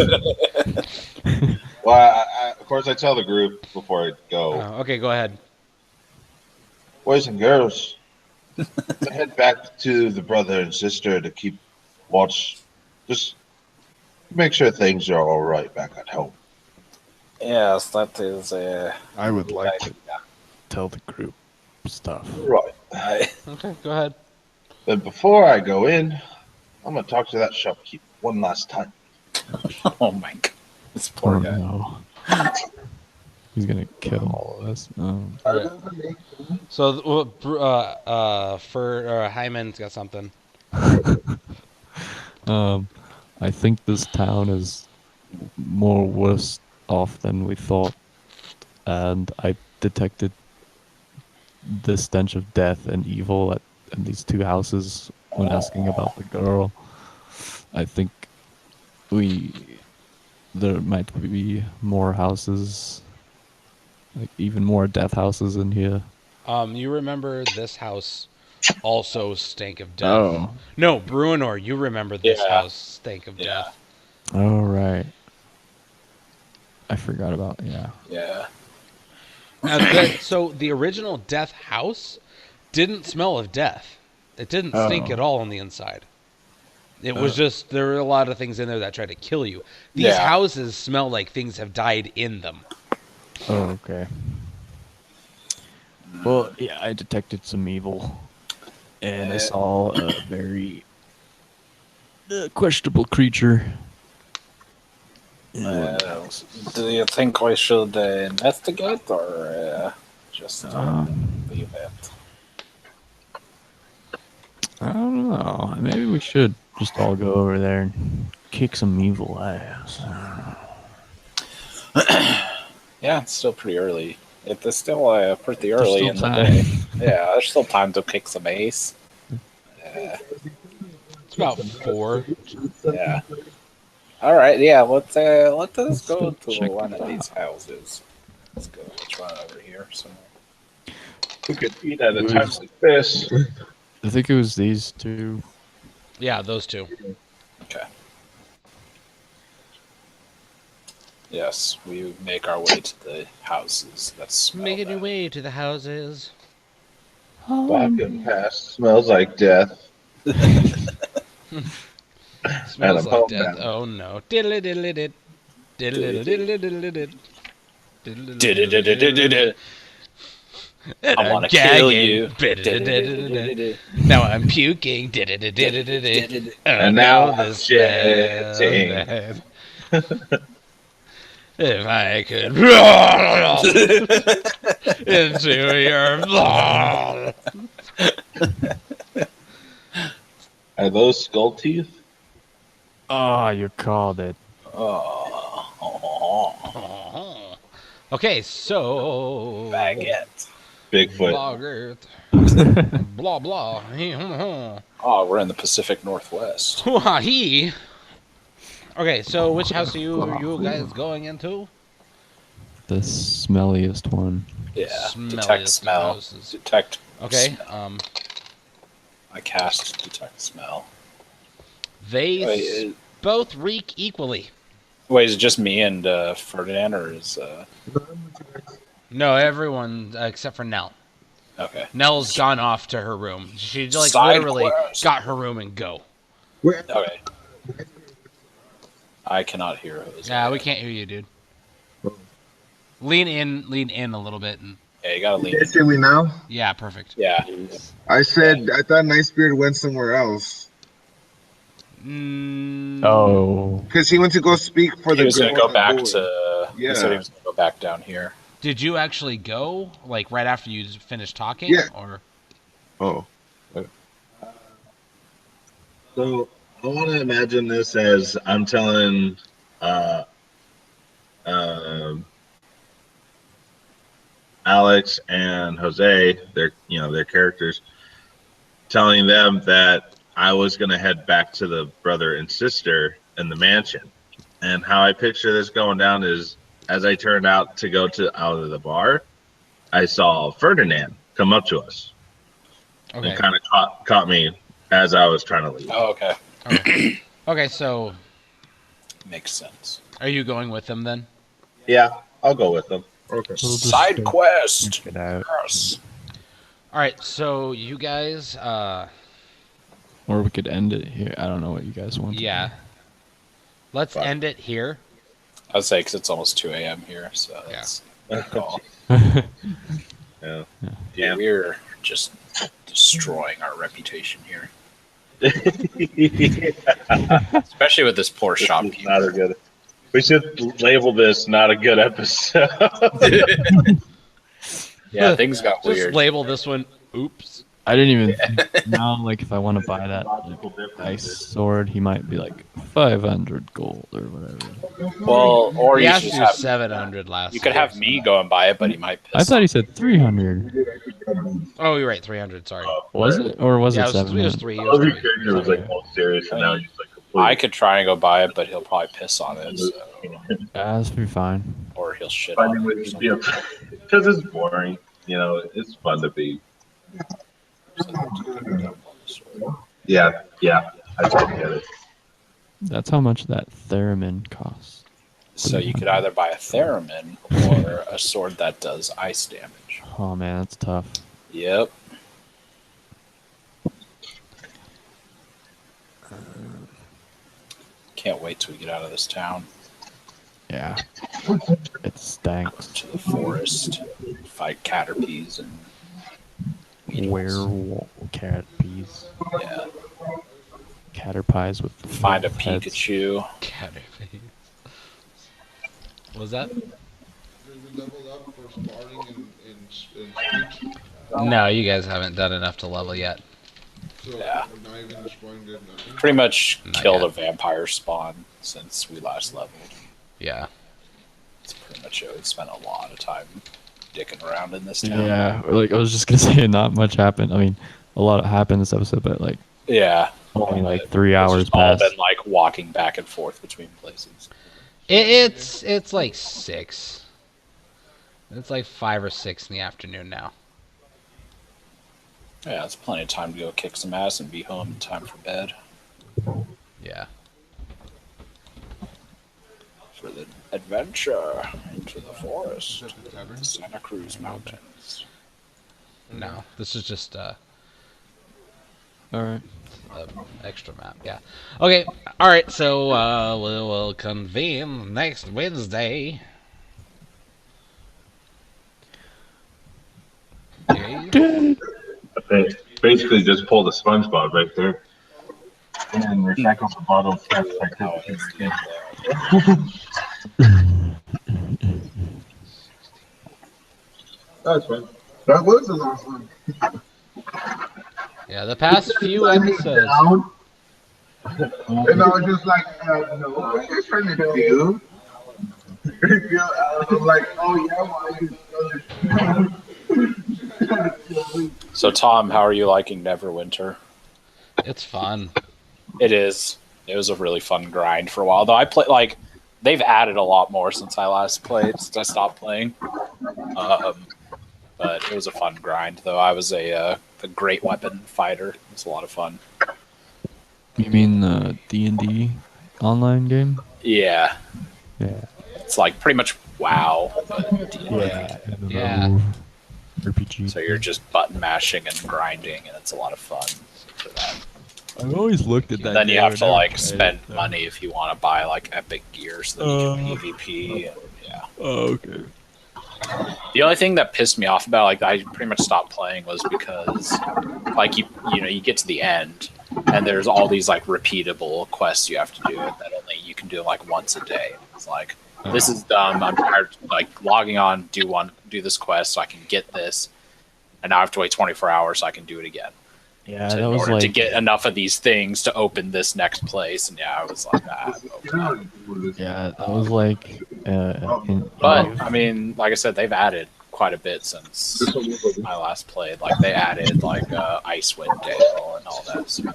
Well, of course, I tell the group before I go. Okay, go ahead. Boys and girls, I head back to the brother and sister to keep watch. Just make sure things are all right back at home. Yes, that is. I would like to tell the group stuff. Right. Okay, go ahead. But before I go in, I'm gonna talk to that shopkeeper one last time. Oh my god, this poor Oh, guy. no. He's gonna kill all of us. So, for Hyman's got something. I think this town is more worse off than we thought, and I detected the stench of death and evil at these two houses when asking about the girl. I think there might be more houses, like even more death houses in here. You remember this house also stank of death. Oh. No, Bruinor, you remember this Yeah. house stank of Yeah. death. All right. I forgot about Yeah. So the original death house didn't smell of death. It didn't stink Oh. at all on the inside. It was just, there were a lot of things in there that tried to kill you. These Yeah. houses smell like things have died in them. Oh, okay. Well, yeah, I detected some evil, and I saw a very questionable creature. in one of the houses. Do you think we should investigate or just leave it? I don't know. Maybe we should just all go over there and kick some evil ass. Yeah, it's still pretty early. It's still pretty There's early still in the time. day. Yeah, there's still time to kick some ace. It's about 4. Yeah. All right. Yeah. Let us go to check one it of these houses. Let's go. Which one over here? So. We could eat at a time like this. I think it was these two. Yeah, those two. Okay. Yes, we make our way to the houses. That smell Making your bad. way to the houses. Walking past smells like death. Smells a like bone death. down. Oh no. Diddly diddly did. Diddly diddly diddly did. I want to kill you. Now I'm puking. And now I'm jetting. If I could into your blood. Are those skull teeth? Oh, you called it. Okay, so Baguette. Bigfoot. Boggart. Blah blah. Oh, we're in the Pacific Northwest. He. Okay, so which house are you guys going into? The smelliest one. Yeah. Smelliest Detect of smell. houses. Detect. Okay, Smell. I cast detect smell. they Wait, both reek equally. Wait, is it just me and Ferdinand, or is No, everyone except for Nell. okay? Nell's gone off to her room. She like Side literally quest. got her room and go. Okay. I cannot hear Jose. Yeah, we can't hear you, dude. Lean in a little bit, and Yeah, you gotta lean. You guys hear me now? yeah, perfect. Yeah. I said I thought Nightbeard went somewhere else Oh. because he went to go speak for He the. was gonna girl go on the back board. to. He said Yeah. he was gonna go back down here. Did you actually go like right after you finished talking? Yeah. Or Oh. So I want to imagine this as I'm telling uh, um Alex and Jose, their characters, telling them that I was going to head back to the brother and sister in the mansion. And how I picture this going down is as I turned out to go out of the bar, I saw Ferdinand come up to us Okay. and kind of caught me as I was trying to leave. Oh, okay. Okay. Okay. So, Makes sense. are you going with them then? Yeah, I'll go with them. Okay. We'll just Side quest. check it out. Yes. All right. So you guys, Or we could end it here. I don't know what you guys want. to yeah. Let's Fine. end it here. I would say because it's almost 2 a.m. here, so that's a good call. do. Yeah. Yeah, we're just destroying our reputation here, especially with this poor This is shopkeeper. not a good. We should label this not a good episode. Yeah, things got Just weird. label this one. Oops. I didn't even think now, like, if I want to buy that ice sword, he might be like 500 gold or whatever. Well, or He you asked should you have 700 last. you could time, have me go and buy it, but he might piss. I thought he said 300. Oh, you're right. 300. Sorry. Was it? Or was Yeah, it it was 700? 3. It All of was your 3. character was like all serious, and now he's like completely. I could try and go buy it, but he'll probably piss on it, so, That's pretty fine. or he'll shit on finding it. Or ways to be something. because it's boring. You know, it's fun to be. Yeah, I totally get it. That's how much that theremin costs. So you could either buy a theremin or a sword that does ice damage. Oh man, that's tough. Yep. Can't wait till we get out of this town Yeah. It stinks. to the forest, fight caterpies and beetles. Werewolf cat peas. Yeah. Caterpies with Find a heads. Pikachu. Caterpie. What was that? Did we level up for sparring and speech? No, you guys haven't done enough to level yet. So Yeah. we're not even sparring did nothing. Pretty much Not killed yet. a vampire spawn since we last leveled. Yeah. That's pretty much it. We spent a lot of time dicking around in this town. Yeah, or like I was just gonna say, not much happened. I mean, a lot happened this episode, but like Yeah. only like 3 It's hours just all passed. been like walking back and forth between places. It's like 6. It's like 5 or 6 in the afternoon now. Yeah, it's plenty of time to go kick some ass and be home in time for bed Yeah. for the adventure into the forest, Is that the tavern? Santa Cruz Mountains. No, this is just All right. extra map. Yeah. Okay. All right. So we will convene next Wednesday. Okay. Basically, just pull the SpongeBob right there and recycle the bottle of trash like How that. is That's fine. That was the last one. Yeah. The past few episodes. And I was just like, no, what are you trying to do? I was like, oh yeah, well, So, Tom, how are you liking Neverwinter? It's fun. It is. It was a really fun grind for a while, though. I play like they've added a lot more since I last played. Since I stopped playing, but it was a fun grind, though. I was a great weapon fighter. It was a lot of fun. You mean the D&D online game? Yeah, Yeah. it's like pretty much WoW. But Yeah. MMO, RPG. So you're just button mashing and grinding, and it's a lot of fun for that. I've always looked at that. Then you game have and to never like played spend it, though. money if you want to buy like epic gear so that you can PvP. And, yeah. Oh, okay. The only thing that pissed me off about like I pretty much stopped playing was because like you know you get to the end and there's all these like repeatable quests you have to do that only you can do like once a day. It's like this is dumb. I'm tired of, like logging on, do this quest so I can get this, and now I have to wait 24 hours so I can do it again. Yeah, In that was order like to get enough of these things to open this next place, and I was like, okay. yeah, that was like in But Eve. I mean, like I said, they've added quite a bit since I last played. Like they added like Icewind Dale and all that. So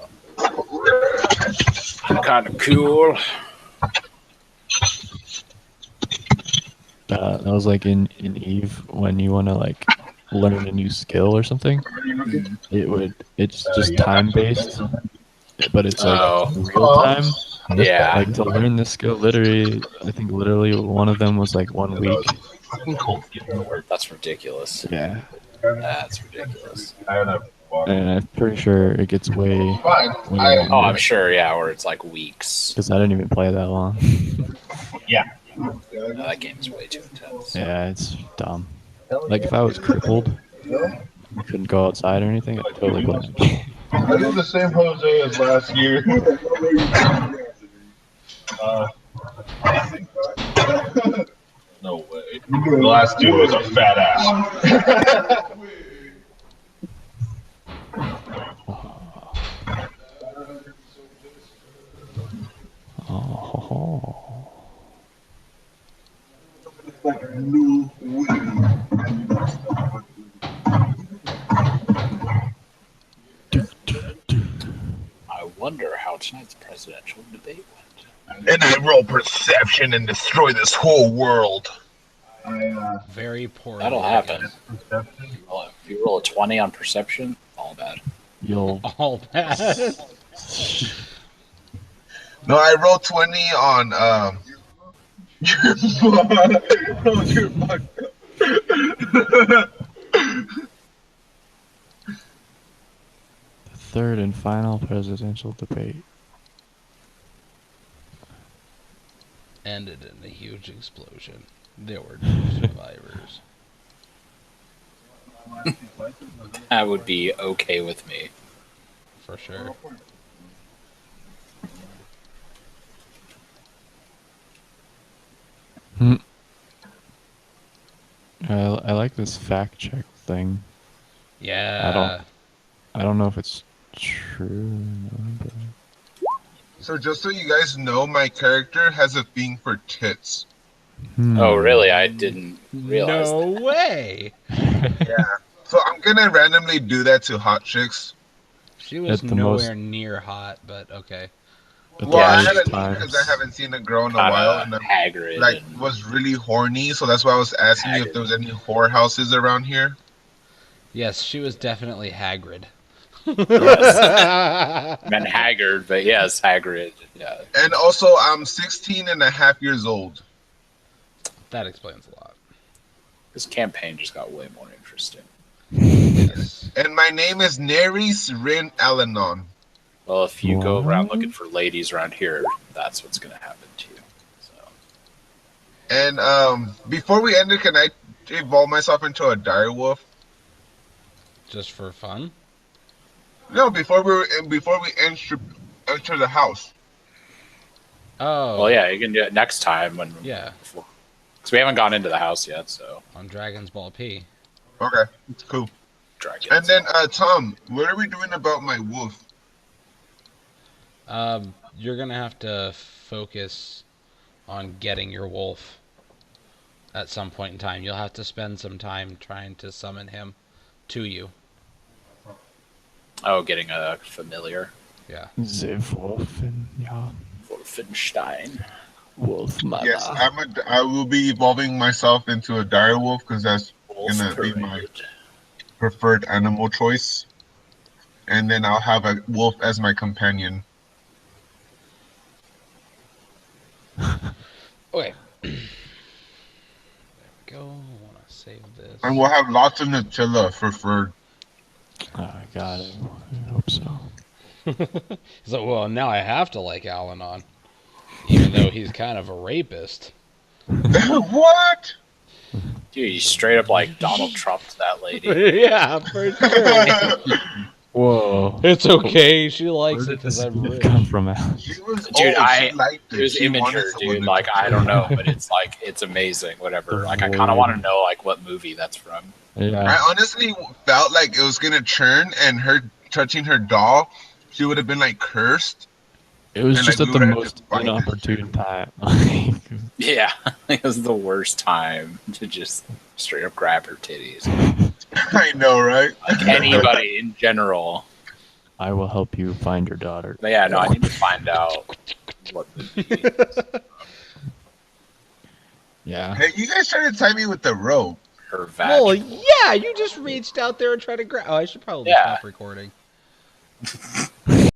kind of cool. That was like in Eve when you want to like learn a new skill or something. It's just time based, but it's like Oh. real time. Yeah. Like to learn this skill, I think literally one of them was like 1 week. That's ridiculous. Yeah, That's ridiculous. and I'm pretty sure it gets way Oh, I'm sure. Yeah, where it's like weeks. because I didn't even play that long. No, that game is way too intense. Yeah, it's dumb. Like if I was crippled, couldn't go outside or anything, I'd totally play it. I did the same Jose as last year. No way. The last dude was a fat ass. Oh, I wonder how tonight's presidential debate went. And I roll perception and destroy this whole world. Very poor. That'll happen. Well, if you roll a 20 on perception, all bad. you'll All bad. No, I rolled 20 on You're fucked up. the third and final presidential debate. Ended in a huge explosion. There were no survivors. That would be okay with me. For sure. I like this fact check thing. Yeah. I don't know if it's true or not, but So just so you guys know, my character has a thing for tits. Oh, really? I didn't realize No way. Yeah. So I'm gonna randomly do that to hot chicks. She was At the nowhere near hot, but okay. At Well, the I most haven't times- because I haven't seen a girl in a that. while, and I'm, Hagrid. like and- was really horny. So that's why I was asking you if there was any whore houses around here. Yes, she was definitely Hagrid. I meant Haggard, but yes, Hagrid. Yeah. And also, I'm 16 and a half years old. That explains a lot. This campaign just got way more interesting. Yes. And my name is Nerys Rin Alanon. Well, if you go What? around looking for ladies around here, that's what's going to happen to you. So, And before we end it, can I evolve myself into a direwolf? Just for fun? No, before we enter the house. Oh. well, yeah, you can do it next time when. Yeah, Because we haven't gone into the house yet, so on Dragon's Ball P. Okay, cool. dragons. And then, Tom, what are we doing about my wolf? You're gonna have to focus on getting your wolf at some point in time. You'll have to spend some time trying to summon him to you. Oh, getting a familiar. Yeah. Ziv and yeah, Wolfenstein. Wolf mother. Yes, I will be evolving myself into a direwolf because that's gonna be my Parade. preferred animal choice. And then I'll have a wolf as my companion. Okay. There we go. I want to save this. And we'll have lots of Nutella for fur. I got it. I hope so. So, well, now I have to like Al-Anon, even though he's kind of a rapist. What? Dude, you straight up like Donald Trump to that lady. Yeah, for sure. Whoa. It's okay. She likes Where it did this because I'm beef rich. come from, Al? She was Dude, old. She liked It was She wanted Imager, someone dude. to Like, I control don't know, her. but it's like, it's amazing, whatever. Like, I kind of want to know, like, what movie that's from. Yeah. I honestly felt like it was gonna churn, and her touching her doll, she would have been like cursed. It was And, just like, at we the would have most to fight this inopportune shit. time. Yeah, it was the worst time to just straight up grab her titties. I know, right? Like anybody in general. I will help you find your daughter. But yeah, no, I need to find out what the Yeah. Hey, you guys trying to tie me with the rope? her Well, vaginal. yeah, you just reached out there and tried to grab. Oh, I should probably Yeah. stop recording.